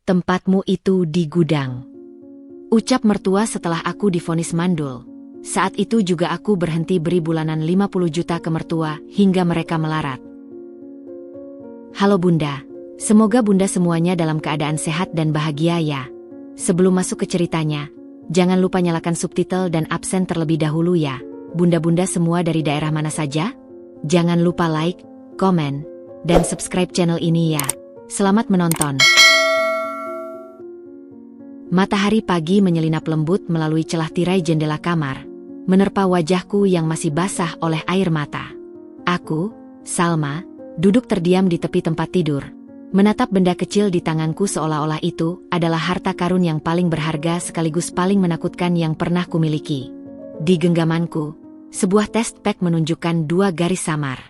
Tempatmu itu di gudang. Ucap mertua setelah aku divonis mandul. Saat itu juga aku berhenti beri bulanan 50 juta ke mertua hingga mereka melarat. Halo Bunda, semoga Bunda semuanya dalam keadaan sehat dan bahagia ya. Sebelum masuk ke ceritanya, jangan lupa nyalakan subtitle dan absen terlebih dahulu ya. Bunda-bunda semua dari daerah mana saja? Jangan lupa like, komen, dan subscribe channel ini ya. Selamat menonton. Matahari pagi menyelinap lembut melalui celah tirai jendela kamar, menerpa wajahku yang masih basah oleh air mata. Aku, Salma, duduk terdiam di tepi tempat tidur, menatap benda kecil di tanganku seolah-olah itu adalah harta karun yang paling berharga sekaligus paling menakutkan yang pernah kumiliki. Di genggamanku, sebuah test pack menunjukkan 2 garis samar.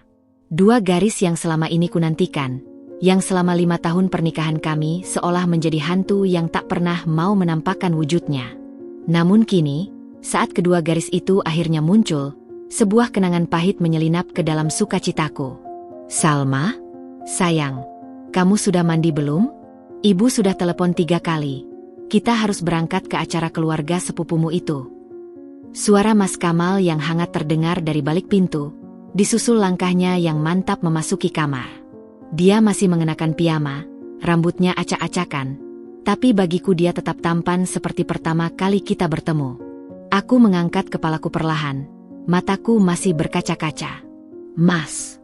2 garis yang selama ini kunantikan, yang selama 5 tahun pernikahan kami seolah menjadi hantu yang tak pernah mau menampakkan wujudnya. Namun kini, saat kedua garis itu akhirnya muncul, sebuah kenangan pahit menyelinap ke dalam sukacitaku. Salma, sayang, kamu sudah mandi belum? Ibu sudah telepon 3 kali. Kita harus berangkat ke acara keluarga sepupumu itu. Suara Mas Kamal yang hangat terdengar dari balik pintu, disusul langkahnya yang mantap memasuki kamar. Dia masih mengenakan piyama, rambutnya acak-acakan, tapi bagiku dia tetap tampan seperti pertama kali kita bertemu. Aku mengangkat kepalaku perlahan, mataku masih berkaca-kaca. Mas.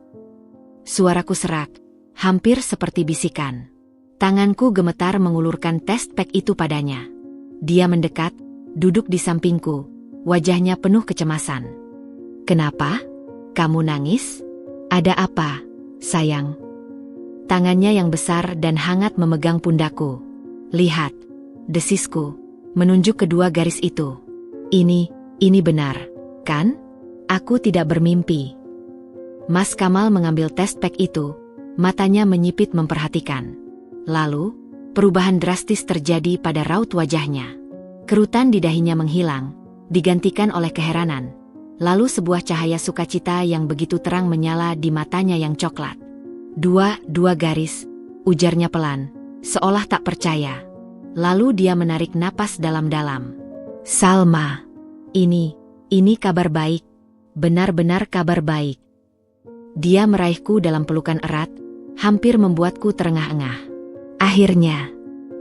Suaraku serak, hampir seperti bisikan. Tanganku gemetar mengulurkan test pack itu padanya. Dia mendekat, duduk di sampingku, wajahnya penuh kecemasan. Kenapa? Kamu nangis? Ada apa, sayang? Tangannya yang besar dan hangat memegang pundakku. Lihat, desisku, menunjuk kedua garis itu. Ini benar, kan? Aku tidak bermimpi. Mas Kamal mengambil test pack itu, matanya menyipit memperhatikan. Lalu, perubahan drastis terjadi pada raut wajahnya. Kerutan di dahinya menghilang, digantikan oleh keheranan. Lalu sebuah cahaya sukacita yang begitu terang menyala di matanya yang coklat. Dua garis, ujarnya pelan, seolah tak percaya. Lalu dia menarik napas dalam-dalam. Salma, ini kabar baik, benar-benar kabar baik. Dia meraihku dalam pelukan erat, hampir membuatku terengah-engah. Akhirnya,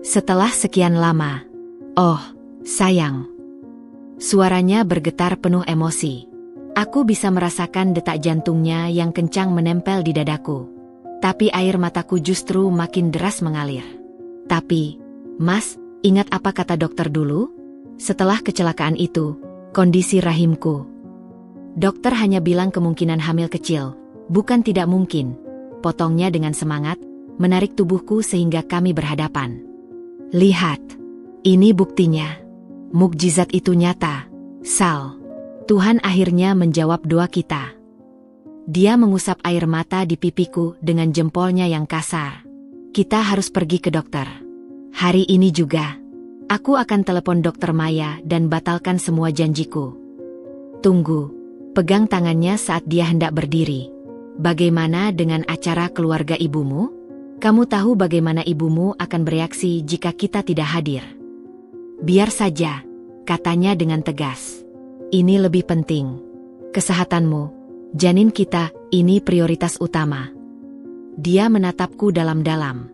setelah sekian lama, oh, sayang. Suaranya bergetar penuh emosi. Aku bisa merasakan detak jantungnya yang kencang menempel di dadaku. Tapi air mataku justru makin deras mengalir. Tapi, Mas, ingat apa kata dokter dulu? Setelah kecelakaan itu, kondisi rahimku. Dokter hanya bilang kemungkinan hamil kecil, bukan tidak mungkin. Potongnya dengan semangat, menarik tubuhku sehingga kami berhadapan. Lihat, ini buktinya. Mukjizat itu nyata, Sal. Tuhan akhirnya menjawab doa kita. Dia mengusap air mata di pipiku dengan jempolnya yang kasar. Kita harus pergi ke dokter. Hari ini juga. Aku akan telepon dokter Maya dan batalkan semua janjiku. Tunggu. Pegang tangannya saat dia hendak berdiri. Bagaimana dengan acara keluarga ibumu? Kamu tahu bagaimana ibumu akan bereaksi jika kita tidak hadir. Biar saja, katanya dengan tegas. Ini lebih penting. Kesehatanmu. Janin kita, ini prioritas utama. Dia menatapku dalam-dalam.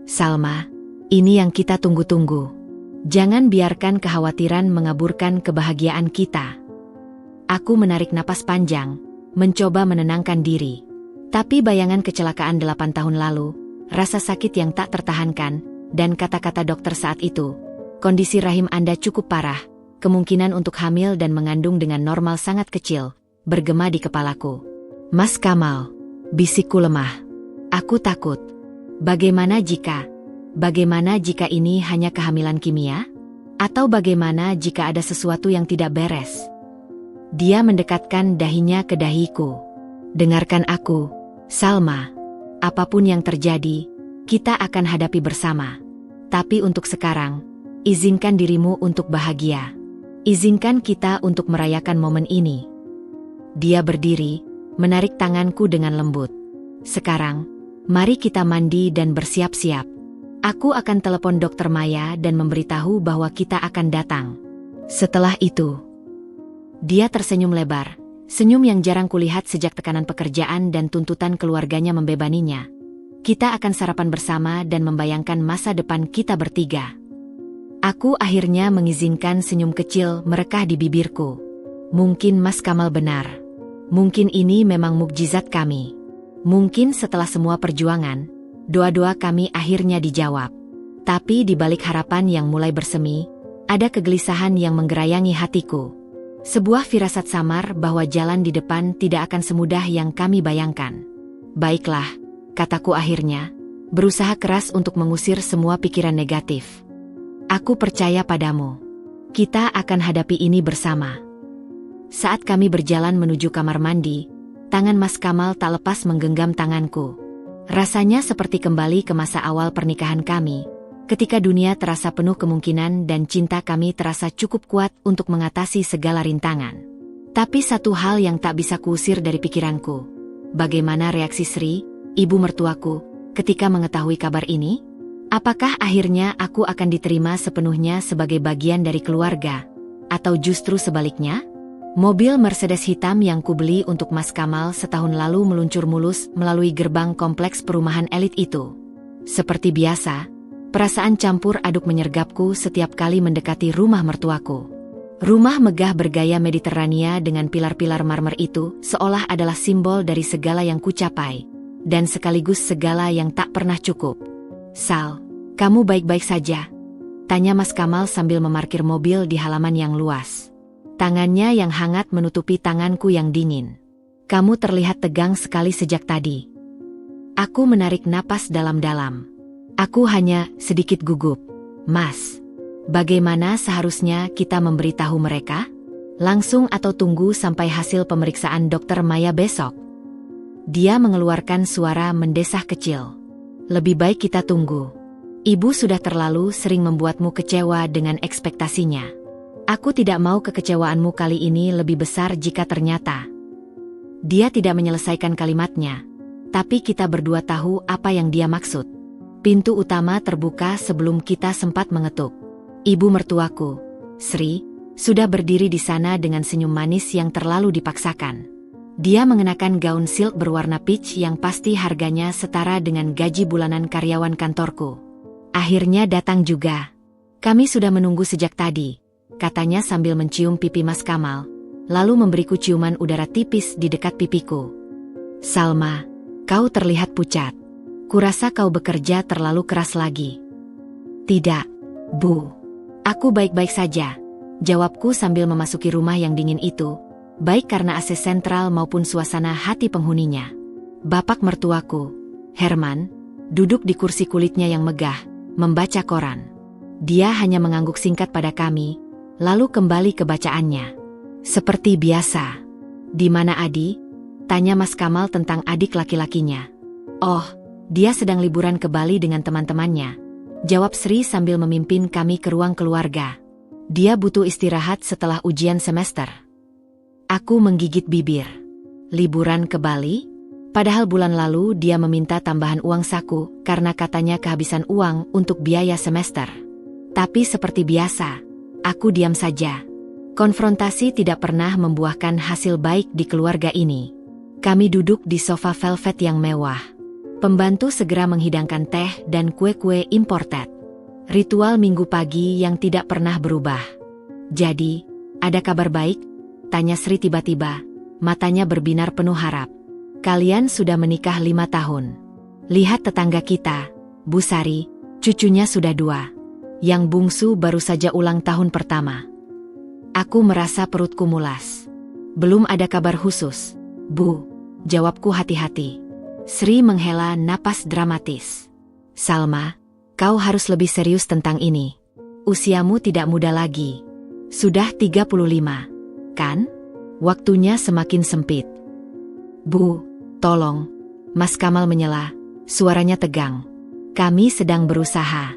Salma, ini yang kita tunggu-tunggu. Jangan biarkan kekhawatiran mengaburkan kebahagiaan kita. Aku menarik napas panjang, mencoba menenangkan diri. Tapi bayangan kecelakaan 8 tahun lalu, rasa sakit yang tak tertahankan, dan kata-kata dokter saat itu, kondisi rahim Anda cukup parah, kemungkinan untuk hamil dan mengandung dengan normal sangat kecil, bergema di kepalaku. Mas Kamal, bisikku lemah. Aku takut. Bagaimana jika ini hanya kehamilan kimia? Atau bagaimana jika ada sesuatu yang tidak beres? Dia mendekatkan dahinya ke dahiku. Dengarkan aku, Salma. Apapun yang terjadi, kita akan hadapi bersama. Tapi untuk sekarang, izinkan dirimu untuk bahagia. Izinkan kita untuk merayakan momen ini. Dia berdiri, menarik tanganku dengan lembut. Sekarang, mari kita mandi dan bersiap-siap. Aku akan telepon Dokter Maya dan memberitahu bahwa kita akan datang. Setelah itu, dia tersenyum lebar, senyum yang jarang kulihat sejak tekanan pekerjaan dan tuntutan keluarganya membebaninya. Kita akan sarapan bersama dan membayangkan masa depan kita bertiga. Aku akhirnya mengizinkan senyum kecil merekah di bibirku. Mungkin Mas Kamal benar. Mungkin ini memang mukjizat kami. Mungkin setelah semua perjuangan, doa-doa kami akhirnya dijawab. Tapi di balik harapan yang mulai bersemi, ada kegelisahan yang menggerayangi hatiku. Sebuah firasat samar bahwa jalan di depan tidak akan semudah yang kami bayangkan. Baiklah, kataku akhirnya, berusaha keras untuk mengusir semua pikiran negatif. Aku percaya padamu. Kita akan hadapi ini bersama. Saat kami berjalan menuju kamar mandi, tangan Mas Kamal tak lepas menggenggam tanganku. Rasanya seperti kembali ke masa awal pernikahan kami, ketika dunia terasa penuh kemungkinan dan cinta kami terasa cukup kuat untuk mengatasi segala rintangan. Tapi satu hal yang tak bisa kuusir dari pikiranku. Bagaimana reaksi Sri, ibu mertuaku, ketika mengetahui kabar ini? Apakah akhirnya aku akan diterima sepenuhnya sebagai bagian dari keluarga? Atau justru sebaliknya? Mobil Mercedes hitam yang kubeli untuk Mas Kamal setahun lalu meluncur mulus melalui gerbang kompleks perumahan elit itu. Seperti biasa, perasaan campur aduk menyergapku setiap kali mendekati rumah mertuaku. Rumah megah bergaya Mediterania dengan pilar-pilar marmer itu seolah adalah simbol dari segala yang kucapai, dan sekaligus segala yang tak pernah cukup. Sal, kamu baik-baik saja? Tanya Mas Kamal sambil memarkir mobil di halaman yang luas. Tangannya yang hangat menutupi tanganku yang dingin. Kamu terlihat tegang sekali sejak tadi. Aku menarik napas dalam-dalam. Aku hanya sedikit gugup. Mas, bagaimana seharusnya kita memberitahu mereka? Langsung atau tunggu sampai hasil pemeriksaan Dokter Maya besok? Dia mengeluarkan suara mendesah kecil. Lebih baik kita tunggu. Ibu sudah terlalu sering membuatmu kecewa dengan ekspektasinya. Aku tidak mau kekecewaanmu kali ini lebih besar jika ternyata. Dia tidak menyelesaikan kalimatnya, tapi kita berdua tahu apa yang dia maksud. Pintu utama terbuka sebelum kita sempat mengetuk. Ibu mertuaku, Sri, sudah berdiri di sana dengan senyum manis yang terlalu dipaksakan. Dia mengenakan gaun silk berwarna peach yang pasti harganya setara dengan gaji bulanan karyawan kantorku. Akhirnya datang juga. Kami sudah menunggu sejak tadi, katanya sambil mencium pipi Mas Kamal, lalu memberiku ciuman udara tipis di dekat pipiku. Salma, kau terlihat pucat. Kurasa kau bekerja terlalu keras lagi. Tidak, Bu. Aku baik-baik saja, jawabku sambil memasuki rumah yang dingin itu, baik karena AC sentral maupun suasana hati penghuninya. Bapak mertuaku, Herman, duduk di kursi kulitnya yang megah, membaca koran. Dia hanya mengangguk singkat pada kami, lalu kembali ke bacaannya. Seperti biasa. Di mana Adi? Tanya Mas Kamal tentang adik laki-lakinya. Oh, dia sedang liburan ke Bali dengan teman-temannya, jawab Sri sambil memimpin kami ke ruang keluarga. Dia butuh istirahat setelah ujian semester. Aku menggigit bibir. Liburan ke Bali? Padahal bulan lalu dia meminta tambahan uang saku karena katanya kehabisan uang untuk biaya semester. Tapi seperti biasa, aku diam saja. Konfrontasi tidak pernah membuahkan hasil baik di keluarga ini. Kami duduk di sofa velvet yang mewah. Pembantu segera menghidangkan teh dan kue-kue imported. Ritual minggu pagi yang tidak pernah berubah. Jadi, ada kabar baik? Tanya Sri tiba-tiba, matanya berbinar penuh harap. Kalian sudah menikah 5 tahun. Lihat tetangga kita, Bu Sari, cucunya sudah 2. Yang bungsu baru saja ulang tahun pertama. Aku merasa perutku mulas. Belum ada kabar khusus, Bu, jawabku hati-hati. Sri menghela napas dramatis. Salma, kau harus lebih serius tentang ini. Usiamu tidak muda lagi. Sudah 35, kan? Waktunya semakin sempit. Bu, tolong. Mas Kamal menyela, suaranya tegang. Kami sedang berusaha.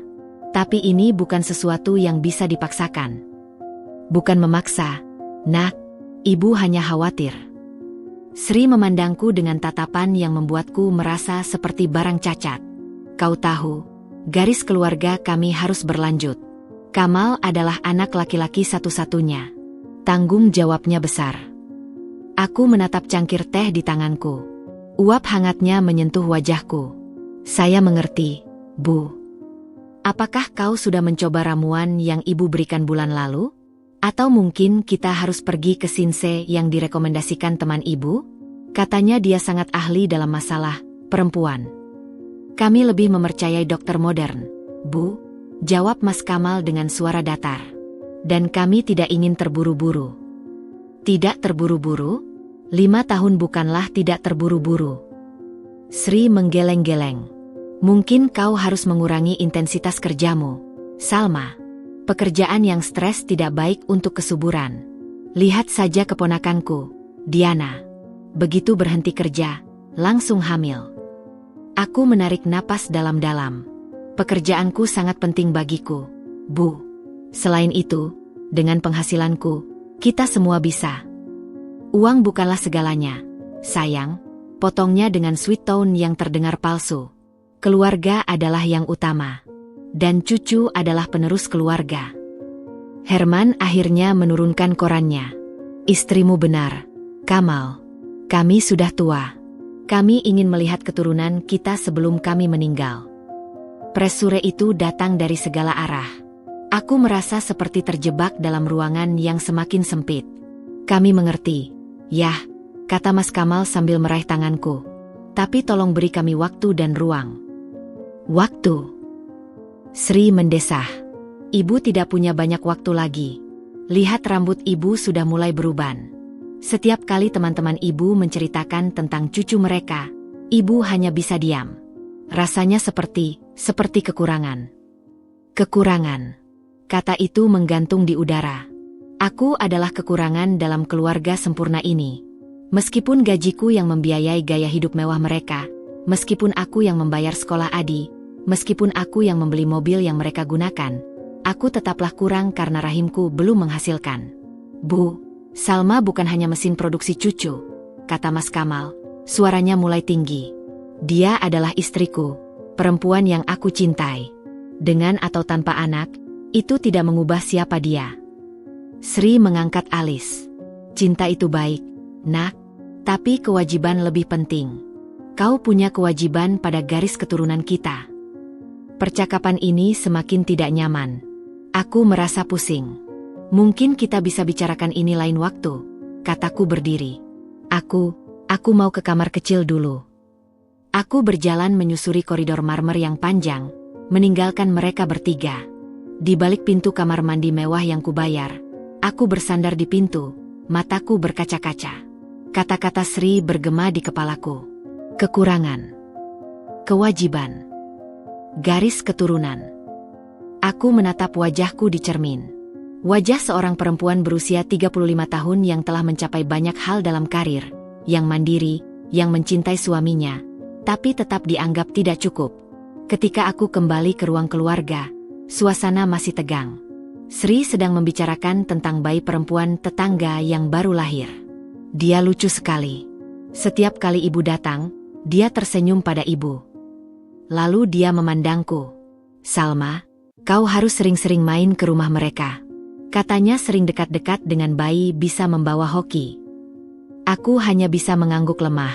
Tapi ini bukan sesuatu yang bisa dipaksakan. Bukan memaksa, Nak, Ibu hanya khawatir. Sri memandangku dengan tatapan yang membuatku merasa seperti barang cacat. Kau tahu, Garis keluarga kami harus berlanjut. Kamal adalah anak laki-laki satu-satunya. Tanggung jawabnya besar. Aku menatap cangkir teh di tanganku. Uap hangatnya menyentuh wajahku. Saya mengerti, Bu. Apakah kau sudah mencoba ramuan yang ibu berikan bulan lalu? Atau mungkin kita harus pergi ke Sinse yang direkomendasikan teman ibu? Katanya dia sangat ahli dalam masalah perempuan. Kami lebih memercayai dokter modern, Bu, jawab Mas Kamal dengan suara datar. Dan kami tidak ingin terburu-buru. Tidak terburu-buru? 5 tahun bukanlah tidak terburu-buru. Sri menggeleng-geleng. Mungkin kau harus mengurangi intensitas kerjamu, Salma. Pekerjaan yang stres tidak baik untuk kesuburan. Lihat saja keponakanku, Diana. Begitu berhenti kerja, langsung hamil. Aku menarik napas dalam-dalam. Pekerjaanku sangat penting bagiku, Bu. Selain itu, dengan penghasilanku, kita semua bisa. Uang bukanlah segalanya, sayang, potongnya dengan sweet tone yang terdengar palsu. Keluarga adalah yang utama. Dan cucu adalah penerus keluarga. Herman akhirnya menurunkan korannya. Istrimu benar, Kamal. Kami sudah tua. Kami ingin melihat keturunan kita sebelum kami meninggal. Presure itu datang dari segala arah. Aku merasa seperti terjebak dalam ruangan yang semakin sempit. Kami mengerti. Yah, kata Mas Kamal sambil meraih tanganku. Tapi tolong beri kami waktu dan ruang. Waktu. Sri mendesah. Ibu tidak punya banyak waktu lagi. Lihat rambut ibu sudah mulai beruban. Setiap kali teman-teman ibu menceritakan tentang cucu mereka, ibu hanya bisa diam. Rasanya seperti kekurangan. Kekurangan. Kata itu menggantung di udara. Aku adalah kekurangan dalam keluarga sempurna ini. Meskipun gajiku yang membiayai gaya hidup mewah mereka, meskipun aku yang membayar sekolah Adi, meskipun aku yang membeli mobil yang mereka gunakan, aku tetaplah kurang karena rahimku belum menghasilkan. Bu, Salma bukan hanya mesin produksi cucu, kata Mas Kamal, suaranya mulai tinggi. Dia adalah istriku, perempuan yang aku cintai. Dengan atau tanpa anak, itu tidak mengubah siapa dia. Sri mengangkat alis. Cinta itu baik, Nak, tapi kewajiban lebih penting. Kau punya kewajiban pada garis keturunan kita. Percakapan ini semakin tidak nyaman. Aku merasa pusing. Mungkin kita bisa bicarakan ini lain waktu, kataku berdiri. Aku mau ke kamar kecil dulu. Aku berjalan menyusuri koridor marmer yang panjang, meninggalkan mereka bertiga. Di balik pintu kamar mandi mewah yang kubayar, aku bersandar di pintu, mataku berkaca-kaca. Kata-kata Sri bergema di kepalaku. Kekurangan. Kewajiban. Garis keturunan. Aku menatap wajahku di cermin. Wajah seorang perempuan berusia 35 tahun yang telah mencapai banyak hal dalam karir, yang mandiri, yang mencintai suaminya, tapi tetap dianggap tidak cukup. Ketika aku kembali ke ruang keluarga, suasana masih tegang. Sri sedang membicarakan tentang bayi perempuan tetangga yang baru lahir. Dia lucu sekali. Setiap kali ibu datang, dia tersenyum pada ibu. Lalu dia memandangku. Salma, kau harus sering-sering main ke rumah mereka. Katanya sering dekat-dekat dengan bayi bisa membawa hoki. Aku hanya bisa mengangguk lemah.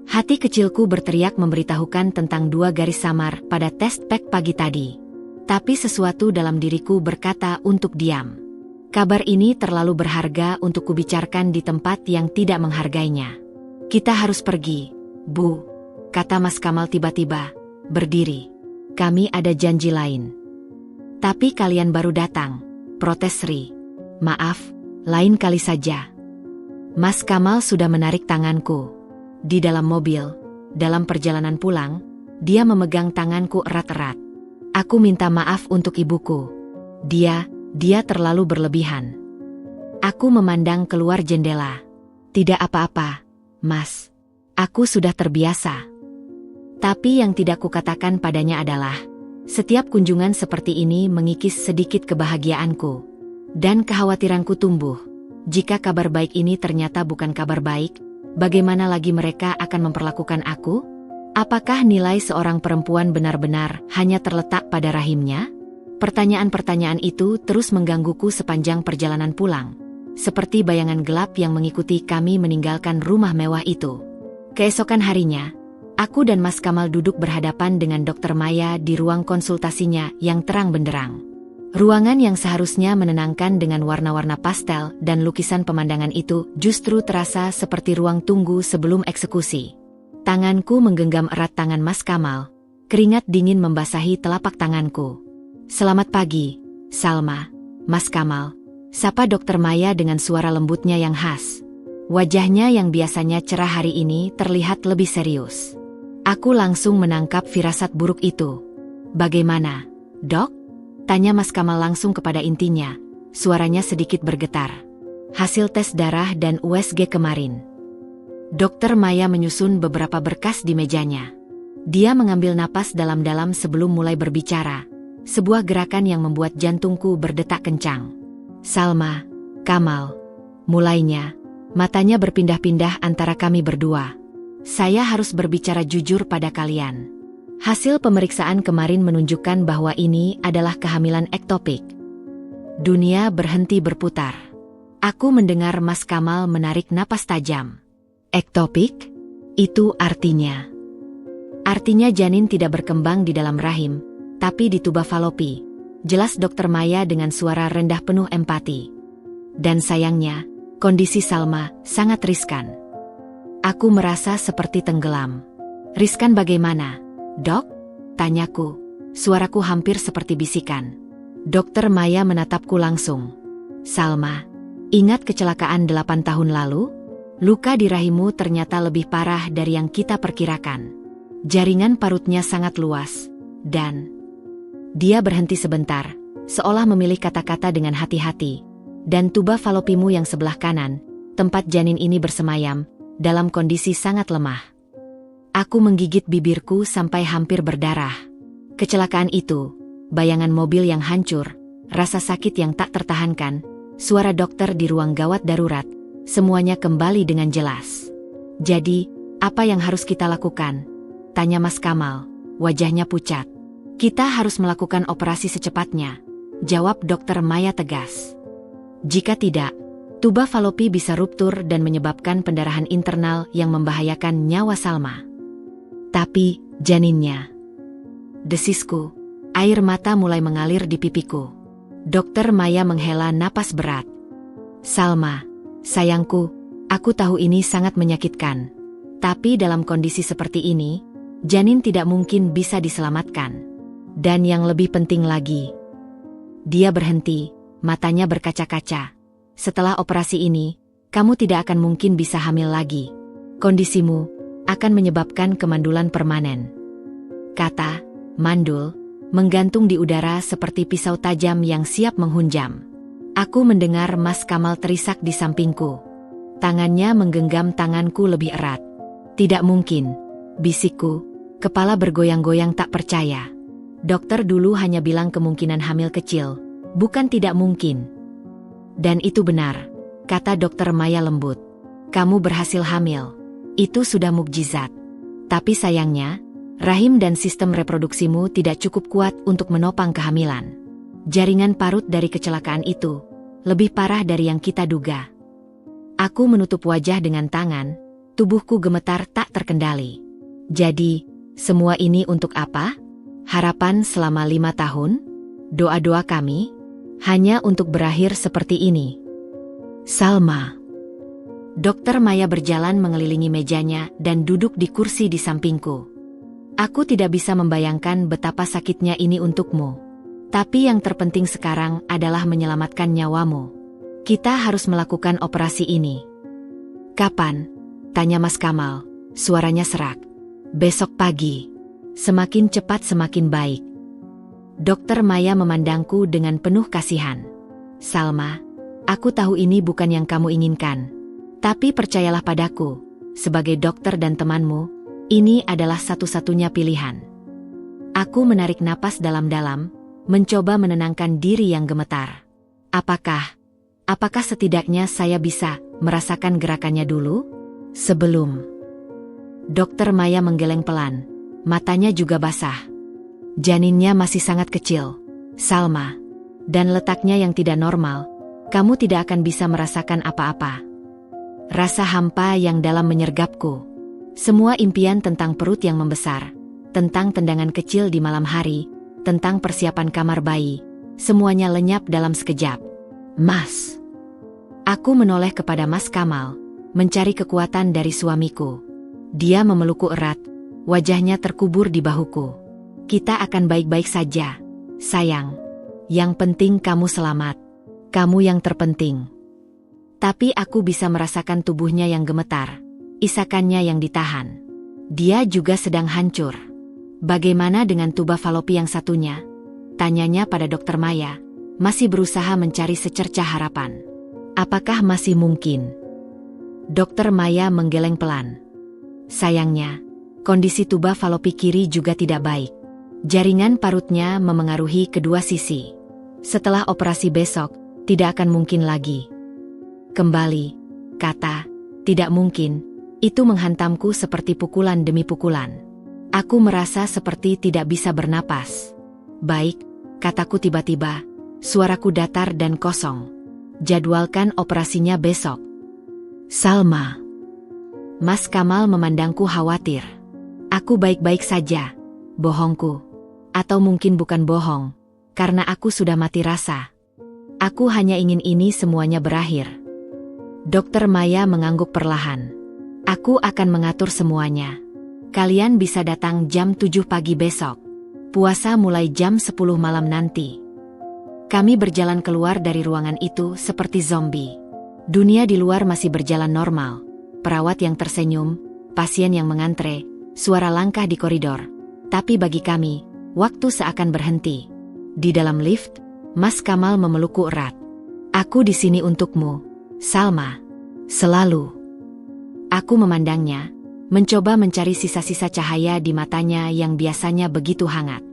Hati kecilku berteriak memberitahukan tentang 2 garis samar pada tes pack pagi tadi. Tapi sesuatu dalam diriku berkata untuk diam. Kabar ini terlalu berharga untuk kubicarakan di tempat yang tidak menghargainya. Kita harus pergi, Bu, kata Mas Kamal tiba-tiba, berdiri. Kami ada janji lain. Tapi kalian baru datang. Protes Sri. Maaf, lain kali saja. Mas Kamal sudah menarik tanganku. Di dalam mobil, dalam perjalanan pulang, dia memegang tanganku erat-erat. Aku minta maaf untuk ibuku. Dia terlalu berlebihan. Aku memandang keluar jendela. Tidak apa-apa, Mas. Aku sudah terbiasa. Tapi yang tidak kukatakan padanya adalah, setiap kunjungan seperti ini mengikis sedikit kebahagiaanku. Dan kekhawatiranku tumbuh. Jika kabar baik ini ternyata bukan kabar baik, bagaimana lagi mereka akan memperlakukan aku? Apakah nilai seorang perempuan benar-benar hanya terletak pada rahimnya? Pertanyaan-pertanyaan itu terus menggangguku sepanjang perjalanan pulang, seperti bayangan gelap yang mengikuti kami meninggalkan rumah mewah itu. Keesokan harinya, aku dan Mas Kamal duduk berhadapan dengan Dokter Maya di ruang konsultasinya yang terang benderang. Ruangan yang seharusnya menenangkan dengan warna-warna pastel dan lukisan pemandangan itu justru terasa seperti ruang tunggu sebelum eksekusi. Tanganku menggenggam erat tangan Mas Kamal, keringat dingin membasahi telapak tanganku. "Selamat pagi, Salma, Mas Kamal," sapa Dokter Maya dengan suara lembutnya yang khas. Wajahnya yang biasanya cerah hari ini terlihat lebih serius. Aku langsung menangkap firasat buruk itu. "Bagaimana, Dok?" tanya Mas Kamal langsung kepada intinya. Suaranya sedikit bergetar. "Hasil tes darah dan USG kemarin." Dokter Maya menyusun beberapa berkas di mejanya. Dia mengambil napas dalam-dalam sebelum mulai berbicara. Sebuah gerakan yang membuat jantungku berdetak kencang. "Salma, Kamal," mulainya. Matanya berpindah-pindah antara kami berdua. "Saya harus berbicara jujur pada kalian. Hasil pemeriksaan kemarin menunjukkan bahwa ini adalah kehamilan ektopik." Dunia berhenti berputar. Aku mendengar Mas Kamal menarik napas tajam. "Ektopik? Itu artinya?" "Artinya janin tidak berkembang di dalam rahim, tapi di tuba falopi," jelas Dokter Maya dengan suara rendah penuh empati. "Dan sayangnya, kondisi Salma sangat riskan." Aku merasa seperti tenggelam. "Riskan bagaimana, Dok?" tanyaku. Suaraku hampir seperti bisikan. Dokter Maya menatapku langsung. "Salma, ingat kecelakaan 8 tahun lalu? Luka di rahimmu ternyata lebih parah dari yang kita perkirakan. Jaringan parutnya sangat luas, dan..." Dia berhenti sebentar, seolah memilih kata-kata dengan hati-hati. "Dan tuba falopimu yang sebelah kanan, tempat janin ini bersemayam, dalam kondisi sangat lemah." Aku menggigit bibirku sampai hampir berdarah. Kecelakaan itu, bayangan mobil yang hancur, rasa sakit yang tak tertahankan, suara dokter di ruang gawat darurat, semuanya kembali dengan jelas. "Jadi, apa yang harus kita lakukan?" tanya Mas Kamal, wajahnya pucat. "Kita harus melakukan operasi secepatnya," jawab Dokter Maya tegas. "Jika tidak, tuba falopi bisa ruptur dan menyebabkan pendarahan internal yang membahayakan nyawa Salma." "Tapi, janinnya..." desisku. Air mata mulai mengalir di pipiku. Dokter Maya menghela napas berat. "Salma, sayangku, aku tahu ini sangat menyakitkan. Tapi dalam kondisi seperti ini, janin tidak mungkin bisa diselamatkan. Dan yang lebih penting lagi..." Dia berhenti, matanya berkaca-kaca. "Setelah operasi ini, kamu tidak akan mungkin bisa hamil lagi. Kondisimu akan menyebabkan kemandulan permanen." Kata "mandul" menggantung di udara seperti pisau tajam yang siap menghunjam. Aku mendengar Mas Kamal terisak di sampingku. Tangannya menggenggam tanganku lebih erat. "Tidak mungkin," bisikku, kepala bergoyang-goyang tak percaya. "Dokter dulu hanya bilang kemungkinan hamil kecil, bukan tidak mungkin." "Dan itu benar," kata Dokter Maya lembut. "Kamu berhasil hamil. Itu sudah mukjizat. Tapi sayangnya, rahim dan sistem reproduksimu tidak cukup kuat untuk menopang kehamilan. Jaringan parut dari kecelakaan itu lebih parah dari yang kita duga." Aku menutup wajah dengan tangan, tubuhku gemetar tak terkendali. "Jadi, semua ini untuk apa? Harapan selama 5 tahun? Doa-doa kami? Hanya untuk berakhir seperti ini." "Salma." Dokter Maya berjalan mengelilingi mejanya dan duduk di kursi di sampingku. "Aku tidak bisa membayangkan betapa sakitnya ini untukmu. Tapi yang terpenting sekarang adalah menyelamatkan nyawamu. Kita harus melakukan operasi ini." "Kapan?" tanya Mas Kamal, suaranya serak. "Besok pagi. Semakin cepat semakin baik." Dokter Maya memandangku dengan penuh kasihan. "Salma, aku tahu ini bukan yang kamu inginkan. Tapi percayalah padaku, sebagai dokter dan temanmu, ini adalah satu-satunya pilihan." Aku menarik napas dalam-dalam, mencoba menenangkan diri yang gemetar. Apakah setidaknya saya bisa merasakan gerakannya dulu? Sebelum... Dokter Maya menggeleng pelan. matanya juga basah. Janinnya masih sangat kecil, Salma. Dan letaknya yang tidak normal, kamu tidak akan bisa merasakan apa-apa. Rasa hampa yang dalam menyergapku. Semua impian tentang perut yang membesar, tentang tendangan kecil di malam hari, tentang persiapan kamar bayi, semuanya lenyap dalam sekejap. Mas. Aku menoleh kepada Mas Kamal, mencari kekuatan dari suamiku. Dia memelukku erat, wajahnya terkubur di bahuku. Kita akan baik-baik saja, sayang. Yang penting kamu selamat. Kamu yang terpenting. Tapi aku bisa merasakan tubuhnya yang gemetar, isakannya yang ditahan. Dia juga sedang hancur. Bagaimana dengan tuba falopi yang satunya? Tanyanya pada Dokter Maya, masih berusaha mencari secercah harapan. Apakah masih mungkin? Dokter Maya menggeleng pelan. Sayangnya, kondisi tuba falopi kiri juga tidak baik. Jaringan parutnya memengaruhi kedua sisi. Setelah operasi besok, tidak akan mungkin lagi. Kembali, kata, tidak mungkin, itu menghantamku seperti pukulan demi pukulan. Aku merasa seperti tidak bisa bernapas. Baik, kataku tiba-tiba, suaraku datar dan kosong. Jadwalkan operasinya besok. Salma. Mas Kamal memandangku khawatir. Aku baik-baik saja. Bohongku. Atau mungkin bukan bohong, karena aku sudah mati rasa. Aku hanya ingin ini semuanya berakhir. Dokter Maya mengangguk perlahan. Aku akan mengatur semuanya. Kalian bisa datang jam 7 pagi besok. Puasa mulai jam 10 malam nanti. Kami berjalan keluar dari ruangan itu seperti zombie. Dunia di luar masih berjalan normal. Perawat yang tersenyum, pasien yang mengantre, suara langkah di koridor. Tapi bagi kami, waktu seakan berhenti. Di dalam lift, Mas Kamal memelukku erat. Aku di sini untukmu, Salma. Selalu. Aku memandangnya, mencoba mencari sisa-sisa cahaya di matanya yang biasanya begitu hangat.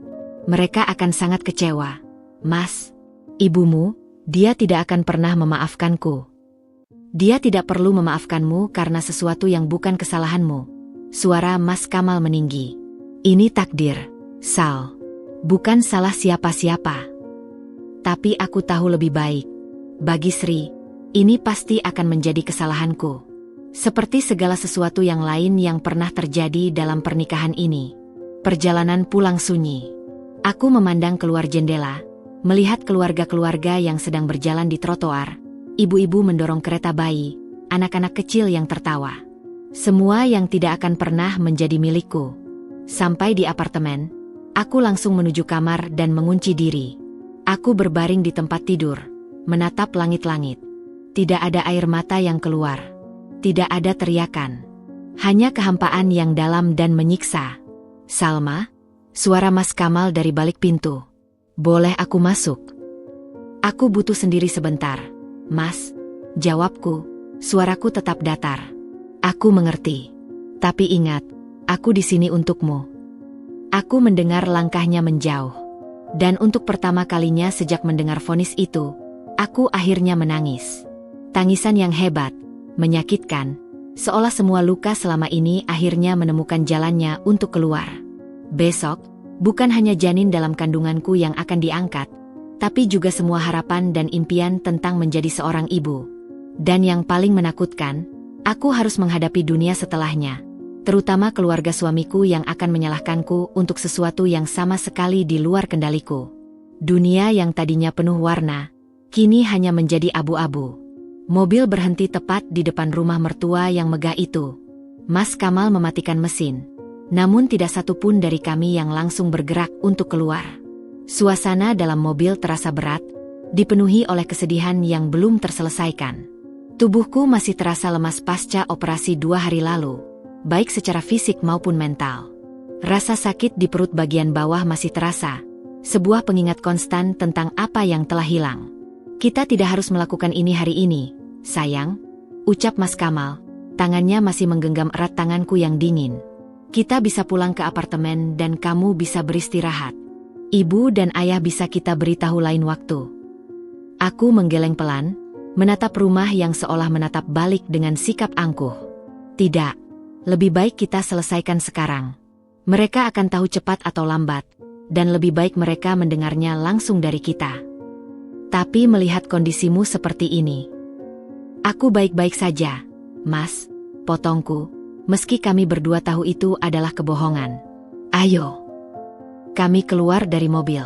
Mereka akan sangat kecewa. Mas, ibumu, dia tidak akan pernah memaafkanku. Dia tidak perlu memaafkanmu karena sesuatu yang bukan kesalahanmu. Suara Mas Kamal meninggi. Ini takdir, Sal. Bukan salah siapa-siapa. Tapi aku tahu lebih baik. Bagi Sri, ini pasti akan menjadi kesalahanku. Seperti segala sesuatu yang lain yang pernah terjadi dalam pernikahan ini. Perjalanan pulang sunyi. Aku memandang keluar jendela, melihat keluarga-keluarga yang sedang berjalan di trotoar, ibu-ibu mendorong kereta bayi, anak-anak kecil yang tertawa. Semua yang tidak akan pernah menjadi milikku. Sampai di apartemen, aku langsung menuju kamar dan mengunci diri. Aku berbaring di tempat tidur, menatap langit-langit. Tidak ada air mata yang keluar. Tidak ada teriakan. Hanya kehampaan yang dalam dan menyiksa. Salma, suara Mas Kamal dari balik pintu. Boleh aku masuk? Aku butuh sendiri sebentar. Mas, jawabku, suaraku tetap datar. Aku mengerti. Tapi ingat, aku di sini untukmu. Aku mendengar langkahnya menjauh. Dan untuk pertama kalinya sejak mendengar vonis itu, aku akhirnya menangis. Tangisan yang hebat, menyakitkan, seolah semua luka selama ini akhirnya menemukan jalannya untuk keluar. Besok, bukan hanya janin dalam kandunganku yang akan diangkat, tapi juga semua harapan dan impian tentang menjadi seorang ibu. Dan yang paling menakutkan, aku harus menghadapi dunia setelahnya, terutama keluarga suamiku yang akan menyalahkanku untuk sesuatu yang sama sekali di luar kendaliku. Dunia yang tadinya penuh warna, kini hanya menjadi abu-abu. Mobil berhenti tepat di depan rumah mertua yang megah itu. Mas Kamal mematikan mesin, namun tidak satu pun dari kami yang langsung bergerak untuk keluar. Suasana dalam mobil terasa berat, dipenuhi oleh kesedihan yang belum terselesaikan. Tubuhku masih terasa lemas pasca operasi 2 hari lalu, baik secara fisik maupun mental. Rasa sakit di perut bagian bawah masih terasa, sebuah pengingat konstan tentang apa yang telah hilang. Kita tidak harus melakukan ini hari ini, sayang, ucap Mas Kamal, tangannya masih menggenggam erat tanganku yang dingin. Kita bisa pulang ke apartemen dan kamu bisa beristirahat. Ibu dan ayah bisa kita beritahu lain waktu. Aku menggeleng pelan, menatap rumah yang seolah menatap balik dengan sikap angkuh. Tidak, lebih baik kita selesaikan sekarang. Mereka akan tahu cepat atau lambat, dan lebih baik mereka mendengarnya langsung dari kita. Tapi melihat kondisimu seperti ini, aku baik-baik saja, Mas, potongku, meski kami berdua tahu itu adalah kebohongan. Ayo. Kami keluar dari mobil.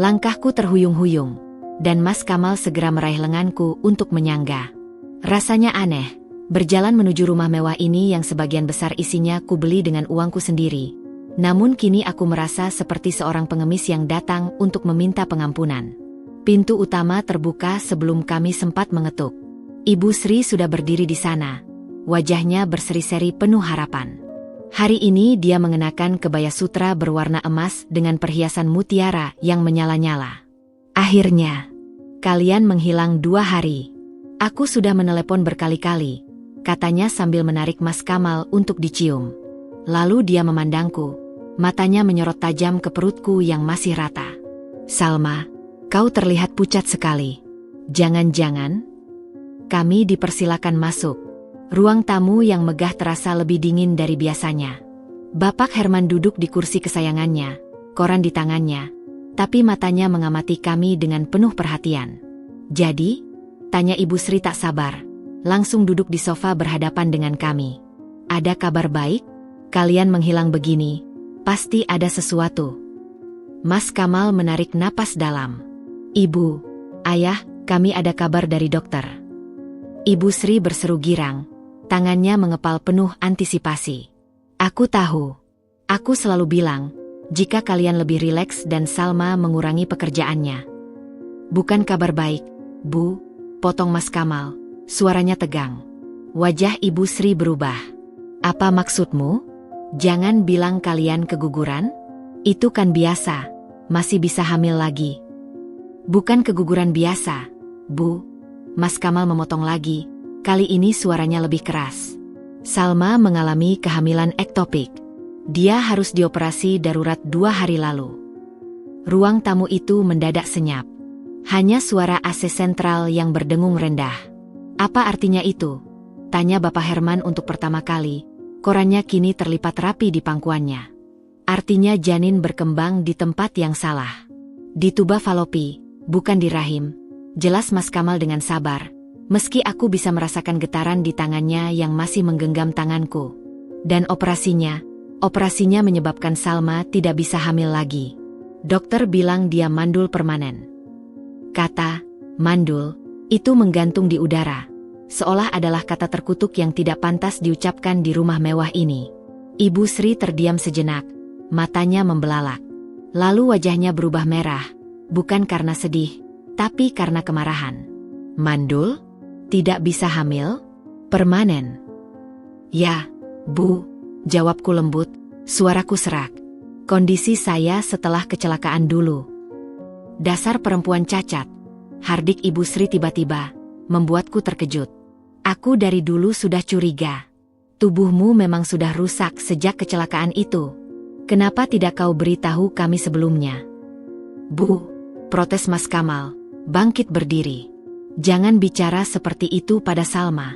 Langkahku terhuyung-huyung, dan Mas Kamal segera meraih lenganku untuk menyangga. Rasanya aneh, berjalan menuju rumah mewah ini yang sebagian besar isinya ku beli dengan uangku sendiri. Namun kini aku merasa seperti seorang pengemis yang datang untuk meminta pengampunan. Pintu utama terbuka sebelum kami sempat mengetuk. Ibu Sri sudah berdiri di sana. Wajahnya berseri-seri penuh harapan. Hari ini dia mengenakan kebaya sutra berwarna emas dengan perhiasan mutiara yang menyala-nyala. Akhirnya, kalian menghilang 2 hari. Aku sudah menelepon berkali-kali, katanya sambil menarik Mas Kamal untuk dicium. Lalu dia memandangku, matanya menyorot tajam ke perutku yang masih rata. Salma, kau terlihat pucat sekali. Jangan-jangan? Kami dipersilakan masuk. Ruang tamu yang megah terasa lebih dingin dari biasanya. Bapak Herman duduk di kursi kesayangannya, koran di tangannya, tapi matanya mengamati kami dengan penuh perhatian. Jadi? Tanya Ibu Sri tak sabar, langsung duduk di sofa berhadapan dengan kami. Ada kabar baik? Kalian menghilang begini, pasti ada sesuatu. Mas Kamal menarik napas dalam. Ibu, Ayah, kami ada kabar dari dokter. Ibu Sri berseru girang. Tangannya mengepal penuh antisipasi. Aku tahu. Aku selalu bilang, jika kalian lebih rileks dan Salma mengurangi pekerjaannya. Bukan kabar baik, Bu, potong Mas Kamal. Suaranya tegang. Wajah Ibu Sri berubah. Apa maksudmu? Jangan bilang kalian keguguran? Itu kan biasa, masih bisa hamil lagi. Bukan keguguran biasa, Bu. Mas Kamal memotong lagi. Kali ini suaranya lebih keras. Salma mengalami kehamilan ektopik. Dia harus dioperasi darurat 2 hari lalu. Ruang tamu itu mendadak senyap. Hanya suara AC sentral yang berdengung rendah. Apa artinya itu? Tanya Bapak Herman untuk pertama kali. Korannya kini terlipat rapi di pangkuannya. Artinya janin berkembang di tempat yang salah. Di tuba falopi, bukan di rahim. Jelas Mas Kamal dengan sabar. Meski aku bisa merasakan getaran di tangannya yang masih menggenggam tanganku. Dan operasinya menyebabkan Salma tidak bisa hamil lagi. Dokter bilang dia mandul permanen. Kata, mandul, itu menggantung di udara. Seolah adalah kata terkutuk yang tidak pantas diucapkan di rumah mewah ini. Ibu Sri terdiam sejenak, matanya membelalak. Lalu wajahnya berubah merah, bukan karena sedih, tapi karena kemarahan. Mandul? Tidak bisa hamil? Permanen? Ya, Bu, jawabku lembut, suaraku serak. Kondisi saya setelah kecelakaan dulu. Dasar perempuan cacat, hardik Ibu Sri tiba-tiba, membuatku terkejut. Aku dari dulu sudah curiga. Tubuhmu memang sudah rusak sejak kecelakaan itu. Kenapa tidak kau beritahu kami sebelumnya? Bu, protes Mas Kamal, bangkit berdiri. Jangan bicara seperti itu pada Salma.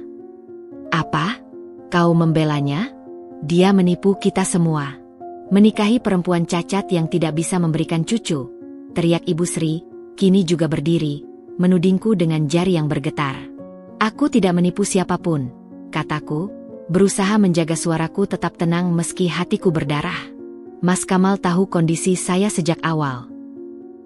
Apa? Kau membelanya? Dia menipu kita semua. Menikahi perempuan cacat yang tidak bisa memberikan cucu. Teriak Ibu Sri, kini juga berdiri, menudingku dengan jari yang bergetar. Aku tidak menipu siapapun, kataku, berusaha menjaga suaraku tetap tenang meski hatiku berdarah. Mas Kamal tahu kondisi saya sejak awal.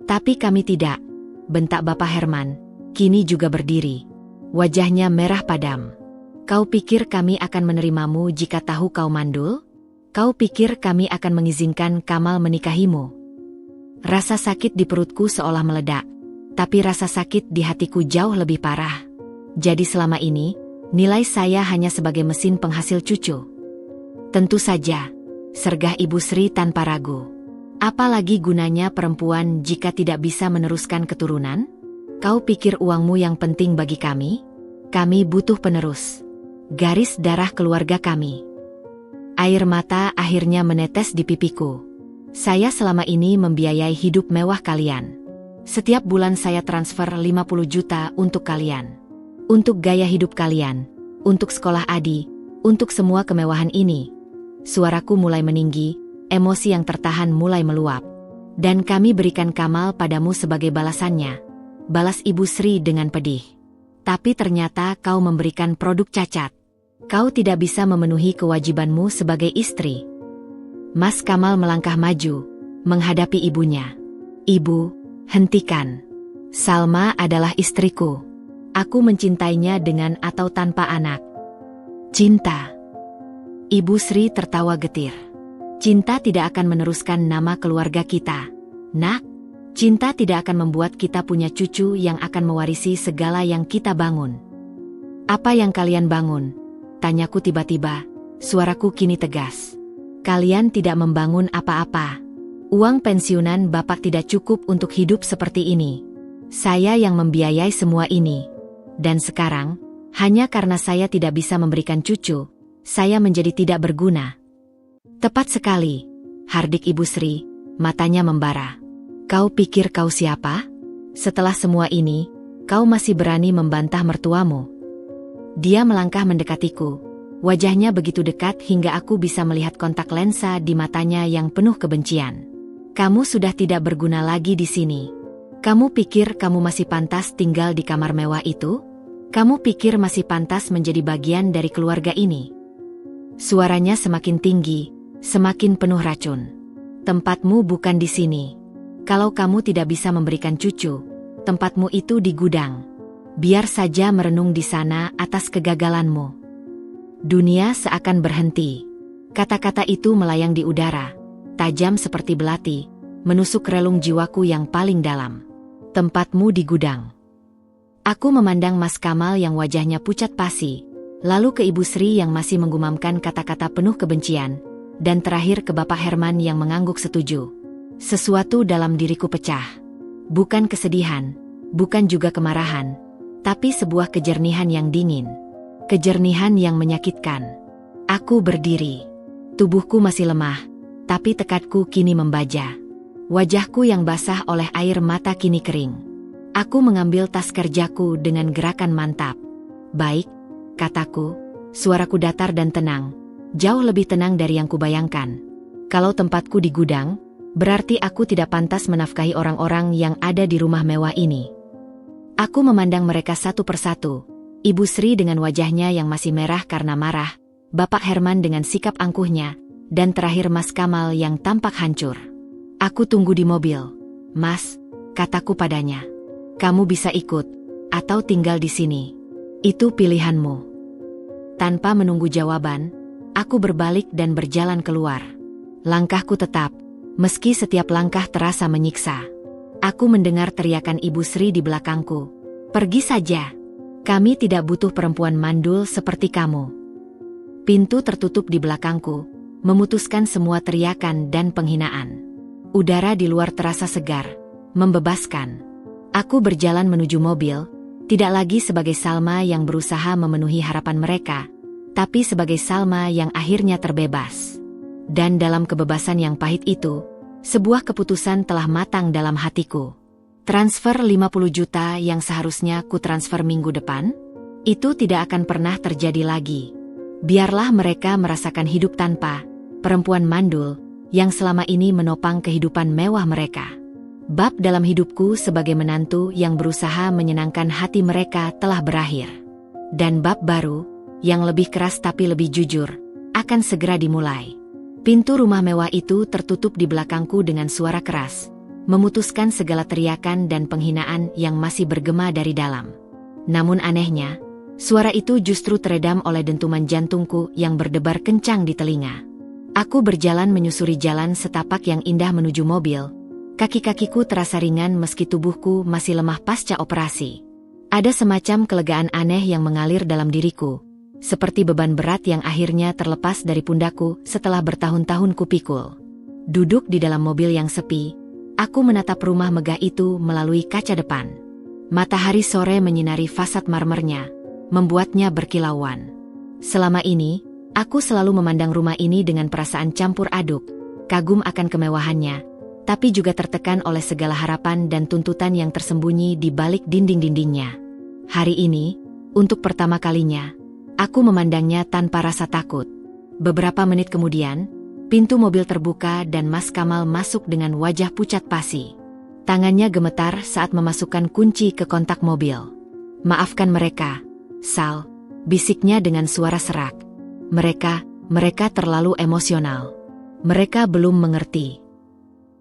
Tapi kami tidak, bentak Bapak Herman. Kini juga berdiri. Wajahnya merah padam. Kau pikir kami akan menerimamu jika tahu kau mandul? Kau pikir kami akan mengizinkan Kamal menikahimu? Rasa sakit di perutku seolah meledak. Tapi rasa sakit di hatiku jauh lebih parah. Jadi selama ini, nilai saya hanya sebagai mesin penghasil cucu. Tentu saja, sergah Ibu Sri tanpa ragu. Apalagi gunanya perempuan jika tidak bisa meneruskan keturunan? Kau pikir uangmu yang penting bagi kami? Kami butuh penerus. Garis darah keluarga kami. Air mata akhirnya menetes di pipiku. Saya selama ini membiayai hidup mewah kalian. Setiap bulan saya transfer 50 juta untuk kalian. Untuk gaya hidup kalian. Untuk sekolah Adi. Untuk semua kemewahan ini. Suaraku mulai meninggi. emosi yang tertahan mulai meluap. Dan kami berikan Kamal padamu sebagai balasannya, balas Ibu Sri dengan pedih. Tapi ternyata kau memberikan produk cacat. Kau tidak bisa memenuhi kewajibanmu sebagai istri. Mas Kamal melangkah maju, menghadapi ibunya. Ibu, hentikan. Salma adalah istriku. Aku mencintainya dengan atau tanpa anak. Cinta. Ibu Sri tertawa getir. Cinta tidak akan meneruskan nama keluarga kita. Nak, cinta tidak akan membuat kita punya cucu yang akan mewarisi segala yang kita bangun. Apa yang kalian bangun? Tanyaku tiba-tiba, suaraku kini tegas. Kalian tidak membangun apa-apa. Uang pensiunan Bapak tidak cukup untuk hidup seperti ini. Saya yang membiayai semua ini. Dan sekarang, hanya karena saya tidak bisa memberikan cucu, saya menjadi tidak berguna. Tepat sekali, hardik Ibu Sri, matanya membara. Kau pikir kau siapa? Setelah semua ini, kau masih berani membantah mertuamu. Dia melangkah mendekatiku. Wajahnya begitu dekat hingga aku bisa melihat kontak lensa di matanya yang penuh kebencian. Kamu sudah tidak berguna lagi di sini. Kamu pikir kamu masih pantas tinggal di kamar mewah itu? Kamu pikir masih pantas menjadi bagian dari keluarga ini? Suaranya semakin tinggi, semakin penuh racun. Tempatmu bukan di sini. Kalau kamu tidak bisa memberikan cucu, tempatmu itu di gudang. Biar saja merenung di sana atas kegagalanmu. Dunia seakan berhenti. Kata-kata itu melayang di udara, tajam seperti belati, menusuk relung jiwaku yang paling dalam. Tempatmu di gudang. Aku memandang Mas Kamal yang wajahnya pucat pasi, lalu ke Ibu Sri yang masih menggumamkan kata-kata penuh kebencian, dan terakhir ke Bapak Herman yang mengangguk setuju. Sesuatu dalam diriku pecah. Bukan kesedihan, bukan juga kemarahan, tapi sebuah kejernihan yang dingin. Kejernihan yang menyakitkan. Aku berdiri. Tubuhku masih lemah, tapi tekadku kini membaja. Wajahku yang basah oleh air mata kini kering. Aku mengambil tas kerjaku dengan gerakan mantap. Baik, kataku, suaraku datar dan tenang, jauh lebih tenang dari yang kubayangkan. Kalau tempatku di gudang, berarti aku tidak pantas menafkahi orang-orang yang ada di rumah mewah ini. Aku memandang mereka satu persatu. Ibu Sri dengan wajahnya yang masih merah karena marah, Bapak Herman dengan sikap angkuhnya, dan terakhir Mas Kamal yang tampak hancur. Aku tunggu di mobil. Mas, kataku padanya. Kamu bisa ikut, atau tinggal di sini. Itu pilihanmu. Tanpa menunggu jawaban, aku berbalik dan berjalan keluar. Langkahku tetap, meski setiap langkah terasa menyiksa. Aku mendengar teriakan Ibu Sri di belakangku. Pergi saja. Kami tidak butuh perempuan mandul seperti kamu. Pintu tertutup di belakangku, memutuskan semua teriakan dan penghinaan. Udara di luar terasa segar, membebaskan. Aku berjalan menuju mobil, tidak lagi sebagai Salma yang berusaha memenuhi harapan mereka, tapi sebagai Salma yang akhirnya terbebas. Dan dalam kebebasan yang pahit itu, sebuah keputusan telah matang dalam hatiku. Transfer 50 juta yang seharusnya ku transfer minggu depan, itu tidak akan pernah terjadi lagi. Biarlah mereka merasakan hidup tanpa perempuan mandul yang selama ini menopang kehidupan mewah mereka. Bab dalam hidupku sebagai menantu yang berusaha menyenangkan hati mereka telah berakhir. Dan bab baru, yang lebih keras tapi lebih jujur, akan segera dimulai. Pintu rumah mewah itu tertutup di belakangku dengan suara keras, memutuskan segala teriakan dan penghinaan yang masih bergema dari dalam. Namun anehnya, suara itu justru teredam oleh dentuman jantungku yang berdebar kencang di telinga. Aku berjalan menyusuri jalan setapak yang indah menuju mobil. Kaki-kakiku terasa ringan meski tubuhku masih lemah pasca operasi. Ada semacam kelegaan aneh yang mengalir dalam diriku, seperti beban berat yang akhirnya terlepas dari pundakku setelah bertahun-tahun kupikul. Duduk di dalam mobil yang sepi, aku menatap rumah megah itu melalui kaca depan. Matahari sore menyinari fasad marmernya, membuatnya berkilauan. Selama ini, aku selalu memandang rumah ini dengan perasaan campur aduk, kagum akan kemewahannya, tapi juga tertekan oleh segala harapan dan tuntutan yang tersembunyi di balik dinding-dindingnya. Hari ini, untuk pertama kalinya, aku memandangnya tanpa rasa takut. Beberapa menit kemudian, Pintu mobil terbuka dan Mas Kamal masuk dengan wajah pucat pasi. Tangannya gemetar saat memasukkan kunci ke kontak mobil. "Maafkan mereka, Sal," bisiknya dengan suara serak. Mereka terlalu emosional. Mereka belum mengerti."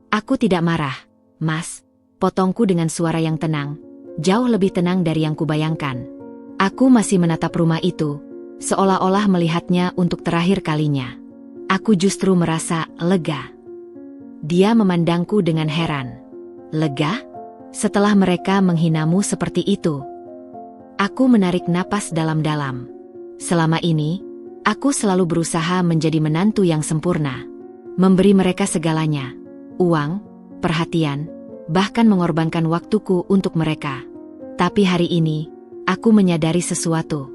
"Aku tidak marah, Mas," potongku dengan suara yang tenang, jauh lebih tenang dari yang kubayangkan. Aku masih menatap rumah itu, seolah-olah melihatnya untuk terakhir kalinya. Aku justru merasa lega. Dia memandangku dengan heran. "Lega? Setelah mereka menghinamu seperti itu?" Aku menarik napas dalam-dalam. Selama ini, aku selalu berusaha menjadi menantu yang sempurna. Memberi mereka segalanya. Uang, perhatian, bahkan mengorbankan waktuku untuk mereka. Tapi hari ini, aku menyadari sesuatu.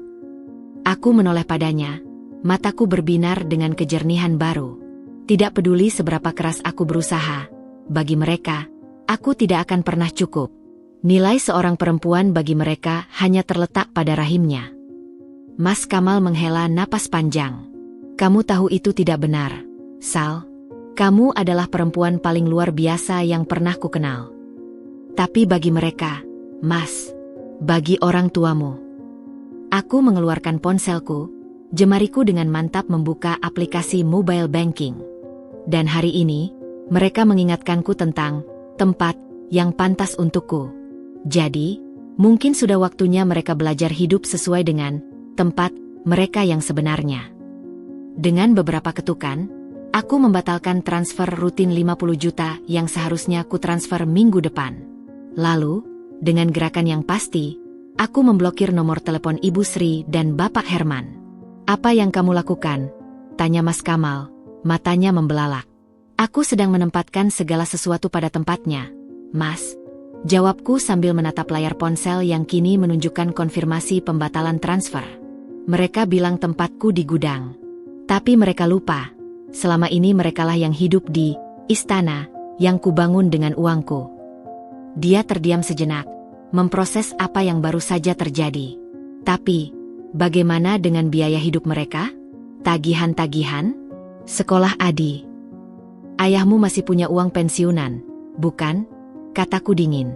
Aku menoleh padanya. Mataku berbinar dengan kejernihan baru. Tidak peduli seberapa keras aku berusaha, bagi mereka, aku tidak akan pernah cukup. Nilai seorang perempuan bagi mereka hanya terletak pada rahimnya. Mas Kamal menghela napas panjang. "Kamu tahu itu tidak benar, Sal. Kamu adalah perempuan paling luar biasa yang pernah kukenal. Tapi bagi mereka, Mas, bagi orang tuamu." Aku mengeluarkan ponselku. Jemariku dengan mantap membuka aplikasi mobile banking. Dan hari ini, mereka mengingatkanku tentang tempat yang pantas untukku. Jadi, mungkin sudah waktunya mereka belajar hidup sesuai dengan tempat mereka yang sebenarnya. Dengan beberapa ketukan, aku membatalkan transfer rutin 50 juta yang seharusnya ku transfer minggu depan. Lalu, dengan gerakan yang pasti, aku memblokir nomor telepon Ibu Sri dan Bapak Herman. "Apa yang kamu lakukan?" tanya Mas Kamal, matanya membelalak. "Aku sedang menempatkan segala sesuatu pada tempatnya, Mas," jawabku sambil menatap layar ponsel yang kini menunjukkan konfirmasi pembatalan transfer. "Mereka bilang tempatku di gudang. Tapi mereka lupa, selama ini merekalah yang hidup di istana yang kubangun dengan uangku." Dia terdiam sejenak, memproses apa yang baru saja terjadi. "Tapi, bagaimana dengan biaya hidup mereka? Tagihan-tagihan? Sekolah Adi? Ayahmu masih punya uang pensiunan, bukan?" kataku dingin.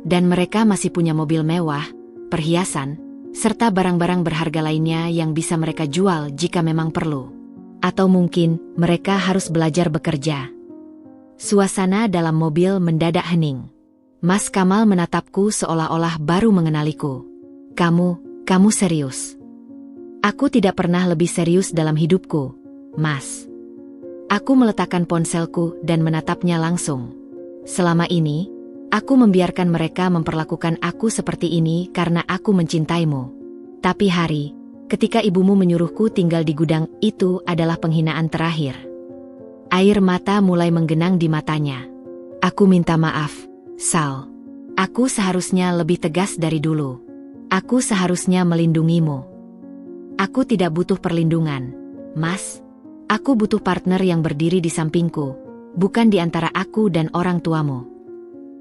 "Dan mereka masih punya mobil mewah, perhiasan, serta barang-barang berharga lainnya yang bisa mereka jual jika memang perlu. Atau mungkin mereka harus belajar bekerja." Suasana dalam mobil mendadak hening. Mas Kamal menatapku seolah-olah baru mengenaliku. Kamu serius?" "Aku tidak pernah lebih serius dalam hidupku, Mas." Aku meletakkan ponselku dan menatapnya langsung. "Selama ini, aku membiarkan mereka memperlakukan aku seperti ini karena aku mencintaimu. Tapi ketika ibumu menyuruhku tinggal di gudang, itu adalah penghinaan terakhir." Air mata mulai menggenang di matanya. "Aku minta maaf, Sal. Aku seharusnya lebih tegas dari dulu. Aku seharusnya melindungimu." "Aku tidak butuh perlindungan, Mas. Aku butuh partner yang berdiri di sampingku, bukan di antara aku dan orang tuamu."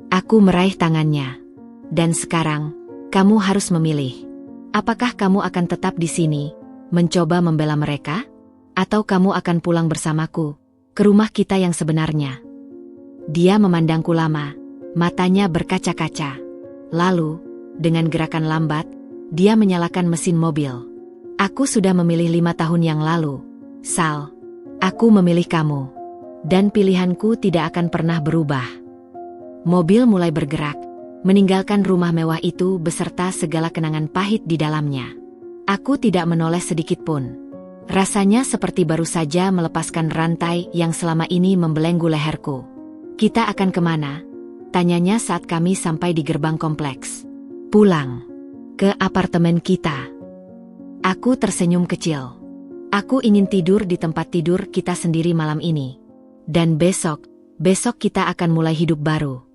Aku meraih tangannya. "Dan sekarang, kamu harus memilih. Apakah kamu akan tetap di sini, mencoba membela mereka? Atau kamu akan pulang bersamaku, ke rumah kita yang sebenarnya?" Dia memandangku lama, matanya berkaca-kaca. Lalu, dengan gerakan lambat, dia menyalakan mesin mobil. "Aku sudah memilih 5 tahun yang lalu, Sal. Aku memilih kamu. Dan pilihanku tidak akan pernah berubah." Mobil mulai bergerak, meninggalkan rumah mewah itu beserta segala kenangan pahit di dalamnya. Aku tidak menoleh sedikit pun. Rasanya seperti baru saja melepaskan rantai yang selama ini membelenggu leherku. "Kita akan kemana?" tanyanya saat kami sampai di gerbang kompleks. "Pulang. Ke apartemen kita." Aku tersenyum kecil. "Aku ingin tidur di tempat tidur kita sendiri malam ini. Dan besok kita akan mulai hidup baru."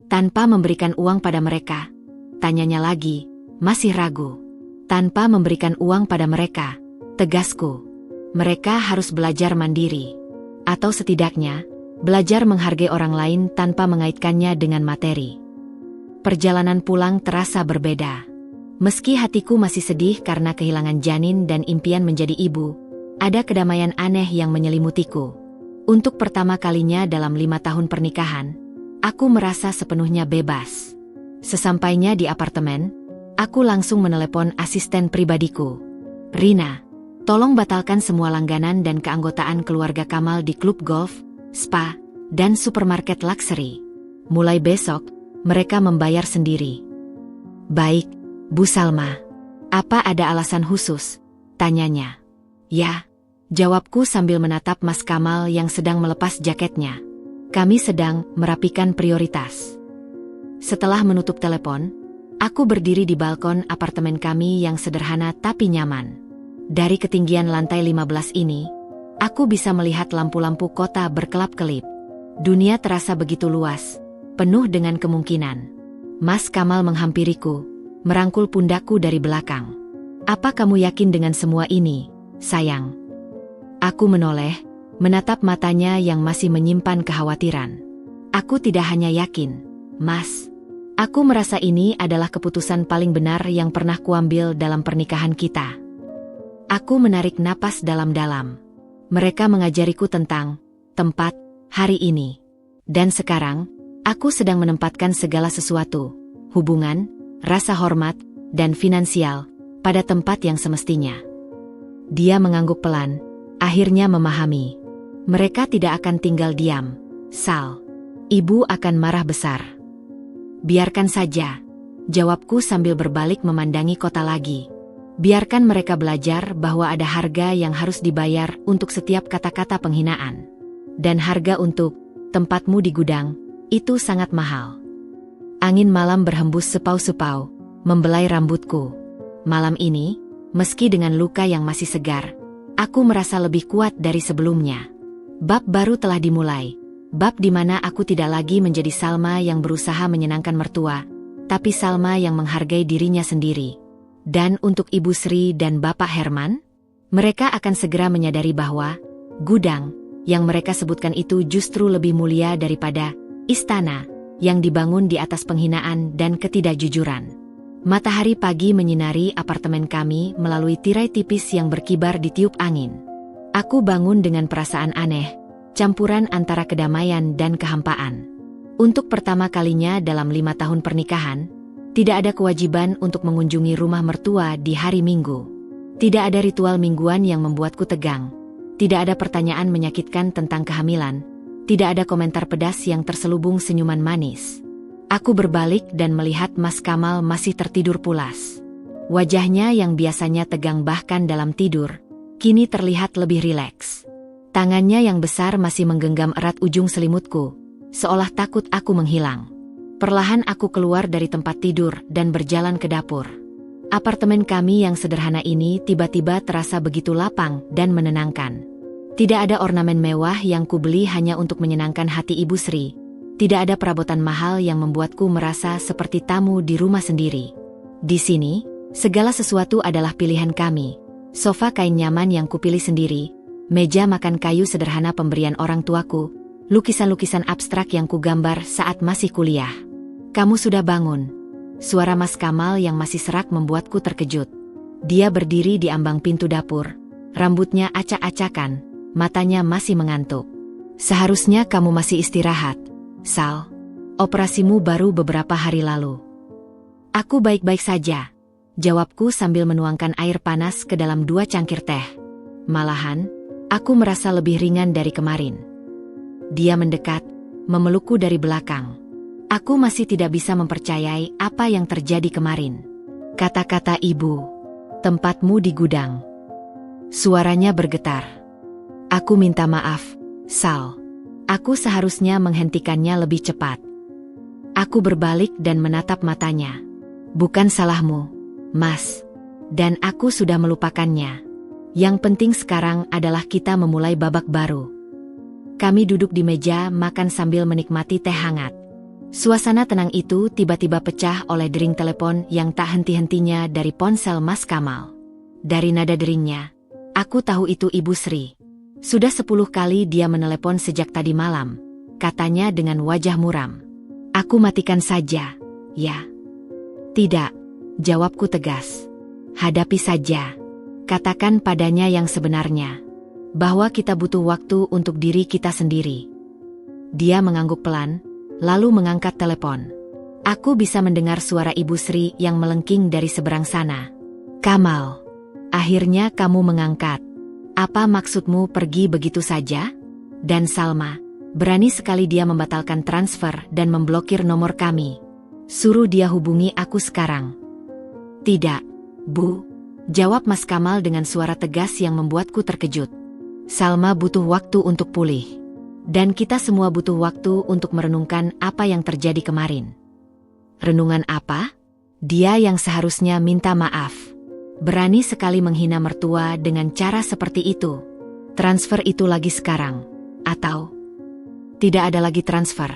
"Tanpa memberikan uang pada mereka?" tanyanya lagi, masih ragu. "Tanpa memberikan uang pada mereka," tegasku. "Mereka harus belajar mandiri. Atau setidaknya, belajar menghargai orang lain tanpa mengaitkannya dengan materi." Perjalanan pulang terasa berbeda. Meski hatiku masih sedih karena kehilangan janin dan impian menjadi ibu, ada kedamaian aneh yang menyelimutiku. Untuk pertama kalinya dalam 5 tahun pernikahan, aku merasa sepenuhnya bebas. Sesampainya di apartemen, aku langsung menelepon asisten pribadiku. "Rina, tolong batalkan semua langganan dan keanggotaan keluarga Kamal di klub golf, spa, dan supermarket luxury. Mulai besok, mereka membayar sendiri." "Baik, Bu Salma. Apa ada alasan khusus?" tanyanya. "Ya," jawabku sambil menatap Mas Kamal yang sedang melepas jaketnya. "Kami sedang merapikan prioritas." Setelah menutup telepon, aku berdiri di balkon apartemen kami yang sederhana tapi nyaman. Dari ketinggian lantai 15 ini, aku bisa melihat lampu-lampu kota berkelap-kelip. Dunia terasa begitu luas, penuh dengan kemungkinan. Mas Kamal menghampiriku, merangkul pundakku dari belakang. "Apa kamu yakin dengan semua ini, sayang?" Aku menoleh, menatap matanya yang masih menyimpan kekhawatiran. "Aku tidak hanya yakin, Mas. Aku merasa ini adalah keputusan paling benar yang pernah kuambil dalam pernikahan kita." Aku menarik napas dalam-dalam. Mereka mengajariku tentang tempat hari ini. Dan sekarang, aku sedang menempatkan segala sesuatu, hubungan, rasa hormat, dan finansial, pada tempat yang semestinya. Dia mengangguk pelan, akhirnya memahami. "Mereka tidak akan tinggal diam, Sal. Ibu akan marah besar." "Biarkan saja," jawabku sambil berbalik memandangi kota lagi. "Biarkan mereka belajar bahwa ada harga yang harus dibayar untuk setiap kata-kata penghinaan. Dan harga untuk tempatmu di gudang, itu sangat mahal." Angin malam berhembus sepau-sepau, membelai rambutku. Malam ini, meski dengan luka yang masih segar, aku merasa lebih kuat dari sebelumnya. Bab baru telah dimulai. Bab di mana aku tidak lagi menjadi Salma yang berusaha menyenangkan mertua, tapi Salma yang menghargai dirinya sendiri. Dan untuk Ibu Sri dan Bapak Herman, mereka akan segera menyadari bahwa gudang yang mereka sebutkan itu justru lebih mulia daripada istana yang dibangun di atas penghinaan dan ketidakjujuran. Matahari pagi menyinari apartemen kami melalui tirai tipis yang berkibar di tiup angin. Aku bangun dengan perasaan aneh, campuran antara kedamaian dan kehampaan. Untuk pertama kalinya dalam 5 tahun pernikahan, tidak ada kewajiban untuk mengunjungi rumah mertua di hari Minggu. Tidak ada ritual mingguan yang membuatku tegang. Tidak ada pertanyaan menyakitkan tentang kehamilan. Tidak ada komentar pedas yang terselubung senyuman manis. Aku berbalik dan melihat Mas Kamal masih tertidur pulas. Wajahnya yang biasanya tegang bahkan dalam tidur, kini terlihat lebih rileks. Tangannya yang besar masih menggenggam erat ujung selimutku, seolah takut aku menghilang. Perlahan aku keluar dari tempat tidur dan berjalan ke dapur. Apartemen kami yang sederhana ini tiba-tiba terasa begitu lapang dan menenangkan. Tidak ada ornamen mewah yang kubeli hanya untuk menyenangkan hati Ibu Sri. Tidak ada perabotan mahal yang membuatku merasa seperti tamu di rumah sendiri. Di sini, segala sesuatu adalah pilihan kami. Sofa kain nyaman yang kupilih sendiri, meja makan kayu sederhana pemberian orang tuaku, lukisan-lukisan abstrak yang kugambar saat masih kuliah. "Kamu sudah bangun." Suara Mas Kamal yang masih serak membuatku terkejut. Dia berdiri di ambang pintu dapur, rambutnya acak-acakan, matanya masih mengantuk. "Seharusnya kamu masih istirahat, Sal. Operasimu baru beberapa hari lalu." "Aku baik-baik saja," jawabku sambil menuangkan air panas ke dalam 2 cangkir teh. "Malahan, aku merasa lebih ringan dari kemarin." Dia mendekat, memelukku dari belakang. Aku masih tidak bisa mempercayai apa yang terjadi kemarin. "Kata-kata ibu, tempatmu di gudang." Suaranya bergetar. "Aku minta maaf, Sal. Aku seharusnya menghentikannya lebih cepat." Aku berbalik dan menatap matanya. "Bukan salahmu, Mas. Dan aku sudah melupakannya. Yang penting sekarang adalah kita memulai babak baru." Kami duduk di meja makan sambil menikmati teh hangat. Suasana tenang itu tiba-tiba pecah oleh dering telepon yang tak henti-hentinya dari ponsel Mas Kamal. Dari nada deringnya, aku tahu itu Ibu Sri. "Sudah 10 kali dia menelepon sejak tadi malam," katanya dengan wajah muram. "Aku matikan saja, ya?" "Tidak," jawabku tegas. "Hadapi saja. Katakan padanya yang sebenarnya." bahwa kita butuh waktu untuk diri kita sendiri. Dia mengangguk pelan, lalu mengangkat telepon. Aku bisa mendengar suara Ibu Sri yang melengking dari seberang sana. Kamal, akhirnya kamu mengangkat. Apa maksudmu pergi begitu saja? Dan Salma, berani sekali dia membatalkan transfer dan memblokir nomor kami. Suruh dia hubungi aku sekarang. Tidak, Bu, jawab Mas Kamal dengan suara tegas yang membuatku terkejut. Salma butuh waktu untuk pulih. Dan kita semua butuh waktu untuk merenungkan apa yang terjadi kemarin. Renungan apa? Dia yang seharusnya minta maaf. Berani sekali menghina mertua dengan cara seperti itu. Transfer itu lagi sekarang. Atau tidak ada lagi transfer.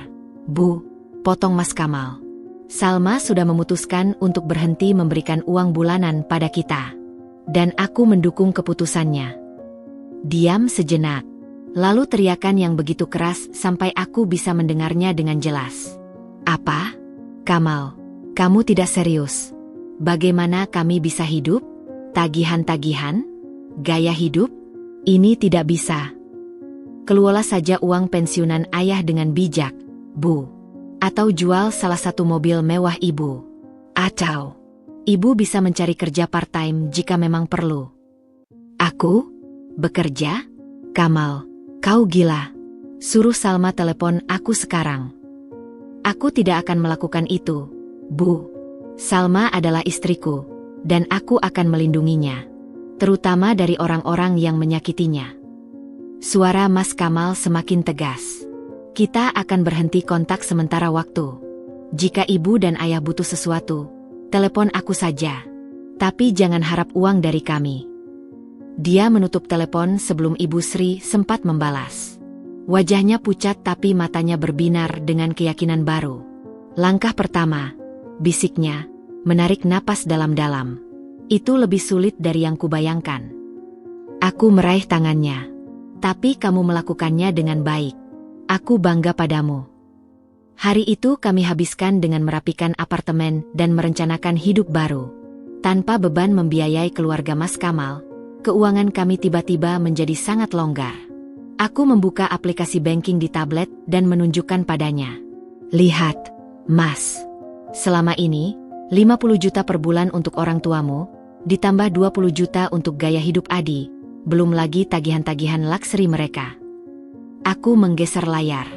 Bu, potong Mas Kamal. Salma sudah memutuskan untuk berhenti memberikan uang bulanan pada kita. Dan aku mendukung keputusannya. Diam sejenak. Lalu teriakan yang begitu keras sampai aku bisa mendengarnya dengan jelas. Apa? Kamal, kamu tidak serius. Bagaimana kami bisa hidup? Tagihan-tagihan? Gaya hidup? Ini tidak bisa. Kelola saja uang pensiunan ayah dengan bijak, Bu. Atau jual salah satu mobil mewah Ibu. Atau Ibu bisa mencari kerja part-time jika memang perlu. Aku? Bekerja? Kamal, kau gila. Suruh Salma telepon aku sekarang. Aku tidak akan melakukan itu, Bu. Salma adalah istriku, dan aku akan melindunginya. Terutama dari orang-orang yang menyakitinya. Suara Mas Kamal semakin tegas. Kita akan berhenti kontak sementara waktu. Jika ibu dan ayah butuh sesuatu, telepon aku saja. Tapi jangan harap uang dari kami. Dia menutup telepon sebelum Ibu Sri sempat membalas. Wajahnya pucat tapi matanya berbinar dengan keyakinan baru. Langkah pertama, bisiknya, menarik napas dalam-dalam. Itu lebih sulit dari yang kubayangkan. Aku meraih tangannya. Tapi kamu melakukannya dengan baik. Aku bangga padamu. Hari itu kami habiskan dengan merapikan apartemen dan merencanakan hidup baru. Tanpa beban membiayai keluarga Mas Kamal, keuangan kami tiba-tiba menjadi sangat longgar. Aku membuka aplikasi banking di tablet dan menunjukkan padanya. Lihat, Mas. Selama ini, 50 juta per bulan untuk orang tuamu, ditambah 20 juta untuk gaya hidup Adi, belum lagi tagihan-tagihan luxury mereka. Aku menggeser layar.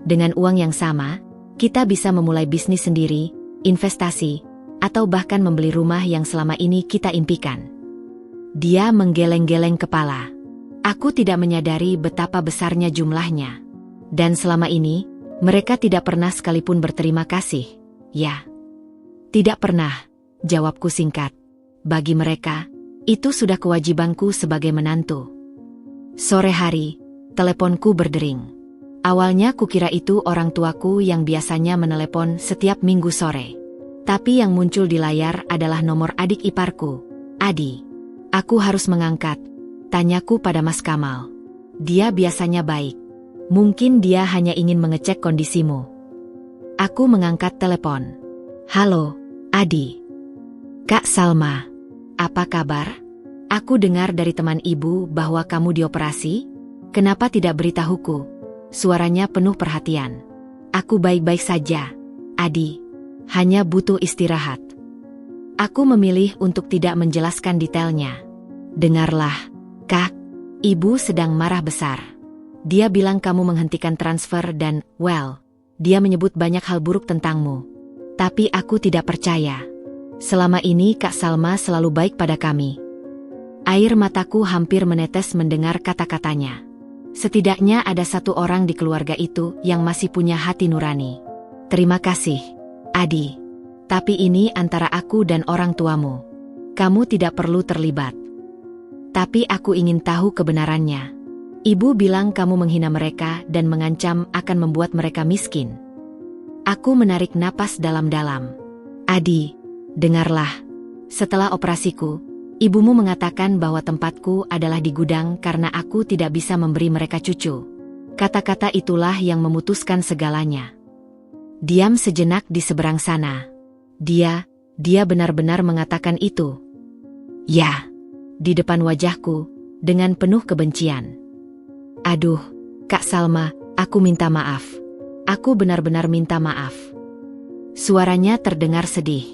Dengan uang yang sama, kita bisa memulai bisnis sendiri, investasi, atau bahkan membeli rumah yang selama ini kita impikan. Dia menggeleng-geleng kepala. Aku tidak menyadari betapa besarnya jumlahnya. Dan selama ini, mereka tidak pernah sekalipun berterima kasih. Ya. Tidak pernah, jawabku singkat. Bagi mereka, itu sudah kewajibanku sebagai menantu. Sore hari, teleponku berdering. Awalnya kukira itu orang tuaku yang biasanya menelepon setiap minggu sore. Tapi yang muncul di layar adalah nomor adik iparku, Adi. Aku harus mengangkat, tanyaku pada Mas Kamal. Dia biasanya baik. Mungkin dia hanya ingin mengecek kondisimu. Aku mengangkat telepon. Halo, Adi. Kak Salma, apa kabar? Aku dengar dari teman ibu bahwa kamu dioperasi. Kenapa tidak beritahuku? Suaranya penuh perhatian. Aku baik-baik saja, Adi. Hanya butuh istirahat. Aku memilih untuk tidak menjelaskan detailnya. Dengarlah, Kak. Ibu sedang marah besar. Dia bilang kamu menghentikan transfer dan, well, dia menyebut banyak hal buruk tentangmu. Tapi aku tidak percaya. Selama ini Kak Salma selalu baik pada kami. Air mataku hampir menetes mendengar kata-katanya. Setidaknya ada satu orang di keluarga itu yang masih punya hati nurani. Terima kasih, Adi. Tapi ini antara aku dan orang tuamu. Kamu tidak perlu terlibat. Tapi aku ingin tahu kebenarannya. Ibu bilang kamu menghina mereka dan mengancam akan membuat mereka miskin. Aku menarik napas dalam-dalam. Adi, dengarlah. Setelah operasiku, ibumu mengatakan bahwa tempatku adalah di gudang karena aku tidak bisa memberi mereka cucu. Kata-kata itulah yang memutuskan segalanya. Diam sejenak di seberang sana. Dia benar-benar mengatakan itu. Ya, di depan wajahku, dengan penuh kebencian. Aduh, Kak Salma, aku minta maaf. Aku benar-benar minta maaf. Suaranya terdengar sedih.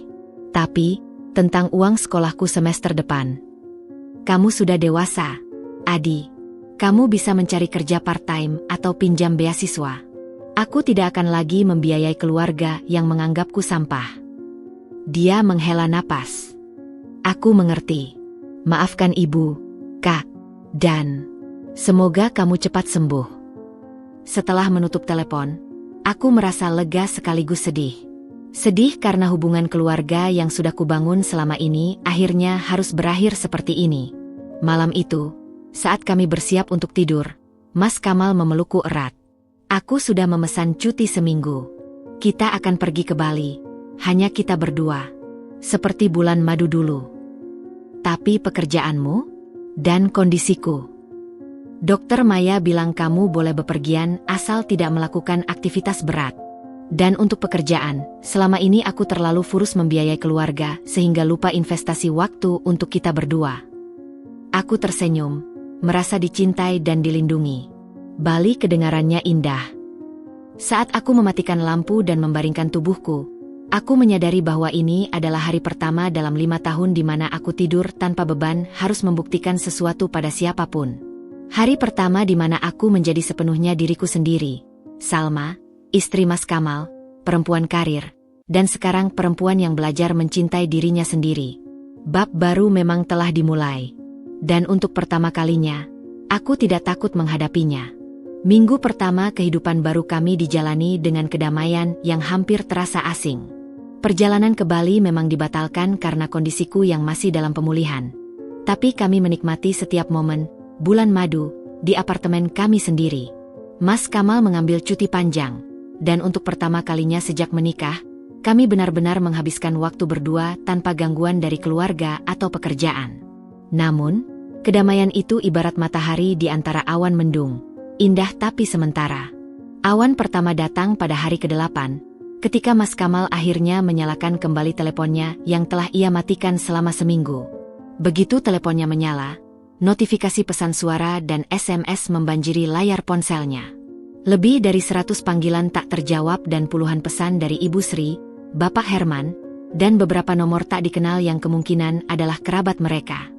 Tapi, tentang uang sekolahku semester depan. Kamu sudah dewasa, Adi. Kamu bisa mencari kerja part-time atau pinjam beasiswa. Aku tidak akan lagi membiayai keluarga yang menganggapku sampah. Dia menghela napas. Aku mengerti. Maafkan ibu, Kak, dan semoga kamu cepat sembuh. Setelah menutup telepon, aku merasa lega sekaligus sedih. Sedih karena hubungan keluarga yang sudah kubangun selama ini akhirnya harus berakhir seperti ini. Malam itu, saat kami bersiap untuk tidur, Mas Kamal memelukku erat. Aku sudah memesan cuti seminggu. Kita akan pergi ke Bali, hanya kita berdua. Seperti bulan madu dulu. Tapi pekerjaanmu dan kondisiku. Dokter Maya bilang kamu boleh bepergian asal tidak melakukan aktivitas berat. Dan untuk pekerjaan, selama ini aku terlalu furus membiayai keluarga sehingga lupa investasi waktu untuk kita berdua. Aku tersenyum, merasa dicintai dan dilindungi. Bali kedengarannya indah. Saat aku mematikan lampu dan membaringkan tubuhku, aku menyadari bahwa ini adalah hari pertama dalam 5 tahun di mana aku tidur tanpa beban harus membuktikan sesuatu pada siapapun. Hari pertama di mana aku menjadi sepenuhnya diriku sendiri. Salma, istri Mas Kamal, perempuan karir, dan sekarang perempuan yang belajar mencintai dirinya sendiri. Bab baru memang telah dimulai. Dan untuk pertama kalinya, aku tidak takut menghadapinya. Minggu pertama kehidupan baru kami dijalani dengan kedamaian yang hampir terasa asing. Perjalanan ke Bali memang dibatalkan karena kondisiku yang masih dalam pemulihan. Tapi kami menikmati setiap momen, bulan madu, di apartemen kami sendiri. Mas Kamal mengambil cuti panjang. Dan untuk pertama kalinya sejak menikah, kami benar-benar menghabiskan waktu berdua tanpa gangguan dari keluarga atau pekerjaan. Namun, kedamaian itu ibarat matahari di antara awan mendung. Indah tapi sementara. Awan pertama datang pada hari ke-8, ketika Mas Kamal akhirnya menyalakan kembali teleponnya yang telah ia matikan selama seminggu. Begitu teleponnya menyala, notifikasi pesan suara dan SMS membanjiri layar ponselnya. Lebih dari 100 panggilan tak terjawab dan puluhan pesan dari Ibu Sri, Bapak Herman, dan beberapa nomor tak dikenal yang kemungkinan adalah kerabat mereka.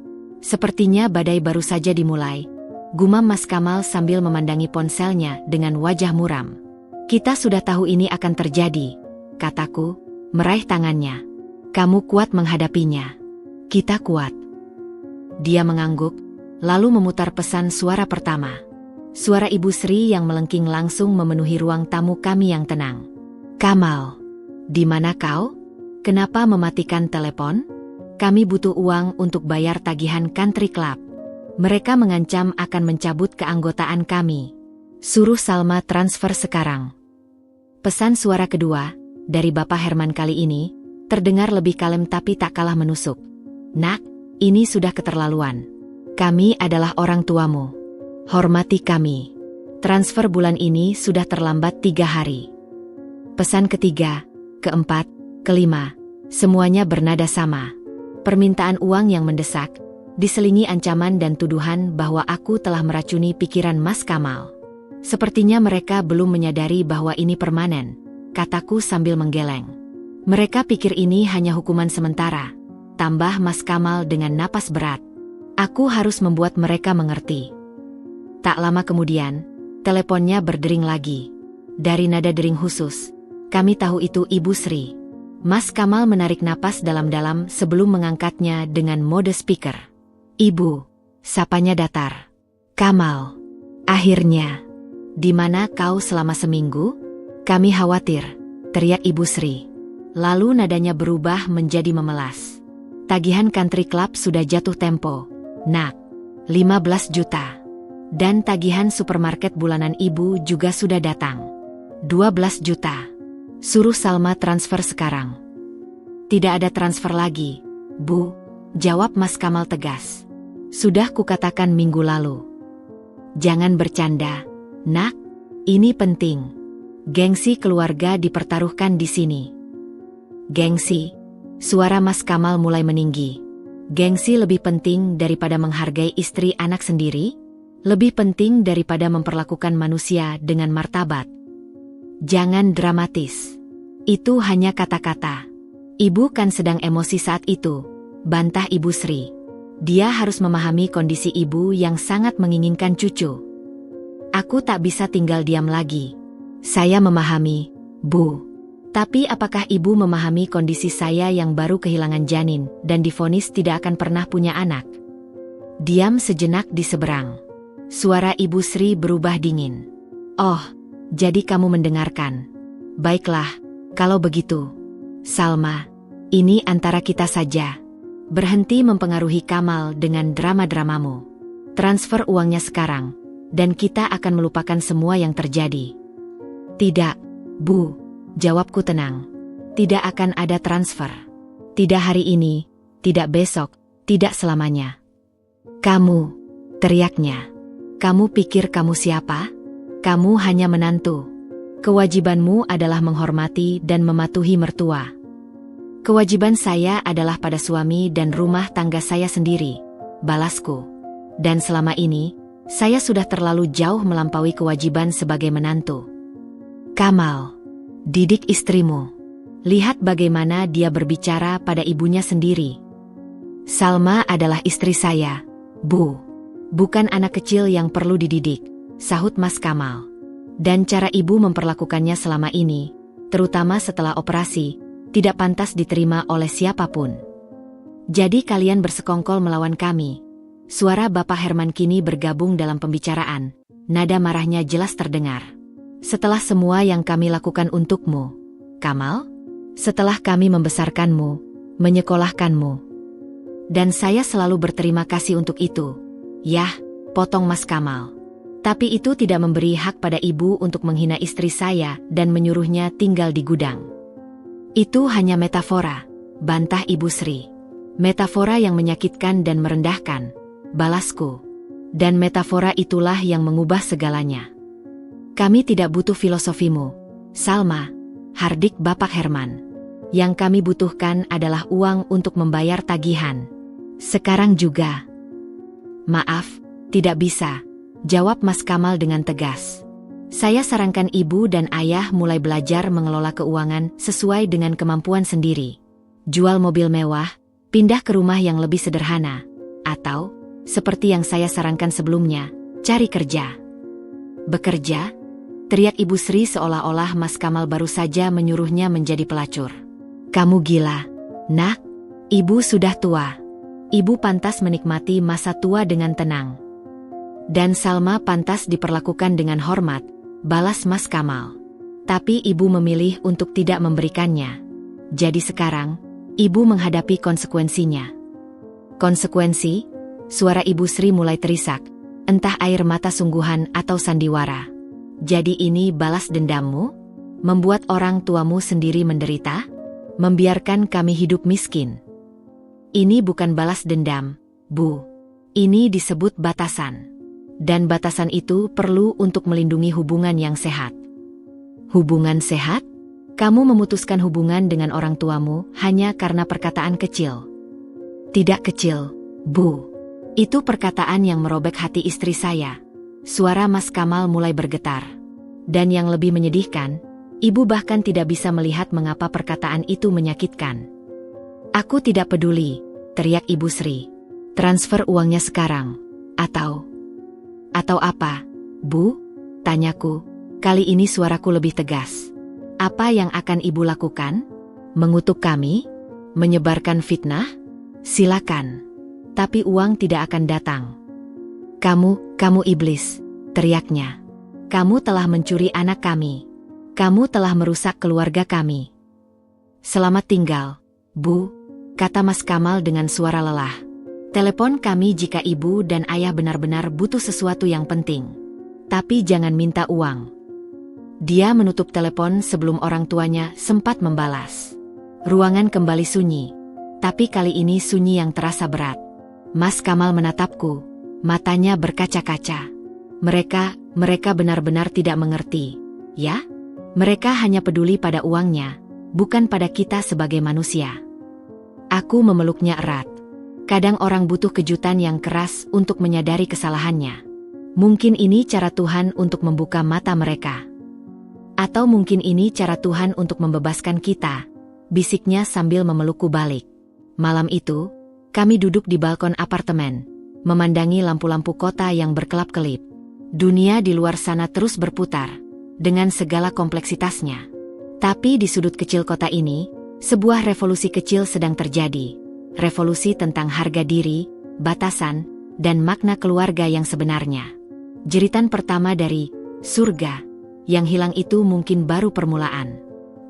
Sepertinya badai baru saja dimulai, gumam Mas Kamal sambil memandangi ponselnya dengan wajah muram. Kita sudah tahu ini akan terjadi, kataku, meraih tangannya. Kamu kuat menghadapinya. Kita kuat. Dia mengangguk, lalu memutar pesan suara pertama. Suara Ibu Sri yang melengking langsung memenuhi ruang tamu kami yang tenang. Kamal, di mana kau? Kenapa mematikan telepon? Kami butuh uang untuk bayar tagihan country club. Mereka mengancam akan mencabut keanggotaan kami. Suruh Salma transfer sekarang. Pesan suara kedua, dari Bapak Herman kali ini, terdengar lebih kalem tapi tak kalah menusuk. Nak, ini sudah keterlaluan. Kami adalah orang tuamu. Hormati kami. Transfer bulan ini sudah terlambat 3 hari. Pesan ketiga, keempat, kelima, semuanya bernada sama. Permintaan uang yang mendesak, diselingi ancaman dan tuduhan bahwa aku telah meracuni pikiran Mas Kamal. Sepertinya mereka belum menyadari bahwa ini permanen, kataku sambil menggeleng. Mereka pikir ini hanya hukuman sementara, tambah Mas Kamal dengan napas berat. Aku harus membuat mereka mengerti. Tak lama kemudian, teleponnya berdering lagi. Dari nada dering khusus, kami tahu itu Ibu Sri. Mas Kamal menarik napas dalam-dalam sebelum mengangkatnya dengan mode speaker. Ibu, sapanya datar. Kamal, akhirnya. Di mana kau selama seminggu? Kami khawatir, teriak Ibu Sri. Lalu nadanya berubah menjadi memelas. Tagihan country club sudah jatuh tempo. Nak, 15 juta. Dan tagihan supermarket bulanan ibu juga sudah datang. 12 juta. Suruh Salma transfer sekarang. Tidak ada transfer lagi, Bu, jawab Mas Kamal tegas. Sudah kukatakan minggu lalu. Jangan bercanda, Nak, ini penting. Gengsi keluarga dipertaruhkan di sini. Gengsi, suara Mas Kamal mulai meninggi. Gengsi lebih penting daripada menghargai istri anak sendiri? Lebih penting daripada memperlakukan manusia dengan martabat. Jangan dramatis. Itu hanya kata-kata. Ibu kan sedang emosi saat itu, bantah Ibu Sri. Dia harus memahami kondisi ibu yang sangat menginginkan cucu. Aku tak bisa tinggal diam lagi. Saya memahami, Bu. Tapi apakah ibu memahami kondisi saya yang baru kehilangan janin dan divonis tidak akan pernah punya anak? Diam sejenak di seberang. Suara Ibu Sri berubah dingin. Oh, jadi kamu mendengarkan. Baiklah, kalau begitu. Salma, ini antara kita saja. Berhenti mempengaruhi Kamal dengan drama-dramamu. Transfer uangnya sekarang, dan kita akan melupakan semua yang terjadi. Tidak, Bu. Jawabku tenang. Tidak akan ada transfer. Tidak hari ini, tidak besok, tidak selamanya. Kamu, teriaknya. Kamu pikir kamu siapa? Kamu hanya menantu. Kewajibanmu adalah menghormati dan mematuhi mertua. Kewajiban saya adalah pada suami dan rumah tangga saya sendiri, balasku. Dan selama ini, saya sudah terlalu jauh melampaui kewajiban sebagai menantu. Kamal, didik istrimu. Lihat bagaimana dia berbicara pada ibunya sendiri. Salma adalah istri saya, Bu. Bukan anak kecil yang perlu dididik, sahut Mas Kamal. Dan cara ibu memperlakukannya selama ini, terutama setelah operasi, tidak pantas diterima oleh siapapun. Jadi kalian bersekongkol melawan kami. Suara Bapak Herman kini bergabung dalam pembicaraan. Nada marahnya jelas terdengar. Setelah semua yang kami lakukan untukmu, Kamal, setelah kami membesarkanmu, menyekolahkanmu, dan saya selalu berterima kasih untuk itu. Yah, potong Mas Kamal. Tapi itu tidak memberi hak pada ibu untuk menghina istri saya dan menyuruhnya tinggal di gudang. Itu hanya metafora, bantah Ibu Sri. Metafora yang menyakitkan dan merendahkan, balasku. Dan metafora itulah yang mengubah segalanya. Kami tidak butuh filosofimu, Salma, hardik Bapak Herman. Yang kami butuhkan adalah uang untuk membayar tagihan. Sekarang juga. Maaf, tidak bisa, jawab Mas Kamal dengan tegas. Saya sarankan ibu dan ayah mulai belajar mengelola keuangan sesuai dengan kemampuan sendiri. Jual mobil mewah, pindah ke rumah yang lebih sederhana. Atau, seperti yang saya sarankan sebelumnya, cari kerja. Bekerja? Teriak Ibu Sri seolah-olah Mas Kamal baru saja menyuruhnya menjadi pelacur. Kamu gila, Nak? Ibu sudah tua. Ibu pantas menikmati masa tua dengan tenang. Dan Salma pantas diperlakukan dengan hormat, balas Mas Kamal. Tapi ibu memilih untuk tidak memberikannya. Jadi sekarang, ibu menghadapi konsekuensinya. Konsekuensi? Suara Ibu Sri mulai terisak, entah air mata sungguhan atau sandiwara. Jadi ini balas dendammu? Membuat orang tuamu sendiri menderita? Membiarkan kami hidup miskin? Ini bukan balas dendam, Bu. Ini disebut batasan. Dan batasan itu perlu untuk melindungi hubungan yang sehat. Hubungan sehat? Kamu memutuskan hubungan dengan orang tuamu hanya karena perkataan kecil. Tidak kecil, Bu. Itu perkataan yang merobek hati istri saya. Suara Mas Kamal mulai bergetar. Dan yang lebih menyedihkan, ibu bahkan tidak bisa melihat mengapa perkataan itu menyakitkan. Aku tidak peduli, teriak Ibu Sri. Transfer uangnya sekarang. Atau apa, Bu? Tanyaku. Kali ini suaraku lebih tegas. Apa yang akan ibu lakukan? Mengutuk kami? Menyebarkan fitnah? Silakan. Tapi uang tidak akan datang. Kamu iblis, teriaknya. Kamu telah mencuri anak kami. Kamu telah merusak keluarga kami. Selamat tinggal, Bu, kata Mas Kamal dengan suara lelah. Telepon kami jika ibu dan ayah benar-benar butuh sesuatu yang penting. Tapi jangan minta uang. Dia menutup telepon sebelum orang tuanya sempat membalas. Ruangan kembali sunyi. Tapi kali ini sunyi yang terasa berat. Mas Kamal menatapku. Matanya berkaca-kaca. Mereka benar-benar tidak mengerti. Ya? Mereka hanya peduli pada uangnya, bukan pada kita sebagai manusia. Aku memeluknya erat. Kadang orang butuh kejutan yang keras untuk menyadari kesalahannya. Mungkin ini cara Tuhan untuk membuka mata mereka. Atau mungkin ini cara Tuhan untuk membebaskan kita, bisiknya sambil memelukku balik. Malam itu, kami duduk di balkon apartemen, memandangi lampu-lampu kota yang berkelap-kelip. Dunia di luar sana terus berputar, dengan segala kompleksitasnya. Tapi di sudut kecil kota ini, sebuah revolusi kecil sedang terjadi. Revolusi tentang harga diri, batasan, dan makna keluarga yang sebenarnya. Jeritan pertama dari surga yang hilang itu mungkin baru permulaan.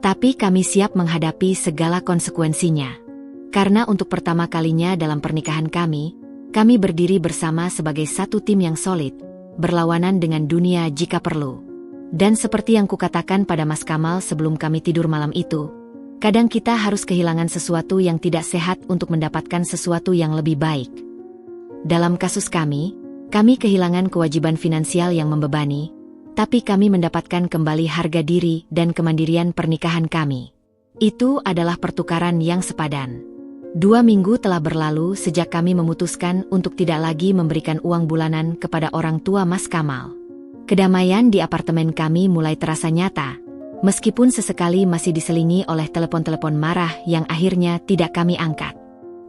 Tapi kami siap menghadapi segala konsekuensinya. Karena untuk pertama kalinya dalam pernikahan kami berdiri bersama sebagai satu tim yang solid, berlawanan dengan dunia jika perlu. Dan seperti yang kukatakan pada Mas Kamal sebelum kami tidur malam itu, kadang kita harus kehilangan sesuatu yang tidak sehat untuk mendapatkan sesuatu yang lebih baik. Dalam kasus kami kehilangan kewajiban finansial yang membebani, tapi kami mendapatkan kembali harga diri dan kemandirian pernikahan kami. Itu adalah pertukaran yang sepadan. 2 minggu telah berlalu sejak kami memutuskan untuk tidak lagi memberikan uang bulanan kepada orang tua Mas Kamal. Kedamaian di apartemen kami mulai terasa nyata, meskipun sesekali masih diselingi oleh telepon-telepon marah yang akhirnya tidak kami angkat.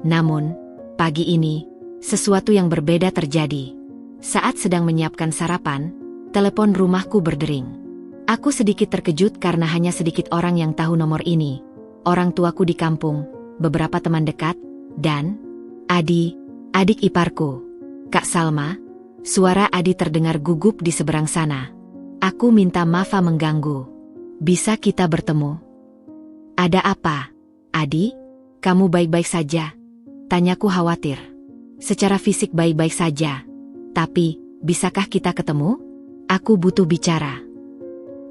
Namun, pagi ini, sesuatu yang berbeda terjadi. Saat sedang menyiapkan sarapan, telepon rumahku berdering. Aku sedikit terkejut karena hanya sedikit orang yang tahu nomor ini. Orang tuaku di kampung, beberapa teman dekat, dan adik iparku. Kak Salma, suara Adi terdengar gugup di seberang sana. Aku minta maaf mengganggu. Bisa kita bertemu? Ada apa, Adi? Kamu baik-baik saja? Tanyaku khawatir. Secara fisik baik-baik saja. Tapi, bisakah kita ketemu? Aku butuh bicara.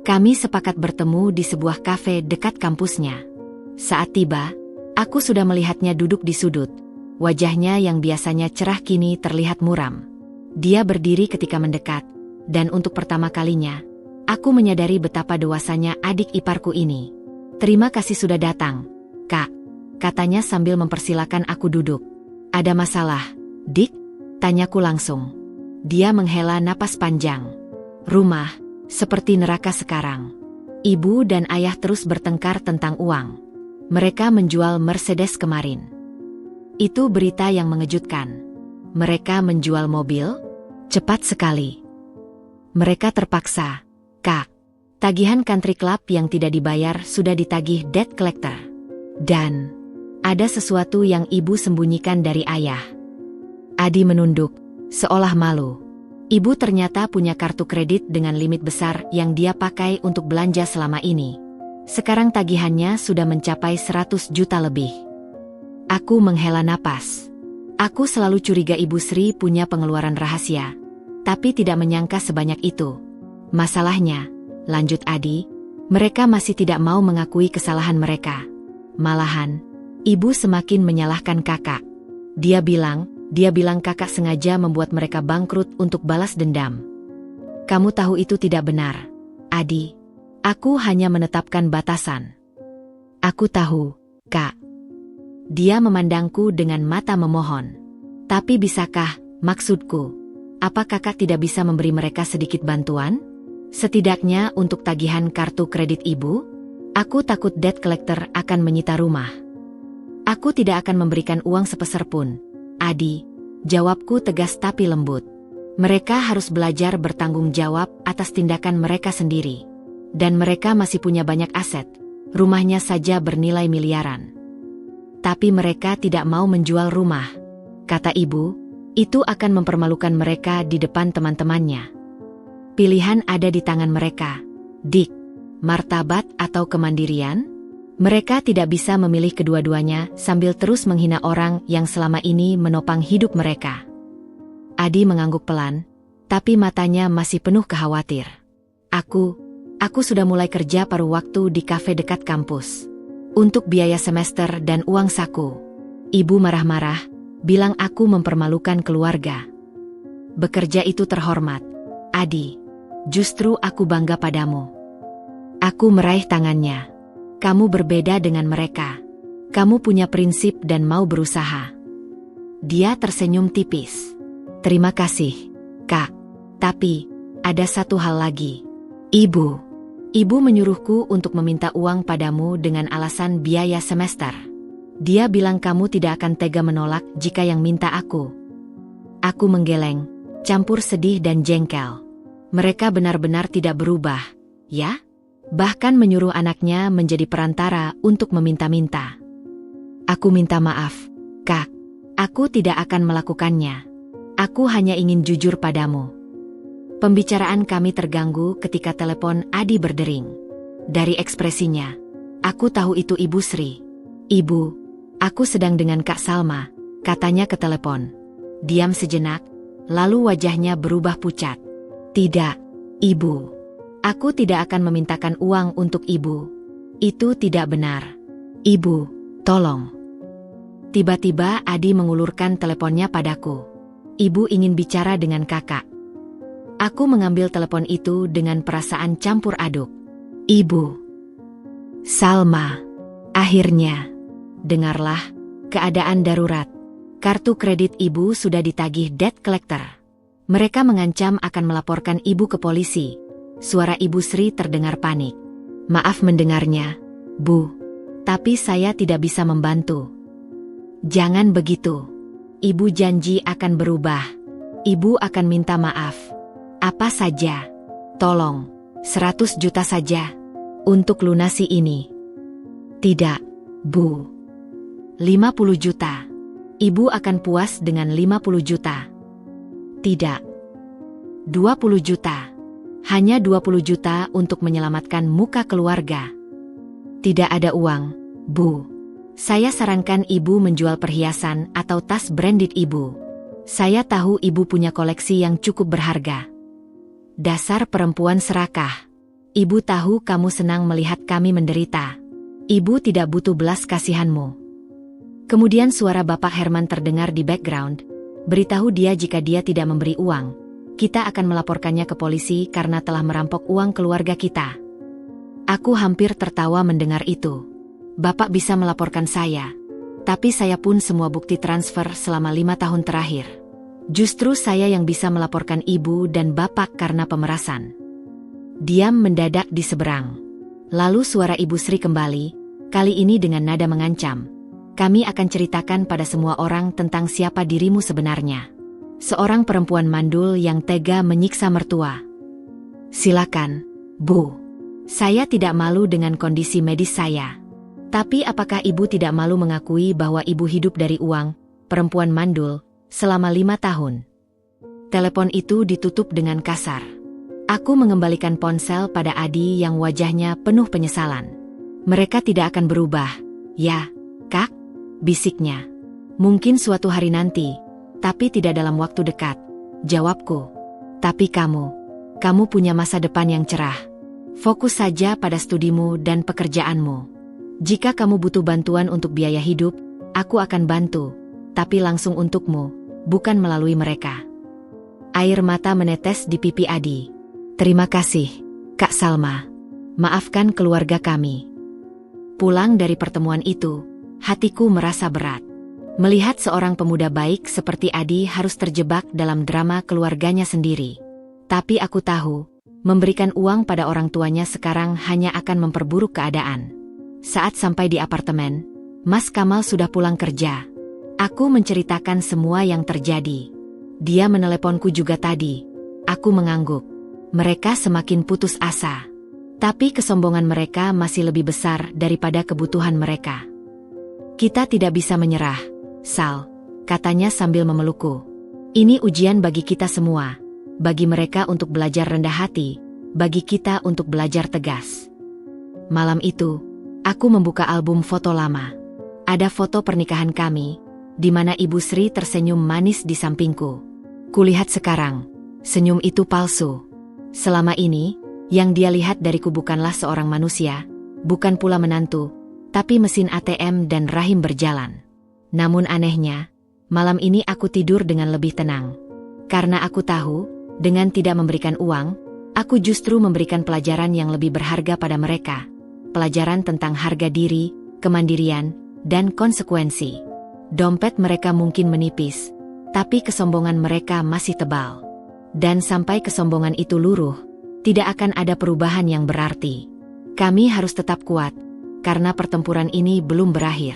Kami sepakat bertemu di sebuah kafe dekat kampusnya. Saat tiba, aku sudah melihatnya duduk di sudut. Wajahnya yang biasanya cerah kini terlihat muram. Dia berdiri ketika mendekat, dan untuk pertama kalinya, aku menyadari betapa dewasanya adik iparku ini. Terima kasih sudah datang, Kak, katanya sambil mempersilakan aku duduk. Ada masalah, Dik? Tanyaku langsung. Dia menghela napas panjang. Rumah, seperti neraka sekarang. Ibu dan ayah terus bertengkar tentang uang. Mereka menjual Mercedes kemarin. Itu berita yang mengejutkan. Mereka menjual mobil? Cepat sekali. Mereka terpaksa, Kak. Tagihan country club yang tidak dibayar sudah ditagih debt collector. Dan ada sesuatu yang ibu sembunyikan dari ayah. Adi menunduk, seolah malu. Ibu ternyata punya kartu kredit dengan limit besar yang dia pakai untuk belanja selama ini. Sekarang tagihannya sudah mencapai 100 juta lebih. Aku menghela napas. Aku selalu curiga Ibu Sri punya pengeluaran rahasia, tapi tidak menyangka sebanyak itu. Masalahnya, lanjut Adi, mereka masih tidak mau mengakui kesalahan mereka. Malahan, Ibu semakin menyalahkan kakak. Dia bilang kakak sengaja membuat mereka bangkrut untuk balas dendam. Kamu tahu itu tidak benar, Adi. Aku hanya menetapkan batasan. Aku tahu, Kak. Dia memandangku dengan mata memohon. Tapi bisakah, maksudku, apa kakak tidak bisa memberi mereka sedikit bantuan? Setidaknya untuk tagihan kartu kredit ibu? Aku takut debt collector akan menyita rumah. Aku tidak akan memberikan uang sepeser pun, Adi. Jawabku tegas tapi lembut. Mereka harus belajar bertanggung jawab atas tindakan mereka sendiri. Dan mereka masih punya banyak aset. Rumahnya saja bernilai miliaran. Tapi mereka tidak mau menjual rumah. Kata ibu, itu akan mempermalukan mereka di depan teman-temannya. Pilihan ada di tangan mereka. Dik, martabat atau kemandirian? Mereka tidak bisa memilih kedua-duanya sambil terus menghina orang yang selama ini menopang hidup mereka. Adi mengangguk pelan, tapi matanya masih penuh khawatir. Aku sudah mulai kerja paruh waktu di kafe dekat kampus. Untuk biaya semester dan uang saku. Ibu marah-marah, bilang aku mempermalukan keluarga. Bekerja itu terhormat, Adi. Justru aku bangga padamu. Aku meraih tangannya. Kamu berbeda dengan mereka. Kamu punya prinsip dan mau berusaha. Dia tersenyum tipis. Terima kasih, Kak. Tapi, ada satu hal lagi. Ibu menyuruhku untuk meminta uang padamu dengan alasan biaya semester. Dia bilang kamu tidak akan tega menolak jika yang minta aku. Aku menggeleng, campur sedih dan jengkel. Mereka benar-benar tidak berubah, ya? Bahkan menyuruh anaknya menjadi perantara untuk meminta-minta. Aku minta maaf, Kak. Aku tidak akan melakukannya. Aku hanya ingin jujur padamu. Pembicaraan kami terganggu ketika telepon Adi berdering. Dari ekspresinya, aku tahu itu Ibu Sri. Ibu, aku sedang dengan Kak Salma, katanya ke telepon. Diam sejenak, lalu wajahnya berubah pucat. Tidak, Ibu. Aku tidak akan memintakan uang untuk Ibu. Itu tidak benar. Ibu, tolong. Tiba-tiba Adi mengulurkan teleponnya padaku. Ibu ingin bicara dengan Kakak. Aku mengambil telepon itu dengan perasaan campur aduk. Ibu. Salma. Akhirnya. Dengarlah, keadaan darurat. Kartu kredit Ibu sudah ditagih debt collector. Mereka mengancam akan melaporkan Ibu ke polisi. Suara Ibu Sri terdengar panik. Maaf mendengarnya, Bu. Tapi saya tidak bisa membantu. Jangan begitu. Ibu janji akan berubah. Ibu akan minta maaf. Apa saja. Tolong, 100 juta saja. Untuk lunasi ini. Tidak, Bu. 50 juta. Ibu akan puas dengan 50 juta. Tidak. 20 juta. Hanya 20 juta untuk menyelamatkan muka keluarga. Tidak ada uang, Bu. Saya sarankan Ibu menjual perhiasan atau tas branded Ibu. Saya tahu Ibu punya koleksi yang cukup berharga. Dasar perempuan serakah. Ibu tahu kamu senang melihat kami menderita. Ibu tidak butuh belas kasihanmu. Kemudian suara Bapak Herman terdengar di background. Beritahu dia jika dia tidak memberi uang. Kita akan melaporkannya ke polisi karena telah merampok uang keluarga kita. Aku hampir tertawa mendengar itu. Bapak bisa melaporkan saya. Tapi saya pun semua bukti transfer selama 5 tahun terakhir. Justru saya yang bisa melaporkan Ibu dan Bapak karena pemerasan. Diam mendadak di seberang. Lalu suara Ibu Sri kembali, kali ini dengan nada mengancam. Kami akan ceritakan pada semua orang tentang siapa dirimu sebenarnya. Seorang perempuan mandul yang tega menyiksa mertua. Silakan, Bu. Saya tidak malu dengan kondisi medis saya. Tapi apakah Ibu tidak malu mengakui bahwa Ibu hidup dari uang, perempuan mandul, selama 5 tahun? Telepon itu ditutup dengan kasar. Aku mengembalikan ponsel pada Adi yang wajahnya penuh penyesalan. Mereka tidak akan berubah, ya, Kak? Bisiknya. Mungkin suatu hari nanti, tapi tidak dalam waktu dekat. Jawabku. Tapi kamu punya masa depan yang cerah. Fokus saja pada studimu dan pekerjaanmu. Jika kamu butuh bantuan untuk biaya hidup, aku akan bantu, tapi langsung untukmu, bukan melalui mereka. Air mata menetes di pipi Adi. Terima kasih, Kak Salma. Maafkan keluarga kami. Pulang dari pertemuan itu, hatiku merasa berat. Melihat seorang pemuda baik seperti Adi harus terjebak dalam drama keluarganya sendiri. Tapi aku tahu, memberikan uang pada orang tuanya sekarang hanya akan memperburuk keadaan. Saat sampai di apartemen, Mas Kamal sudah pulang kerja. Aku menceritakan semua yang terjadi. Dia meneleponku juga tadi. Aku mengangguk. Mereka semakin putus asa. Tapi kesombongan mereka masih lebih besar daripada kebutuhan mereka. Kita tidak bisa menyerah, Sal, katanya sambil memelukku. Ini ujian bagi kita semua. Bagi mereka untuk belajar rendah hati, bagi kita untuk belajar tegas. Malam itu, aku membuka album foto lama. Ada foto pernikahan kami, di mana Ibu Sri tersenyum manis di sampingku. Kulihat sekarang, senyum itu palsu. Selama ini, yang dia lihat dariku bukanlah seorang manusia, bukan pula menantu, tapi mesin ATM dan rahim berjalan. Namun anehnya, malam ini aku tidur dengan lebih tenang. Karena aku tahu, dengan tidak memberikan uang, aku justru memberikan pelajaran yang lebih berharga pada mereka. Pelajaran tentang harga diri, kemandirian, dan konsekuensi. Dompet mereka mungkin menipis, tapi kesombongan mereka masih tebal. Dan sampai kesombongan itu luruh, tidak akan ada perubahan yang berarti. Kami harus tetap kuat, karena pertempuran ini belum berakhir.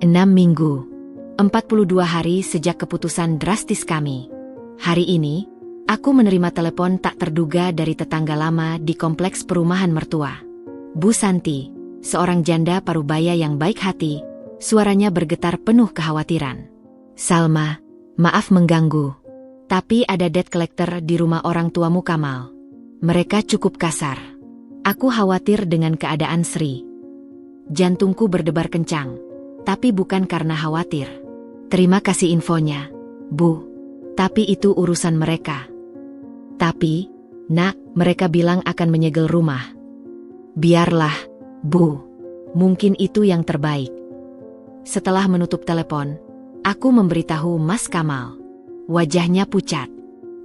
6 minggu. 42 hari sejak keputusan drastis kami. Hari ini, aku menerima telepon tak terduga dari tetangga lama di kompleks perumahan mertua. Bu Santi, seorang janda parubaya yang baik hati, suaranya bergetar penuh kekhawatiran. Salma, maaf mengganggu. Tapi ada debt collector di rumah orang tuamu Kamal. Mereka cukup kasar. Aku khawatir dengan keadaan Sri. Jantungku berdebar kencang, tapi bukan karena khawatir. Terima kasih infonya, Bu. Tapi itu urusan mereka. Tapi, Nak, mereka bilang akan menyegel rumah. Biarlah, Bu. Mungkin itu yang terbaik. Setelah menutup telepon, aku memberitahu Mas Kamal. Wajahnya pucat.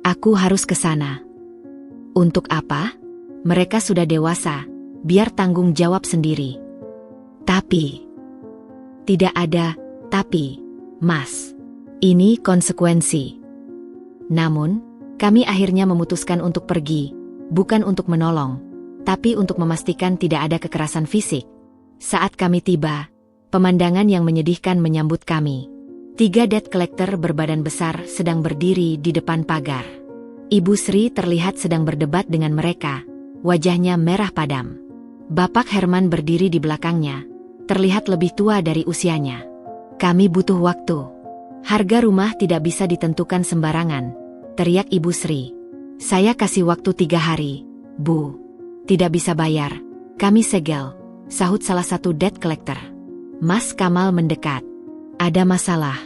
Aku harus ke sana. Untuk apa? Mereka sudah dewasa, biar tanggung jawab sendiri. Tapi, tidak ada tapi, Mas. Ini konsekuensi. Namun, kami akhirnya memutuskan untuk pergi, bukan untuk menolong, tapi untuk memastikan tidak ada kekerasan fisik. Saat kami tiba, pemandangan yang menyedihkan menyambut kami. 3 debt collector berbadan besar sedang berdiri di depan pagar. Ibu Sri terlihat sedang berdebat dengan mereka, wajahnya merah padam. Bapak Herman berdiri di belakangnya, terlihat lebih tua dari usianya. Kami butuh waktu. Harga rumah tidak bisa ditentukan sembarangan, teriak Ibu Sri. Saya kasih waktu 3 hari, Bu. Tidak bisa bayar, kami segel, sahut salah satu debt collector. Mas Kamal mendekat. Ada masalah.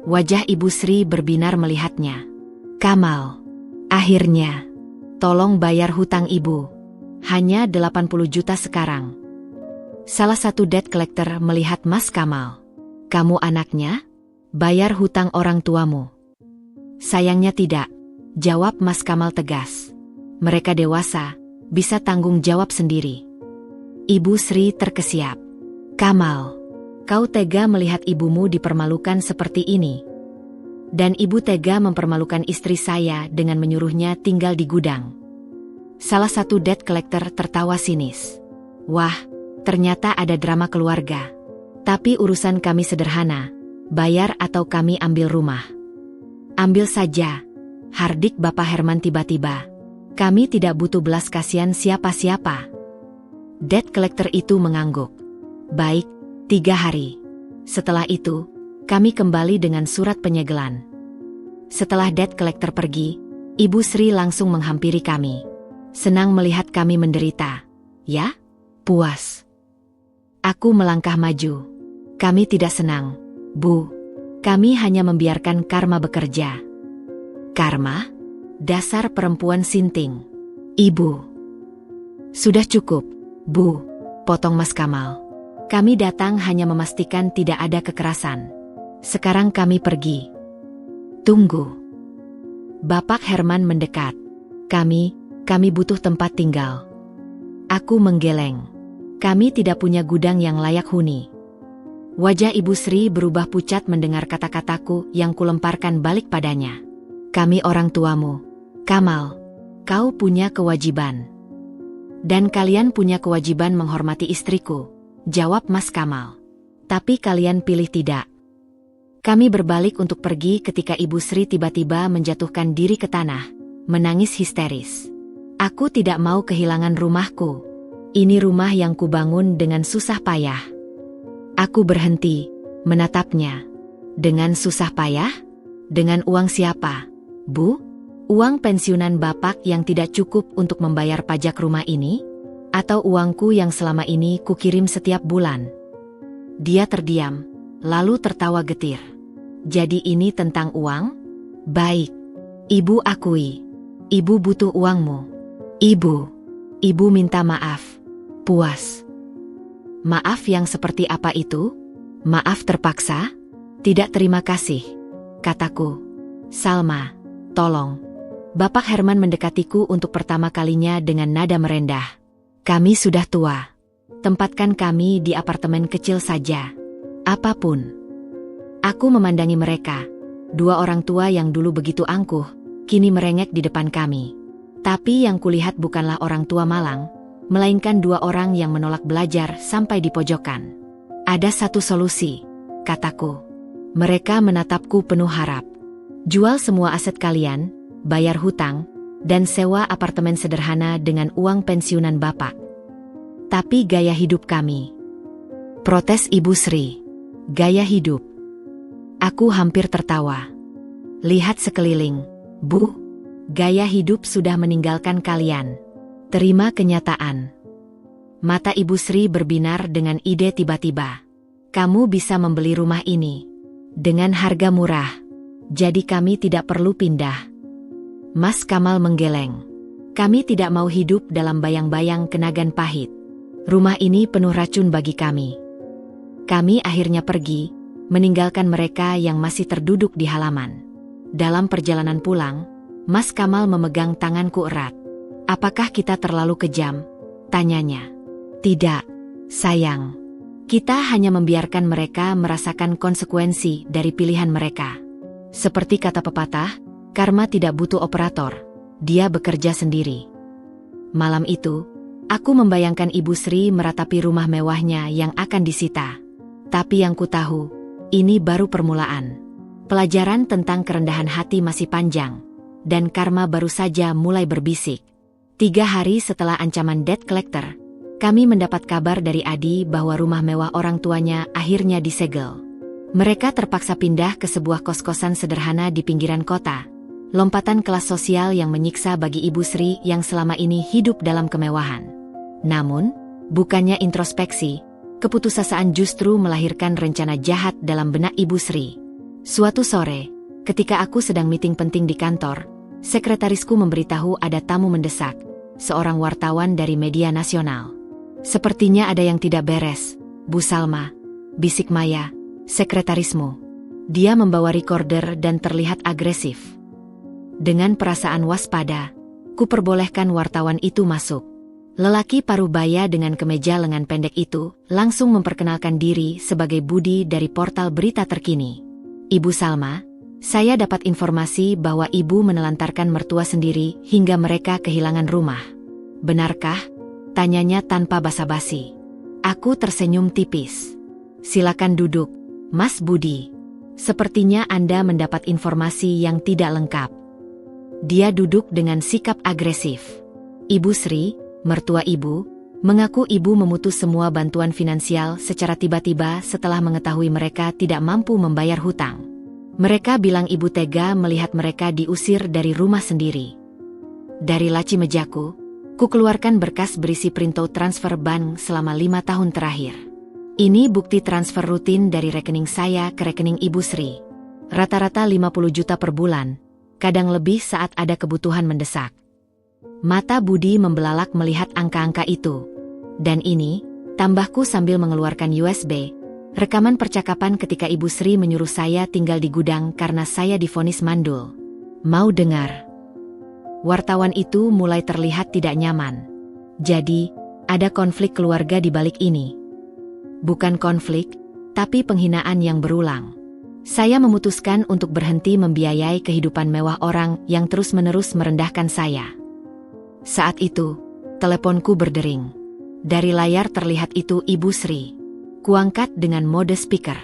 Wajah Ibu Sri berbinar melihatnya. Kamal, akhirnya, tolong bayar hutang Ibu. Hanya 80 juta sekarang. Salah satu debt collector melihat Mas Kamal. Kamu anaknya? Bayar hutang orang tuamu. Sayangnya tidak, jawab Mas Kamal tegas. Mereka dewasa, bisa tanggung jawab sendiri. Ibu Sri terkesiap. Kamal, kau tega melihat ibumu dipermalukan seperti ini. Dan ibu tega mempermalukan istri saya dengan menyuruhnya tinggal di gudang. Salah satu debt collector tertawa sinis. Wah, ternyata ada drama keluarga. Tapi urusan kami sederhana, bayar atau kami ambil rumah. Ambil saja, hardik Bapak Herman tiba-tiba. Kami tidak butuh belas kasihan siapa-siapa. Debt collector itu mengangguk. Baik, 3 hari. Setelah itu, kami kembali dengan surat penyegelan. Setelah debt collector pergi, Ibu Sri langsung menghampiri kami. Senang melihat kami menderita. Ya? Puas. Aku melangkah maju. Kami tidak senang, Bu. Kami hanya membiarkan karma bekerja. Karma? Dasar perempuan sinting. Ibu. Sudah cukup, Bu. Potong Mas Kamal. Kami datang hanya memastikan tidak ada kekerasan. Sekarang kami pergi. Tunggu. Bapak Herman mendekat. Kami butuh tempat tinggal. Aku menggeleng. Kami tidak punya gudang yang layak huni. Wajah Ibu Sri berubah pucat mendengar kata-kataku yang kulemparkan balik padanya. Kami orang tuamu. Kamal, kau punya kewajiban. Dan kalian punya kewajiban menghormati istriku, jawab Mas Kamal. Tapi kalian pilih tidak. Kami berbalik untuk pergi ketika Ibu Sri tiba-tiba menjatuhkan diri ke tanah, menangis histeris. Aku tidak mau kehilangan rumahku. Ini rumah yang kubangun dengan susah payah. Aku berhenti, menatapnya. Dengan susah payah? Dengan uang siapa, Bu? Uang pensiunan Bapak yang tidak cukup untuk membayar pajak rumah ini? Atau uangku yang selama ini kukirim setiap bulan? Dia terdiam, lalu tertawa getir. Jadi ini tentang uang? Baik. Ibu akui. Ibu butuh uangmu. Ibu minta maaf. Puas. Maaf yang seperti apa itu? Maaf terpaksa? Tidak terima kasih, kataku. Salma, tolong. Bapak Herman mendekatiku untuk pertama kalinya dengan nada merendah. Kami sudah tua. Tempatkan kami di apartemen kecil saja. Apapun. Aku memandangi mereka. 2 orang tua yang dulu begitu angkuh, kini merengek di depan kami. Tapi yang kulihat bukanlah orang tua malang, melainkan dua orang yang menolak belajar sampai di pojokan. Ada satu solusi, kataku. Mereka menatapku penuh harap. Jual semua aset kalian, bayar hutang, dan sewa apartemen sederhana dengan uang pensiunan bapak. Tapi gaya hidup kami. Protes Ibu Sri. Gaya hidup. Aku hampir tertawa. Lihat sekeliling, Bu. Gaya hidup sudah meninggalkan kalian. Terima kenyataan. Mata Ibu Sri berbinar dengan ide tiba-tiba. Kamu bisa membeli rumah ini dengan harga murah. Jadi kami tidak perlu pindah. Mas Kamal menggeleng. Kami tidak mau hidup dalam bayang-bayang kenangan pahit. Rumah ini penuh racun bagi kami. Kami akhirnya pergi, meninggalkan mereka yang masih terduduk di halaman. Dalam perjalanan pulang, Mas Kamal memegang tanganku erat. Apakah kita terlalu kejam? Tanyanya. Tidak, sayang. Kita hanya membiarkan mereka merasakan konsekuensi dari pilihan mereka. Seperti kata pepatah, karma tidak butuh operator, dia bekerja sendiri. Malam itu, aku membayangkan Ibu Sri meratapi rumah mewahnya yang akan disita. Tapi yang ku tahu, ini baru permulaan. Pelajaran tentang kerendahan hati masih panjang, dan karma baru saja mulai berbisik. 3 hari setelah ancaman debt collector, kami mendapat kabar dari Adi bahwa rumah mewah orang tuanya akhirnya disegel. Mereka terpaksa pindah ke sebuah kos-kosan sederhana di pinggiran kota. Lompatan kelas sosial yang menyiksa bagi Ibu Sri yang selama ini hidup dalam kemewahan. Namun, bukannya introspeksi, keputusasaan justru melahirkan rencana jahat dalam benak Ibu Sri. Suatu sore, ketika aku sedang meeting penting di kantor, sekretarisku memberitahu ada tamu mendesak, seorang wartawan dari media nasional. Sepertinya ada yang tidak beres, Bu Salma, bisik Maya, sekretarismu. Dia membawa recorder dan terlihat agresif. Dengan perasaan waspada, kuperbolehkan wartawan itu masuk. Lelaki parubaya dengan kemeja lengan pendek itu langsung memperkenalkan diri sebagai Budi dari portal berita terkini. Ibu Salma, saya dapat informasi bahwa ibu menelantarkan mertua sendiri hingga mereka kehilangan rumah. Benarkah? Tanyanya tanpa basa-basi. Aku tersenyum tipis. Silakan duduk, Mas Budi. Sepertinya Anda mendapat informasi yang tidak lengkap. Dia duduk dengan sikap agresif. Ibu Sri, mertua ibu, mengaku ibu memutus semua bantuan finansial secara tiba-tiba setelah mengetahui mereka tidak mampu membayar hutang. Mereka bilang ibu tega melihat mereka diusir dari rumah sendiri. Dari laci mejaku, ku keluarkan berkas berisi printout transfer bank selama 5 tahun terakhir. Ini bukti transfer rutin dari rekening saya ke rekening Ibu Sri. Rata-rata 50 juta per bulan, kadang lebih saat ada kebutuhan mendesak. Mata Budi membelalak melihat angka-angka itu. Dan ini, tambahku sambil mengeluarkan USB, rekaman percakapan ketika Ibu Sri menyuruh saya tinggal di gudang karena saya divonis mandul. Mau dengar? Wartawan itu mulai terlihat tidak nyaman. Jadi, ada konflik keluarga di balik ini. Bukan konflik, tapi penghinaan yang berulang. Saya memutuskan untuk berhenti membiayai kehidupan mewah orang yang terus-menerus merendahkan saya. Saat itu, teleponku berdering. Dari layar terlihat itu Ibu Sri. Kuangkat dengan mode speaker.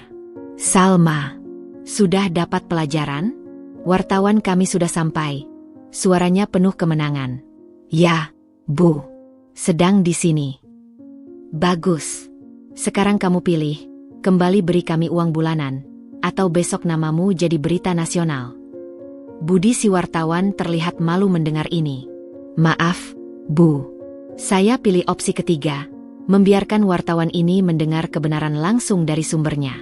Salma, sudah dapat pelajaran? Wartawan kami sudah sampai. Suaranya penuh kemenangan. Ya, Bu. Sedang di sini. Bagus. Sekarang kamu pilih, kembali beri kami uang bulanan, atau besok namamu jadi berita nasional. Budi si wartawan terlihat malu mendengar ini. Maaf, Bu. Saya pilih opsi ketiga, membiarkan wartawan ini mendengar kebenaran langsung dari sumbernya.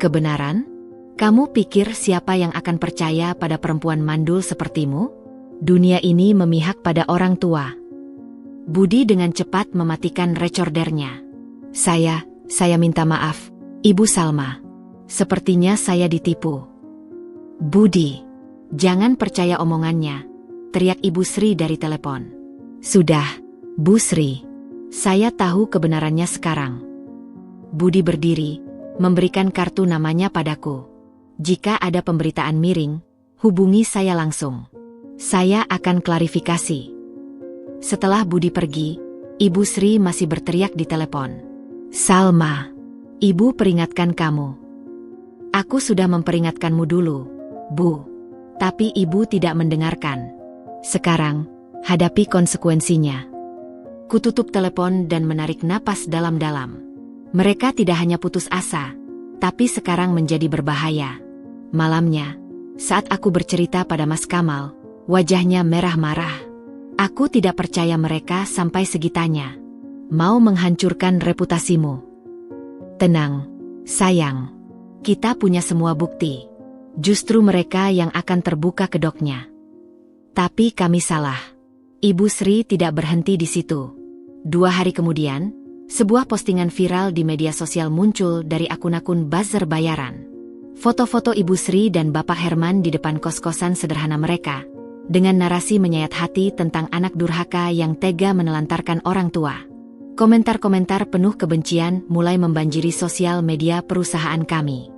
Kebenaran? Kamu pikir siapa yang akan percaya pada perempuan mandul sepertimu? Dunia ini memihak pada orang tua. Budi dengan cepat mematikan recordernya. Saya minta maaf, Ibu Salma. Sepertinya saya ditipu. Budi, jangan percaya omongannya, teriak Ibu Sri dari telepon. Sudah, Bu Sri. Saya tahu kebenarannya sekarang. Budi berdiri, memberikan kartu namanya padaku. Jika ada pemberitaan miring, hubungi saya langsung. Saya akan klarifikasi. Setelah Budi pergi, Ibu Sri masih berteriak di telepon. Salma, Ibu peringatkan kamu. Aku sudah memperingatkanmu dulu, Bu. Tapi Ibu tidak mendengarkan. Sekarang, hadapi konsekuensinya. Kututup telepon dan menarik napas dalam-dalam. Mereka tidak hanya putus asa, tapi sekarang menjadi berbahaya. Malamnya, saat aku bercerita pada Mas Kamal, wajahnya merah marah. Aku tidak percaya mereka sampai segitanya. Mau menghancurkan reputasimu. Tenang, sayang. Kita punya semua bukti. Justru mereka yang akan terbuka kedoknya. Tapi kami salah. Ibu Sri tidak berhenti di situ. 2 hari kemudian, sebuah postingan viral di media sosial muncul dari akun-akun buzzer bayaran. Foto-foto Ibu Sri dan Bapak Herman di depan kos-kosan sederhana mereka, dengan narasi menyayat hati tentang anak durhaka yang tega menelantarkan orang tua. Komentar-komentar penuh kebencian mulai membanjiri sosial media perusahaan kami.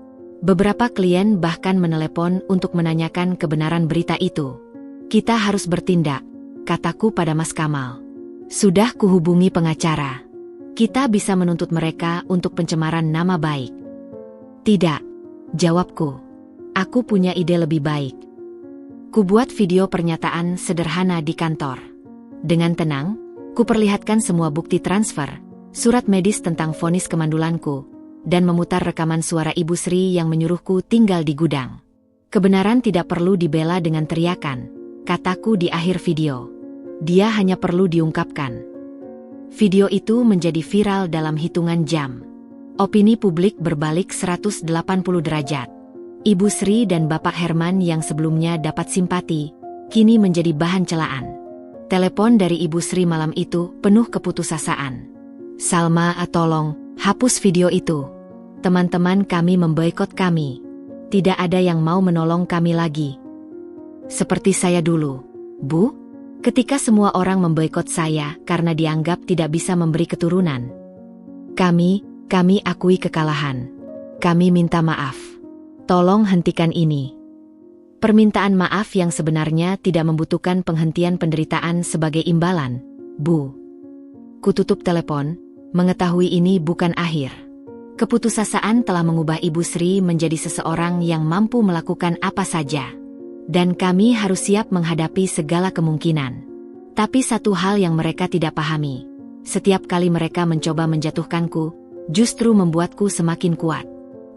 Beberapa klien bahkan menelepon untuk menanyakan kebenaran berita itu. Kita harus bertindak, kataku pada Mas Kamal. Sudah kuhubungi pengacara. Kita bisa menuntut mereka untuk pencemaran nama baik. Tidak, jawabku. Aku punya ide lebih baik. Kubuat video pernyataan sederhana di kantor. Dengan tenang, kuperlihatkan semua bukti transfer, surat medis tentang vonis kemandulanku, dan memutar rekaman suara Ibu Sri yang menyuruhku tinggal di gudang. Kebenaran tidak perlu dibela dengan teriakan, kataku di akhir video. Dia hanya perlu diungkapkan. Video itu menjadi viral dalam hitungan jam. Opini publik berbalik 180 derajat. Ibu Sri dan Bapak Herman yang sebelumnya dapat simpati, kini menjadi bahan celaan. Telepon dari Ibu Sri malam itu penuh keputusasaan. Salma, tolong, hapus video itu. Teman-teman kami memboikot kami. Tidak ada yang mau menolong kami lagi. Seperti saya dulu, Bu. Ketika semua orang memboikot saya karena dianggap tidak bisa memberi keturunan. Kami akui kekalahan. Kami minta maaf. Tolong hentikan ini. Permintaan maaf yang sebenarnya tidak membutuhkan penghentian penderitaan sebagai imbalan, Bu. Kututup telepon, mengetahui ini bukan akhir. Keputusasaan telah mengubah Ibu Sri menjadi seseorang yang mampu melakukan apa saja. Dan kami harus siap menghadapi segala kemungkinan. Tapi satu hal yang mereka tidak pahami. Setiap kali mereka mencoba menjatuhkanku, justru membuatku semakin kuat.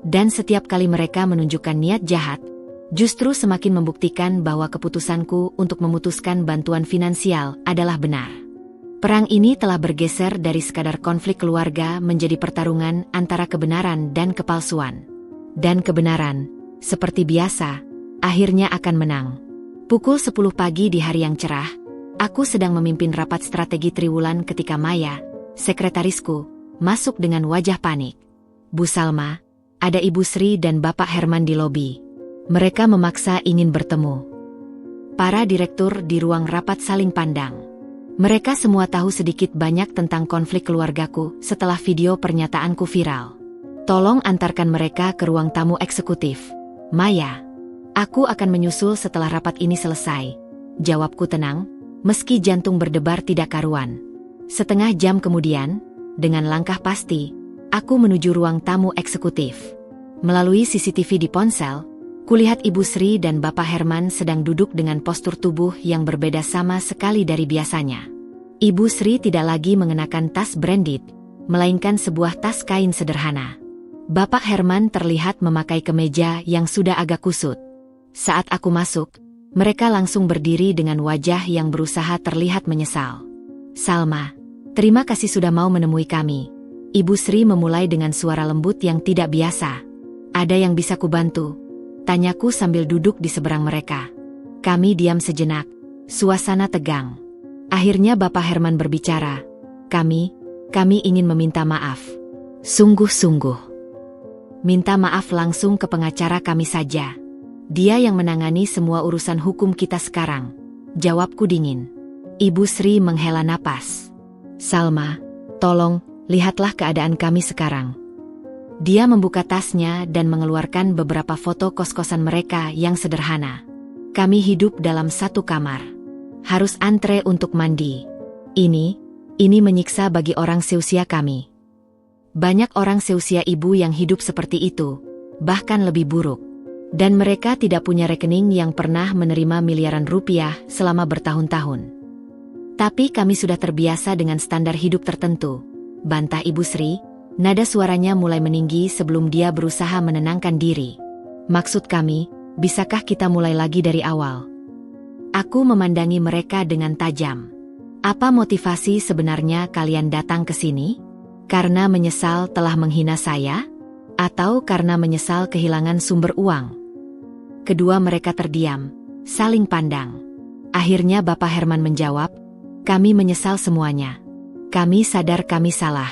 Dan setiap kali mereka menunjukkan niat jahat, justru semakin membuktikan bahwa keputusanku untuk memutuskan bantuan finansial adalah benar. Perang ini telah bergeser dari sekadar konflik keluarga menjadi pertarungan antara kebenaran dan kepalsuan. Dan kebenaran, seperti biasa, akhirnya akan menang. Pukul 10 pagi di hari yang cerah, aku sedang memimpin rapat strategi triwulan ketika Maya, sekretarisku, masuk dengan wajah panik. Bu Salma, ada Ibu Sri dan Bapak Herman di lobi. Mereka memaksa ingin bertemu. Para direktur di ruang rapat saling pandang. Mereka semua tahu sedikit banyak tentang konflik keluargaku setelah video pernyataanku viral. Tolong antarkan mereka ke ruang tamu eksekutif. Maya. Aku akan menyusul setelah rapat ini selesai. Jawabku tenang, meski jantung berdebar tidak karuan. Setengah jam kemudian, dengan langkah pasti, aku menuju ruang tamu eksekutif. Melalui CCTV di ponsel, kulihat Ibu Sri dan Bapak Herman sedang duduk dengan postur tubuh yang berbeda sama sekali dari biasanya. Ibu Sri tidak lagi mengenakan tas branded, melainkan sebuah tas kain sederhana. Bapak Herman terlihat memakai kemeja yang sudah agak kusut. Saat aku masuk, mereka langsung berdiri dengan wajah yang berusaha terlihat menyesal. Salma, terima kasih sudah mau menemui kami. Ibu Sri memulai dengan suara lembut yang tidak biasa. Ada yang bisa kubantu? Tanyaku sambil duduk di seberang mereka. Kami diam sejenak, suasana tegang. Akhirnya Bapak Herman berbicara. Kami ingin meminta maaf. Sungguh-sungguh. Minta maaf langsung ke pengacara kami saja. Dia yang menangani semua urusan hukum kita sekarang. Jawabku dingin. Ibu Sri menghela napas. Salma, tolong, lihatlah keadaan kami sekarang. Dia membuka tasnya dan mengeluarkan beberapa foto kos-kosan mereka yang sederhana. Kami hidup dalam satu kamar. Harus antre untuk mandi. Ini menyiksa bagi orang seusia kami. Banyak orang seusia ibu yang hidup seperti itu, bahkan lebih buruk. Dan mereka tidak punya rekening yang pernah menerima miliaran rupiah selama bertahun-tahun. Tapi kami sudah terbiasa dengan standar hidup tertentu, bantah Ibu Sri. Nada suaranya mulai meninggi sebelum dia berusaha menenangkan diri. Maksud kami, bisakah kita mulai lagi dari awal? Aku memandangi mereka dengan tajam. Apa motivasi sebenarnya kalian datang ke sini? Karena menyesal telah menghina saya? Atau karena menyesal kehilangan sumber uang? Kedua mereka terdiam, saling pandang. Akhirnya Bapak Herman menjawab, kami menyesal semuanya. Kami sadar kami salah.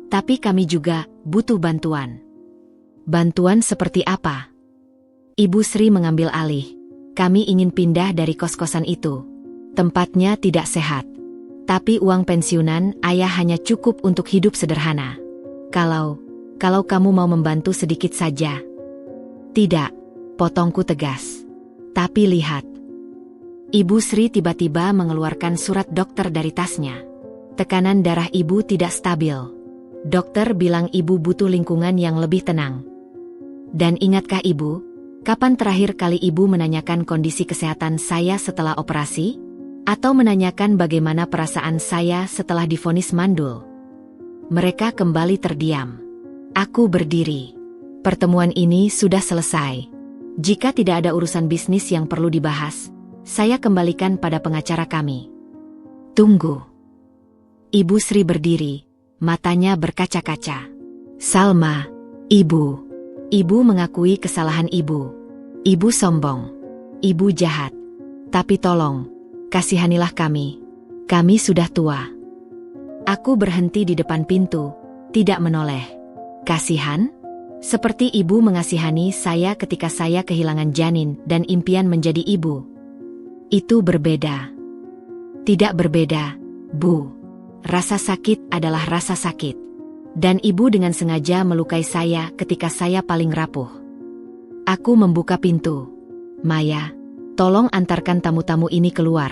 Tapi kami juga butuh bantuan. Bantuan seperti apa? Ibu Sri mengambil alih. Kami ingin pindah dari kos-kosan itu. Tempatnya tidak sehat. Tapi uang pensiunan ayah hanya cukup untuk hidup sederhana. Kalau kamu mau membantu sedikit saja. Tidak, potongku tegas. Tapi lihat. Ibu Sri tiba-tiba mengeluarkan surat dokter dari tasnya. Tekanan darah ibu tidak stabil. Dokter bilang ibu butuh lingkungan yang lebih tenang. Dan ingatkah ibu, kapan terakhir kali ibu menanyakan kondisi kesehatan saya setelah operasi? Atau menanyakan bagaimana perasaan saya setelah divonis mandul? Mereka kembali terdiam. Aku berdiri. Pertemuan ini sudah selesai. Jika tidak ada urusan bisnis yang perlu dibahas, saya kembalikan pada pengacara kami. Tunggu. Ibu Sri berdiri. Matanya berkaca-kaca. Salma, ibu. Ibu mengakui kesalahan ibu. Ibu sombong. Ibu jahat. Tapi tolong, kasihanilah kami. Kami sudah tua. Aku berhenti di depan pintu, tidak menoleh. Kasihan? Seperti ibu mengasihani saya ketika saya kehilangan janin dan impian menjadi ibu. Itu berbeda. Tidak berbeda, Bu. Rasa sakit adalah rasa sakit. Dan ibu dengan sengaja melukai saya ketika saya paling rapuh. Aku membuka pintu. Maya, tolong antarkan tamu-tamu ini keluar.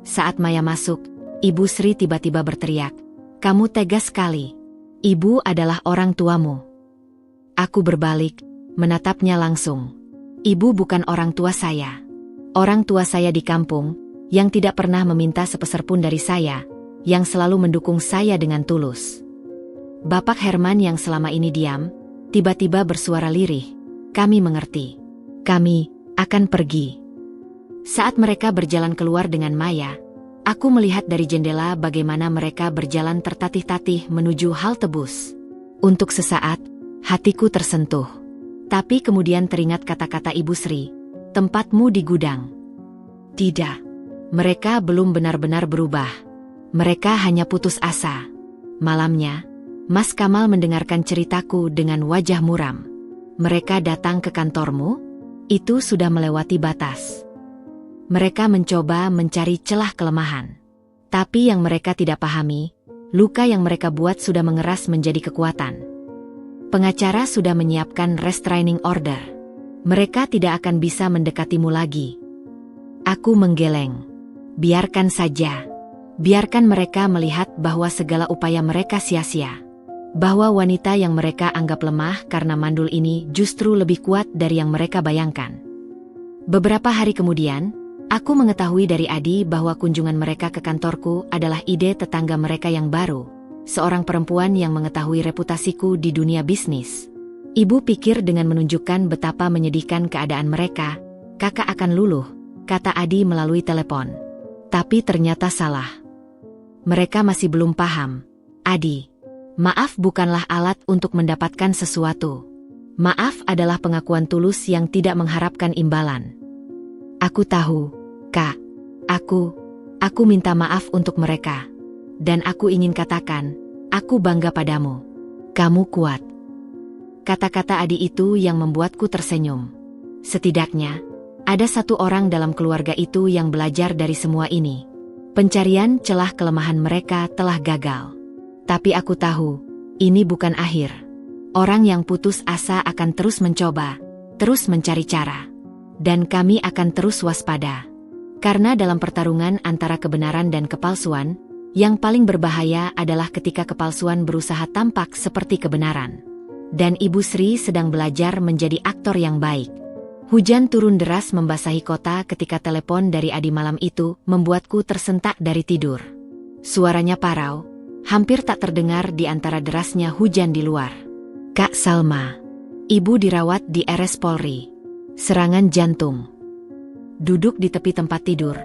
Saat Maya masuk, Ibu Sri tiba-tiba berteriak. Kamu tegas sekali. Ibu adalah orang tuamu. Aku berbalik, menatapnya langsung. Ibu bukan orang tua saya. Orang tua saya di kampung, yang tidak pernah meminta sepeser pun dari saya, yang selalu mendukung saya dengan tulus. Bapak Herman yang selama ini diam, tiba-tiba bersuara lirih. Kami mengerti. Kami akan pergi. Saat mereka berjalan keluar dengan Maya, aku melihat dari jendela bagaimana mereka berjalan tertatih-tatih menuju halte bus. Untuk sesaat, hatiku tersentuh. Tapi kemudian teringat kata-kata Ibu Sri, tempatmu di gudang. Tidak, mereka belum benar-benar berubah. Mereka hanya putus asa. Malamnya, Mas Kamal mendengarkan ceritaku dengan wajah muram. Mereka datang ke kantormu? Itu sudah melewati batas. Mereka mencoba mencari celah kelemahan. Tapi yang mereka tidak pahami, luka yang mereka buat sudah mengeras menjadi kekuatan. Pengacara sudah menyiapkan restraining order. Mereka tidak akan bisa mendekatimu lagi. Aku menggeleng. Biarkan saja. Biarkan mereka melihat bahwa segala upaya mereka sia-sia. Bahwa wanita yang mereka anggap lemah karena mandul ini justru lebih kuat dari yang mereka bayangkan. Beberapa hari kemudian, aku mengetahui dari Adi bahwa kunjungan mereka ke kantorku adalah ide tetangga mereka yang baru, seorang perempuan yang mengetahui reputasiku di dunia bisnis. Ibu pikir dengan menunjukkan betapa menyedihkan keadaan mereka, kakak akan luluh, kata Adi melalui telepon. Tapi ternyata salah. Mereka masih belum paham. Adi, maaf bukanlah alat untuk mendapatkan sesuatu. Maaf adalah pengakuan tulus yang tidak mengharapkan imbalan. Aku tahu, Kak. Aku minta maaf untuk mereka. Dan aku ingin katakan, aku bangga padamu. Kamu kuat. Kata-kata Adi itu yang membuatku tersenyum. Setidaknya, ada satu orang dalam keluarga itu yang belajar dari semua ini. Pencarian celah kelemahan mereka telah gagal. Tapi aku tahu, ini bukan akhir. Orang yang putus asa akan terus mencoba, terus mencari cara. Dan kami akan terus waspada. Karena dalam pertarungan antara kebenaran dan kepalsuan, yang paling berbahaya adalah ketika kepalsuan berusaha tampak seperti kebenaran. Dan Ibu Sri sedang belajar menjadi aktor yang baik. Hujan turun deras membasahi kota ketika telepon dari Adi malam itu membuatku tersentak dari tidur. Suaranya parau, hampir tak terdengar di antara derasnya hujan di luar. Kak Salma, Ibu dirawat di RS Polri. Serangan jantung. Duduk di tepi tempat tidur,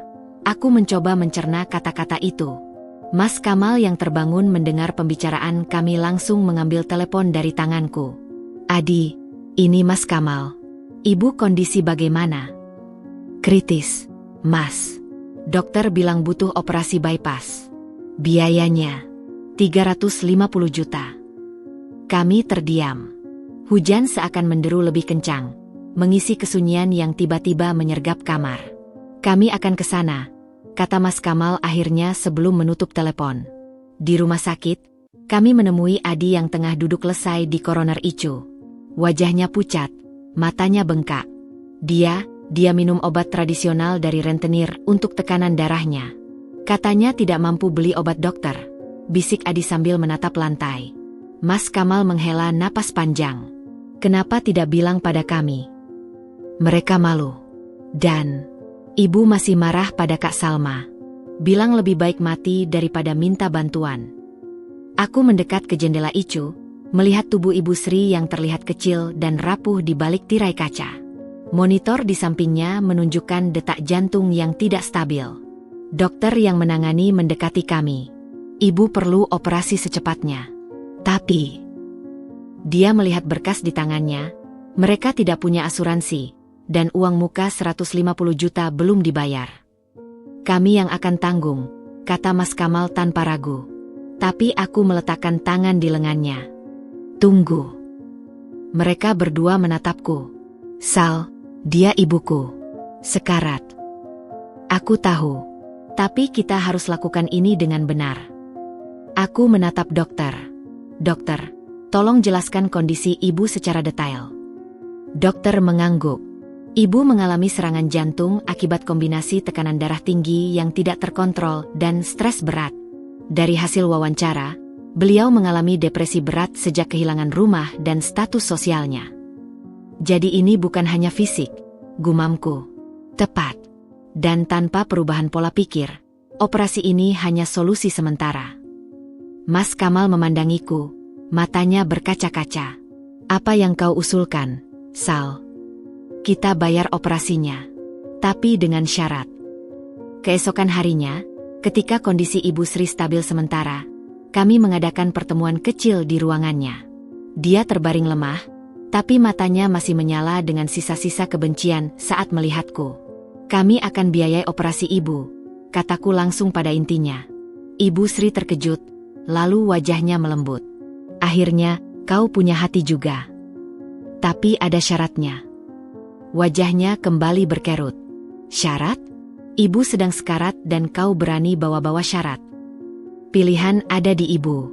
aku mencoba mencerna kata-kata itu. Mas Kamal yang terbangun mendengar pembicaraan kami langsung mengambil telepon dari tanganku. Adi, ini Mas Kamal. Ibu kondisi bagaimana? Kritis, Mas. Dokter bilang butuh operasi bypass. Biayanya 350 juta. Kami terdiam. Hujan seakan menderu lebih kencang, mengisi kesunyian yang tiba-tiba menyergap kamar. Kami akan ke sana, kata Mas Kamal akhirnya sebelum menutup telepon. Di rumah sakit, kami menemui Adi yang tengah duduk lesai di koroner ICU. Wajahnya pucat, matanya bengkak. Dia minum obat tradisional dari rentenir untuk tekanan darahnya. Katanya tidak mampu beli obat dokter, bisik Adi sambil menatap lantai. Mas Kamal menghela napas panjang. Kenapa tidak bilang pada kami? Mereka malu. Dan Ibu masih marah pada Kak Salma. Bilang lebih baik mati daripada minta bantuan. Aku mendekat ke jendela ICU, melihat tubuh Ibu Sri yang terlihat kecil dan rapuh di balik tirai kaca. Monitor di sampingnya menunjukkan detak jantung yang tidak stabil. Dokter yang menangani mendekati kami. Ibu perlu operasi secepatnya. Tapi dia melihat berkas di tangannya. Mereka tidak punya asuransi, dan uang muka 150 juta belum dibayar. Kami yang akan tanggung, kata Mas Kamal tanpa ragu. Tapi aku meletakkan tangan di lengannya. Tunggu. Mereka berdua menatapku. Sal, dia ibuku. Sekarat. Aku tahu. Tapi kita harus lakukan ini dengan benar. Aku menatap dokter. Dokter, tolong jelaskan kondisi ibu secara detail. Dokter mengangguk. Ibu mengalami serangan jantung akibat kombinasi tekanan darah tinggi yang tidak terkontrol dan stres berat. Dari hasil wawancara, beliau mengalami depresi berat sejak kehilangan rumah dan status sosialnya. Jadi ini bukan hanya fisik, gumamku. Tepat. Dan tanpa perubahan pola pikir, operasi ini hanya solusi sementara. Mas Kamal memandangiku, matanya berkaca-kaca. Apa yang kau usulkan, Sal? Kita bayar operasinya, tapi dengan syarat. Keesokan harinya, ketika kondisi Ibu Sri stabil sementara, kami mengadakan pertemuan kecil di ruangannya. Dia terbaring lemah, tapi matanya masih menyala dengan sisa-sisa kebencian saat melihatku. Kami akan biayai operasi ibu, kataku langsung pada intinya. Ibu Sri terkejut, lalu wajahnya melembut. Akhirnya, kau punya hati juga. Tapi ada syaratnya. Wajahnya kembali berkerut. Syarat? Ibu sedang sekarat dan kau berani bawa-bawa syarat. Pilihan ada di ibu.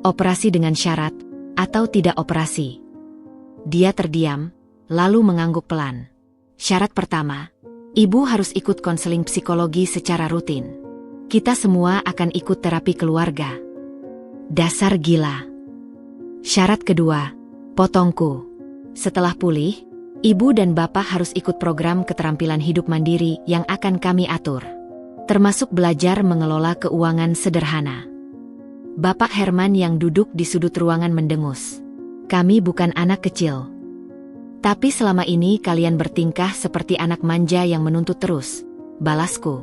Operasi dengan syarat, atau tidak operasi. Dia terdiam, lalu mengangguk pelan. Syarat pertama, ibu harus ikut konseling psikologi secara rutin. Kita semua akan ikut terapi keluarga. Dasar gila. Syarat kedua, potongku. Setelah pulih, ibu dan bapak harus ikut program keterampilan hidup mandiri yang akan kami atur. Termasuk belajar mengelola keuangan sederhana. Bapak Herman yang duduk di sudut ruangan mendengus. Kami bukan anak kecil. Tapi selama ini kalian bertingkah seperti anak manja yang menuntut terus, balasku.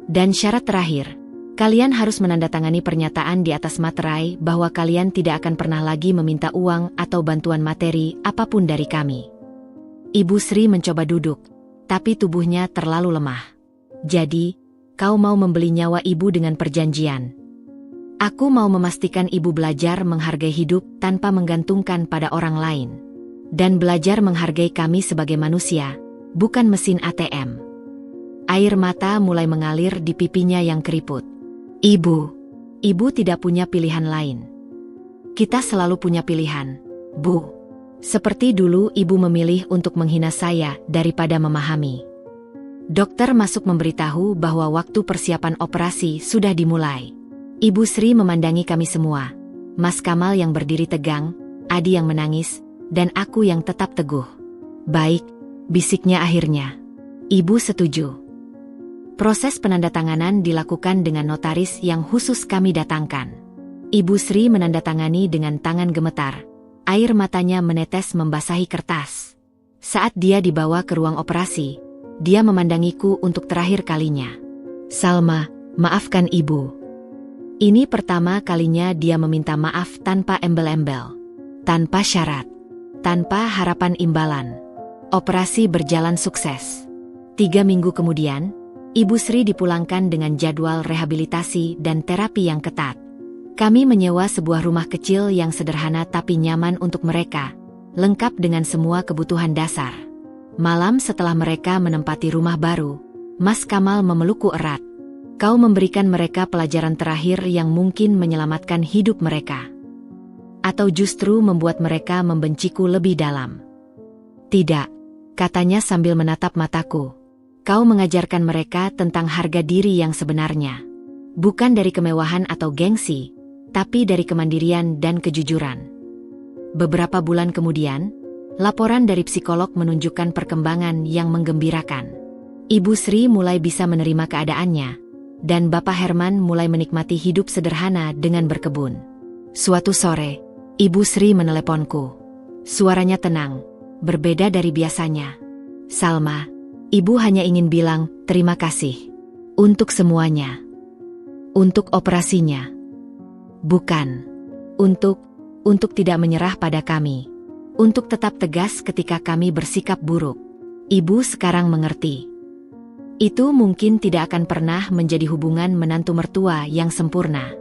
Dan syarat terakhir, kalian harus menandatangani pernyataan di atas materai bahwa kalian tidak akan pernah lagi meminta uang atau bantuan materi apapun dari kami. Ibu Sri mencoba duduk, tapi tubuhnya terlalu lemah. Jadi, kau mau membeli nyawa ibu dengan perjanjian. Aku mau memastikan ibu belajar menghargai hidup tanpa menggantungkan pada orang lain. Dan belajar menghargai kami sebagai manusia, bukan mesin ATM. Air mata mulai mengalir di pipinya yang keriput. Ibu tidak punya pilihan lain. Kita selalu punya pilihan, Bu. Seperti dulu ibu memilih untuk menghina saya daripada memahami. Dokter masuk memberitahu bahwa waktu persiapan operasi sudah dimulai. Ibu Sri memandangi kami semua. Mas Kamal yang berdiri tegang, Adi yang menangis, dan aku yang tetap teguh. Baik, bisiknya akhirnya. Ibu setuju. Proses penandatanganan dilakukan dengan notaris yang khusus kami datangkan. Ibu Sri menandatangani dengan tangan gemetar. Air matanya menetes membasahi kertas. Saat dia dibawa ke ruang operasi, dia memandangiku untuk terakhir kalinya. Salma, maafkan ibu. Ini pertama kalinya dia meminta maaf tanpa embel-embel. Tanpa syarat. Tanpa harapan imbalan. Operasi berjalan sukses. 3 minggu kemudian, Ibu Sri dipulangkan dengan jadwal rehabilitasi dan terapi yang ketat. Kami menyewa sebuah rumah kecil yang sederhana tapi nyaman untuk mereka, lengkap dengan semua kebutuhan dasar. Malam setelah mereka menempati rumah baru, Mas Kamal memelukku erat. Kau memberikan mereka pelajaran terakhir yang mungkin menyelamatkan hidup mereka. Atau justru membuat mereka membenciku lebih dalam. Tidak, katanya sambil menatap mataku. Kau mengajarkan mereka tentang harga diri yang sebenarnya. Bukan dari kemewahan atau gengsi, tapi dari kemandirian dan kejujuran. Beberapa bulan kemudian, laporan dari psikolog menunjukkan perkembangan yang menggembirakan. Ibu Sri mulai bisa menerima keadaannya, dan Bapak Herman mulai menikmati hidup sederhana dengan berkebun. Suatu sore, Ibu Sri meneleponku. Suaranya tenang, berbeda dari biasanya. Salma, Ibu hanya ingin bilang terima kasih. Untuk semuanya. Untuk operasinya. Bukan. Untuk tidak menyerah pada kami. Untuk tetap tegas ketika kami bersikap buruk. Ibu sekarang mengerti. Itu mungkin tidak akan pernah menjadi hubungan menantu mertua yang sempurna.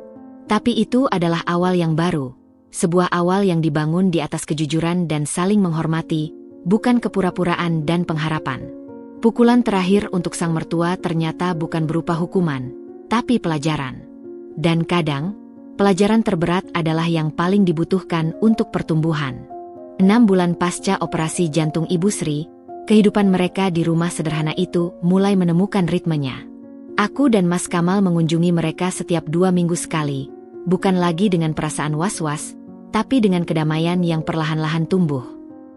Tapi itu adalah awal yang baru. Sebuah awal yang dibangun di atas kejujuran dan saling menghormati, bukan kepura-puraan dan pengharapan. Pukulan terakhir untuk sang mertua ternyata bukan berupa hukuman, tapi pelajaran. Dan kadang, pelajaran terberat adalah yang paling dibutuhkan untuk pertumbuhan. 6 bulan pasca operasi jantung Ibu Sri, kehidupan mereka di rumah sederhana itu mulai menemukan ritmenya. Aku dan Mas Kamal mengunjungi mereka setiap 2 minggu sekali, bukan lagi dengan perasaan was-was, tapi dengan kedamaian yang perlahan-lahan tumbuh.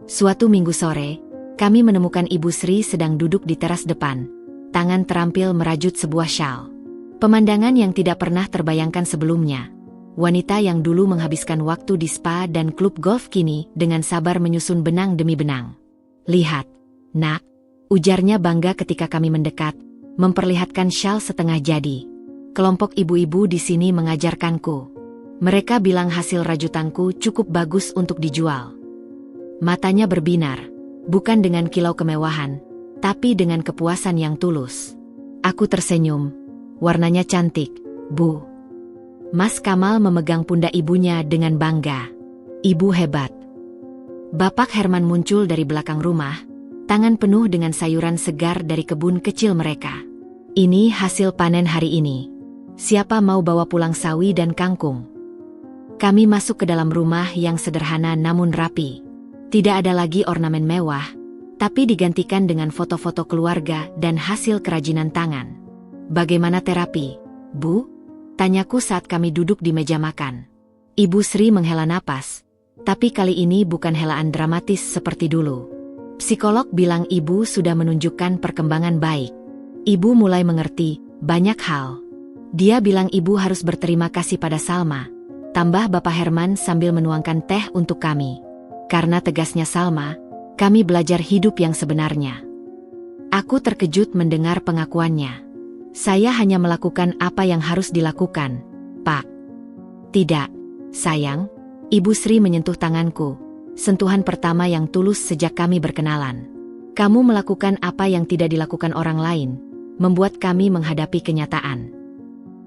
Suatu minggu sore, kami menemukan Ibu Sri sedang duduk di teras depan, tangan terampil merajut sebuah syal. Pemandangan yang tidak pernah terbayangkan sebelumnya. Wanita yang dulu menghabiskan waktu di spa dan klub golf kini dengan sabar menyusun benang demi benang. Lihat, nak, ujarnya bangga ketika kami mendekat, memperlihatkan syal setengah jadi. Kelompok ibu-ibu di sini mengajarkanku. Mereka bilang hasil rajutanku cukup bagus untuk dijual. Matanya berbinar. Bukan dengan kilau kemewahan, tapi dengan kepuasan yang tulus. Aku tersenyum. Warnanya cantik, Bu. Mas Kamal memegang pundak ibunya dengan bangga. Ibu hebat. Bapak Herman muncul dari belakang rumah, tangan penuh dengan sayuran segar dari kebun kecil mereka. Ini hasil panen hari ini. Siapa mau bawa pulang sawi dan kangkung? Kami masuk ke dalam rumah yang sederhana namun rapi. Tidak ada lagi ornamen mewah, tapi digantikan dengan foto-foto keluarga dan hasil kerajinan tangan. Bagaimana terapi, Bu? Tanyaku saat kami duduk di meja makan. Ibu Sri menghela napas, tapi kali ini bukan helaan dramatis seperti dulu. Psikolog bilang ibu sudah menunjukkan perkembangan baik. Ibu mulai mengerti banyak hal. Dia bilang ibu harus berterima kasih pada Salma, tambah Bapak Herman sambil menuangkan teh untuk kami. Karena tegasnya Salma, kami belajar hidup yang sebenarnya. Aku terkejut mendengar pengakuannya. Saya hanya melakukan apa yang harus dilakukan, Pak. Tidak, sayang. Ibu Sri menyentuh tanganku, sentuhan pertama yang tulus sejak kami berkenalan. Kamu melakukan apa yang tidak dilakukan orang lain, membuat kami menghadapi kenyataan.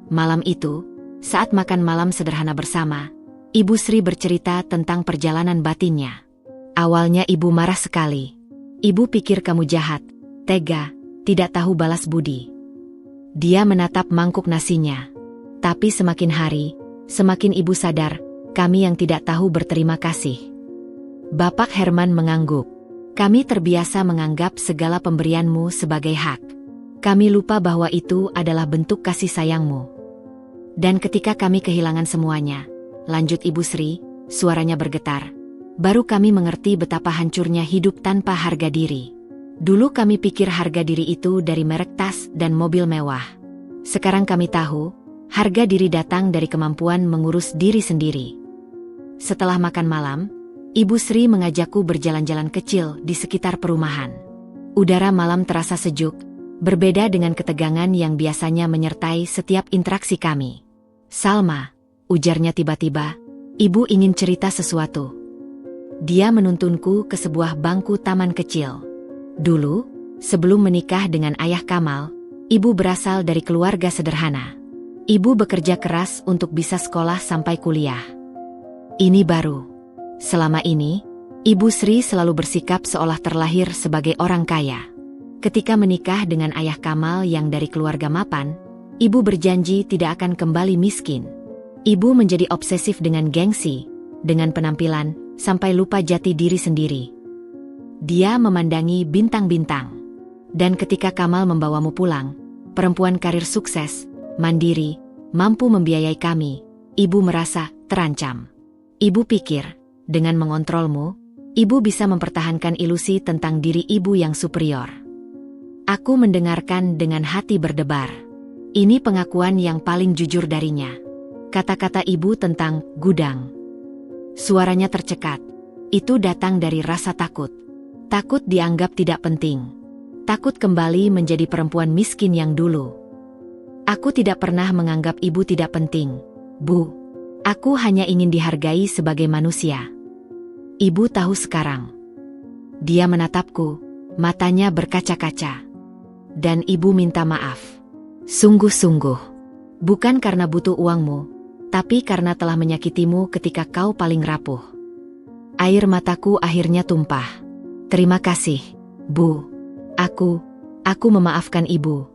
Malam itu, saat makan malam sederhana bersama, Ibu Sri bercerita tentang perjalanan batinnya. Awalnya ibu marah sekali. Ibu pikir kamu jahat, tega, tidak tahu balas budi. Dia menatap mangkuk nasinya. Tapi semakin hari, semakin ibu sadar, kami yang tidak tahu berterima kasih. Bapak Herman mengangguk. Kami terbiasa menganggap segala pemberianmu sebagai hak. Kami lupa bahwa itu adalah bentuk kasih sayangmu. Dan ketika kami kehilangan semuanya, lanjut Ibu Sri, suaranya bergetar, baru kami mengerti betapa hancurnya hidup tanpa harga diri. Dulu kami pikir harga diri itu dari merek tas dan mobil mewah. Sekarang kami tahu, harga diri datang dari kemampuan mengurus diri sendiri. Setelah makan malam, Ibu Sri mengajakku berjalan-jalan kecil di sekitar perumahan. Udara malam terasa sejuk, berbeda dengan ketegangan yang biasanya menyertai setiap interaksi kami. Salma, ujarnya tiba-tiba, ibu ingin cerita sesuatu. Dia menuntunku ke sebuah bangku taman kecil. Dulu, sebelum menikah dengan ayah Kamal, ibu berasal dari keluarga sederhana. Ibu bekerja keras untuk bisa sekolah sampai kuliah. Ini baru. Selama ini, Ibu Sri selalu bersikap seolah terlahir sebagai orang kaya. Ketika menikah dengan ayah Kamal yang dari keluarga mapan, ibu berjanji tidak akan kembali miskin. Ibu menjadi obsesif dengan gengsi, dengan penampilan, sampai lupa jati diri sendiri. Dia memandangi bintang-bintang. Dan ketika Kamal membawamu pulang, perempuan karir sukses, mandiri, mampu membiayai kami, ibu merasa terancam. Ibu pikir, dengan mengontrolmu, ibu bisa mempertahankan ilusi tentang diri ibu yang superior. Aku mendengarkan dengan hati berdebar. Ini pengakuan yang paling jujur darinya. Kata-kata ibu tentang gudang. Suaranya tercekat. Itu datang dari rasa takut. Takut dianggap tidak penting. Takut kembali menjadi perempuan miskin yang dulu. Aku tidak pernah menganggap ibu tidak penting, Bu. Aku hanya ingin dihargai sebagai manusia. Ibu tahu sekarang. Dia menatapku, matanya berkaca-kaca. Dan ibu minta maaf. Sungguh-sungguh. Bukan karena butuh uangmu, tapi karena telah menyakitimu ketika kau paling rapuh. Air mataku akhirnya tumpah. Terima kasih, Bu. Aku memaafkan ibu.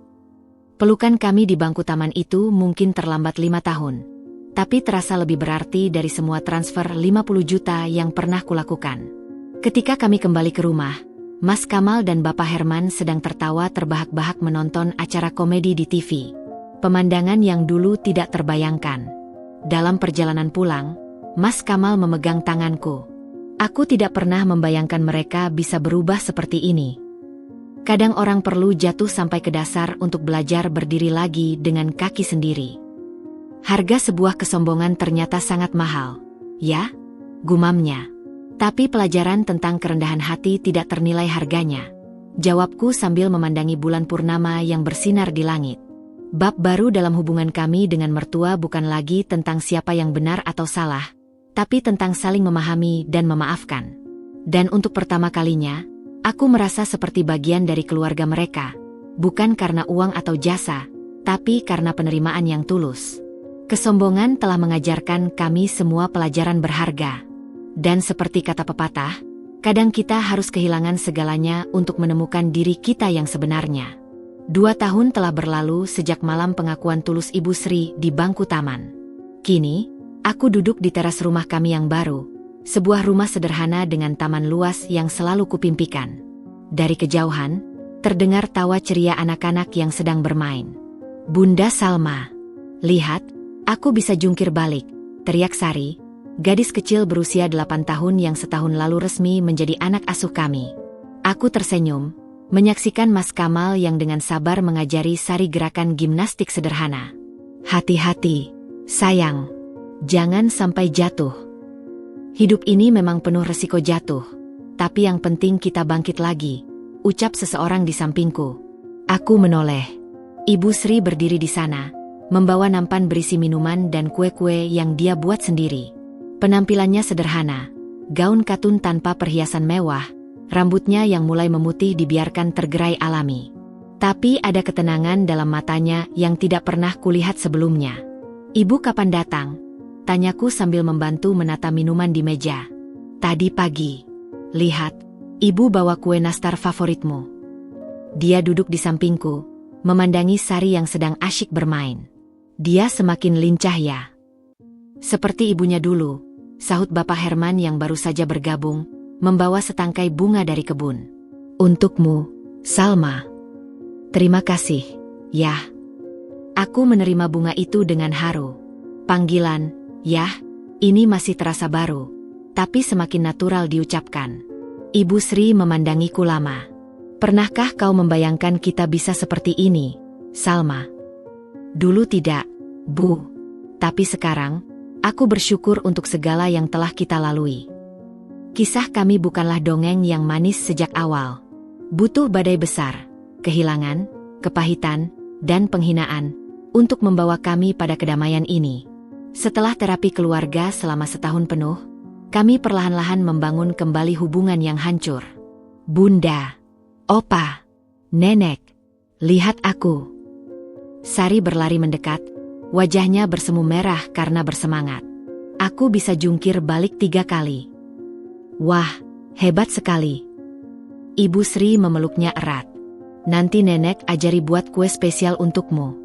Pelukan kami di bangku taman itu mungkin terlambat 5 tahun. Tapi terasa lebih berarti dari semua transfer 50 juta yang pernah kulakukan. Ketika kami kembali ke rumah, Mas Kamal dan Bapak Herman sedang tertawa terbahak-bahak menonton acara komedi di TV. Pemandangan yang dulu tidak terbayangkan. Dalam perjalanan pulang, Mas Kamal memegang tanganku. Aku tidak pernah membayangkan mereka bisa berubah seperti ini. Kadang orang perlu jatuh sampai ke dasar untuk belajar berdiri lagi dengan kaki sendiri. Harga sebuah kesombongan ternyata sangat mahal. Ya, gumamnya. Tapi pelajaran tentang kerendahan hati tidak ternilai harganya. Jawabku sambil memandangi bulan purnama yang bersinar di langit. Bab baru dalam hubungan kami dengan mertua bukan lagi tentang siapa yang benar atau salah, tapi tentang saling memahami dan memaafkan. Dan untuk pertama kalinya, aku merasa seperti bagian dari keluarga mereka, bukan karena uang atau jasa, tapi karena penerimaan yang tulus. Kesombongan telah mengajarkan kami semua pelajaran berharga. Dan seperti kata pepatah, kadang kita harus kehilangan segalanya untuk menemukan diri kita yang sebenarnya. 2 tahun telah berlalu sejak malam pengakuan tulus Ibu Sri di bangku taman. Kini, aku duduk di teras rumah kami yang baru, sebuah rumah sederhana dengan taman luas yang selalu kupimpikan. Dari kejauhan, terdengar tawa ceria anak-anak yang sedang bermain. Bunda Salma, lihat, aku bisa jungkir balik, teriak Sari, gadis kecil berusia 8 tahun yang setahun lalu resmi menjadi anak asuh kami. Aku tersenyum, menyaksikan Mas Kamal yang dengan sabar mengajari Sari gerakan gimnastik sederhana. Hati-hati, sayang, jangan sampai jatuh. Hidup ini memang penuh resiko jatuh, tapi yang penting kita bangkit lagi, ucap seseorang di sampingku. Aku menoleh. Ibu Sri berdiri di sana, membawa nampan berisi minuman dan kue-kue yang dia buat sendiri. Penampilannya sederhana, gaun katun tanpa perhiasan mewah, rambutnya yang mulai memutih dibiarkan tergerai alami. Tapi ada ketenangan dalam matanya yang tidak pernah kulihat sebelumnya. Ibu kapan datang? Tanyaku sambil membantu menata minuman di meja. Tadi pagi. Lihat, ibu bawa kue nastar favoritmu. Dia duduk di sampingku, memandangi Sari yang sedang asyik bermain. Dia semakin lincah ya. Seperti ibunya dulu, sahut Bapak Herman yang baru saja bergabung, membawa setangkai bunga dari kebun. Untukmu, Salma. Terima kasih, Yah. Aku menerima bunga itu dengan haru. Panggilan, Yah, ini masih terasa baru, tapi semakin natural diucapkan. Ibu Sri memandangiku lama. Pernahkah kau membayangkan kita bisa seperti ini, Salma? Dulu tidak, Bu. Tapi sekarang, aku bersyukur untuk segala yang telah kita lalui. Kisah kami bukanlah dongeng yang manis sejak awal. Butuh badai besar, kehilangan, kepahitan, dan penghinaan untuk membawa kami pada kedamaian ini. Setelah terapi keluarga selama setahun penuh, kami perlahan-lahan membangun kembali hubungan yang hancur. Bunda, Opa, Nenek, lihat aku. Sari berlari mendekat, wajahnya bersemu merah karena bersemangat. Aku bisa jungkir balik 3 kali. Wah, hebat sekali. Ibu Sri memeluknya erat. Nanti nenek ajari buat kue spesial untukmu.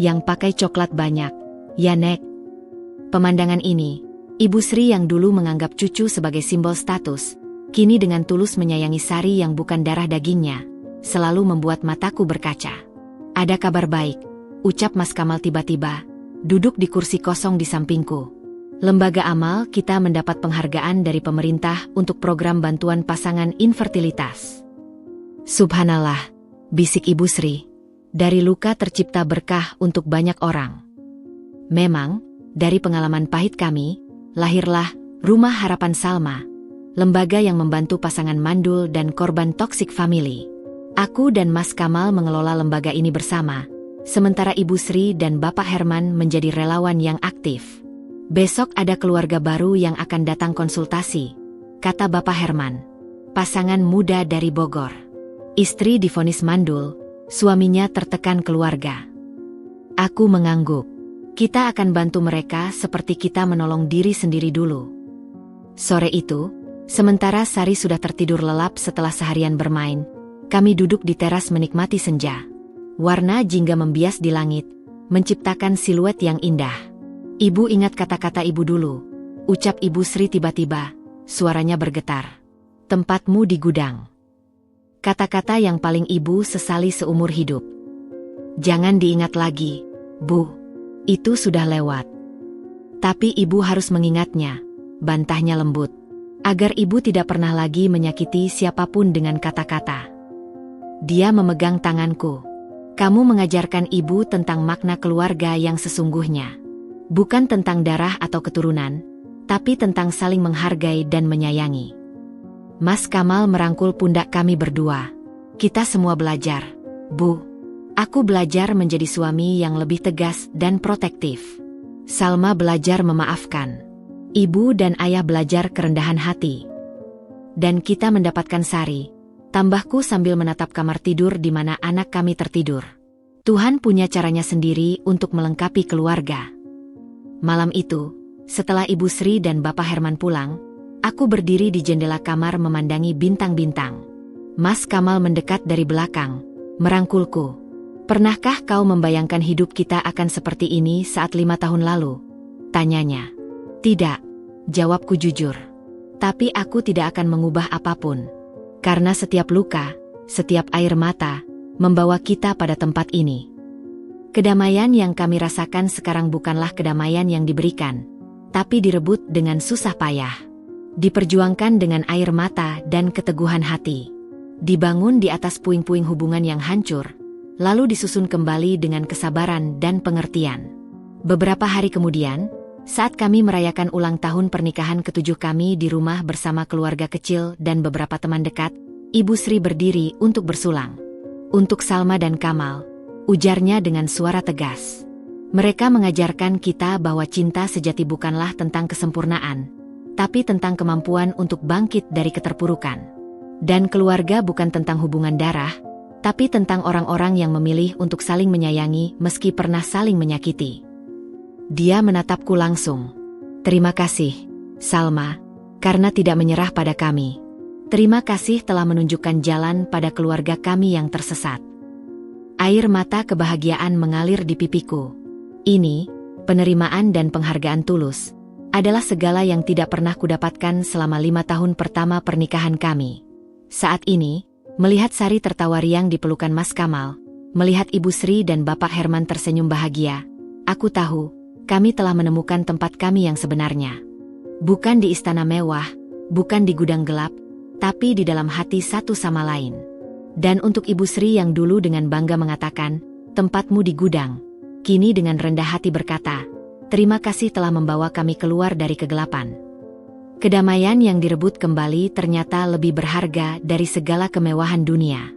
Yang pakai coklat banyak, ya Nek. Pemandangan ini, Ibu Sri yang dulu menganggap cucu sebagai simbol status, kini dengan tulus menyayangi Sari yang bukan darah dagingnya, selalu membuat mataku berkaca. Ada kabar baik, ucap Mas Kamal tiba-tiba, duduk di kursi kosong di sampingku. Lembaga amal kita mendapat penghargaan dari pemerintah untuk program bantuan pasangan infertilitas. Subhanallah, bisik Ibu Sri. Dari luka tercipta berkah untuk banyak orang. Memang, dari pengalaman pahit kami, lahirlah Rumah Harapan Salma, lembaga yang membantu pasangan mandul dan korban toxic family. Aku dan Mas Kamal mengelola lembaga ini bersama, sementara Ibu Sri dan Bapak Herman menjadi relawan yang aktif. Besok ada keluarga baru yang akan datang konsultasi, kata Bapak Herman. Pasangan muda dari Bogor. Istri divonis mandul, suaminya tertekan keluarga. Aku mengangguk. Kita akan bantu mereka seperti kita menolong diri sendiri dulu. Sore itu, sementara Sari sudah tertidur lelap setelah seharian bermain, kami duduk di teras menikmati senja. Warna jingga membias di langit, menciptakan siluet yang indah. Ibu ingat kata-kata ibu dulu, ucap Ibu Sri tiba-tiba, suaranya bergetar. Tempatmu di gudang. Kata-kata yang paling ibu sesali seumur hidup. Jangan diingat lagi, Bu. Itu sudah lewat. Tapi ibu harus mengingatnya, bantahnya lembut. Agar ibu tidak pernah lagi menyakiti siapapun dengan kata-kata. Dia memegang tanganku. Kamu mengajarkan ibu tentang makna keluarga yang sesungguhnya. Bukan tentang darah atau keturunan, tapi tentang saling menghargai dan menyayangi. Mas Kamal merangkul pundak kami berdua. Kita semua belajar, Bu. Aku belajar menjadi suami yang lebih tegas dan protektif. Salma belajar memaafkan. Ibu dan ayah belajar kerendahan hati. Dan kita mendapatkan Sari, tambahku sambil menatap kamar tidur di mana anak kami tertidur. Tuhan punya caranya sendiri untuk melengkapi keluarga. Malam itu, setelah Ibu Sri dan Bapak Herman pulang, aku berdiri di jendela kamar memandangi bintang-bintang. Mas Kamal mendekat dari belakang, merangkulku. Pernahkah kau membayangkan hidup kita akan seperti ini saat 5 tahun lalu? Tanyanya. Tidak, jawabku jujur. Tapi aku tidak akan mengubah apapun. Karena setiap luka, setiap air mata, membawa kita pada tempat ini. Kedamaian yang kami rasakan sekarang bukanlah kedamaian yang diberikan, tapi direbut dengan susah payah. Diperjuangkan dengan air mata dan keteguhan hati. Dibangun di atas puing-puing hubungan yang hancur, lalu disusun kembali dengan kesabaran dan pengertian. Beberapa hari kemudian, saat kami merayakan ulang tahun pernikahan ke-7 kami di rumah bersama keluarga kecil dan beberapa teman dekat, Ibu Sri berdiri untuk bersulang. Untuk Salma dan Kamal, ujarnya dengan suara tegas. Mereka mengajarkan kita bahwa cinta sejati bukanlah tentang kesempurnaan, tapi tentang kemampuan untuk bangkit dari keterpurukan. Dan keluarga bukan tentang hubungan darah, tapi tentang orang-orang yang memilih untuk saling menyayangi meski pernah saling menyakiti. Dia menatapku langsung. Terima kasih, Salma, karena tidak menyerah pada kami. Terima kasih telah menunjukkan jalan pada keluarga kami yang tersesat. Air mata kebahagiaan mengalir di pipiku. Ini, penerimaan dan penghargaan tulus, adalah segala yang tidak pernah kudapatkan selama 5 tahun pertama pernikahan kami. Saat ini, melihat Sari tertawa riang di pelukan Mas Kamal, melihat Ibu Sri dan Bapak Herman tersenyum bahagia, aku tahu, kami telah menemukan tempat kami yang sebenarnya. Bukan di istana mewah, bukan di gudang gelap, tapi di dalam hati satu sama lain. Dan untuk Ibu Sri yang dulu dengan bangga mengatakan, tempatmu di gudang, kini dengan rendah hati berkata, terima kasih telah membawa kami keluar dari kegelapan. Kedamaian yang direbut kembali ternyata lebih berharga dari segala kemewahan dunia.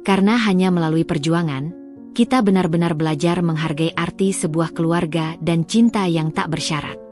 Karena hanya melalui perjuangan, kita benar-benar belajar menghargai arti sebuah keluarga dan cinta yang tak bersyarat.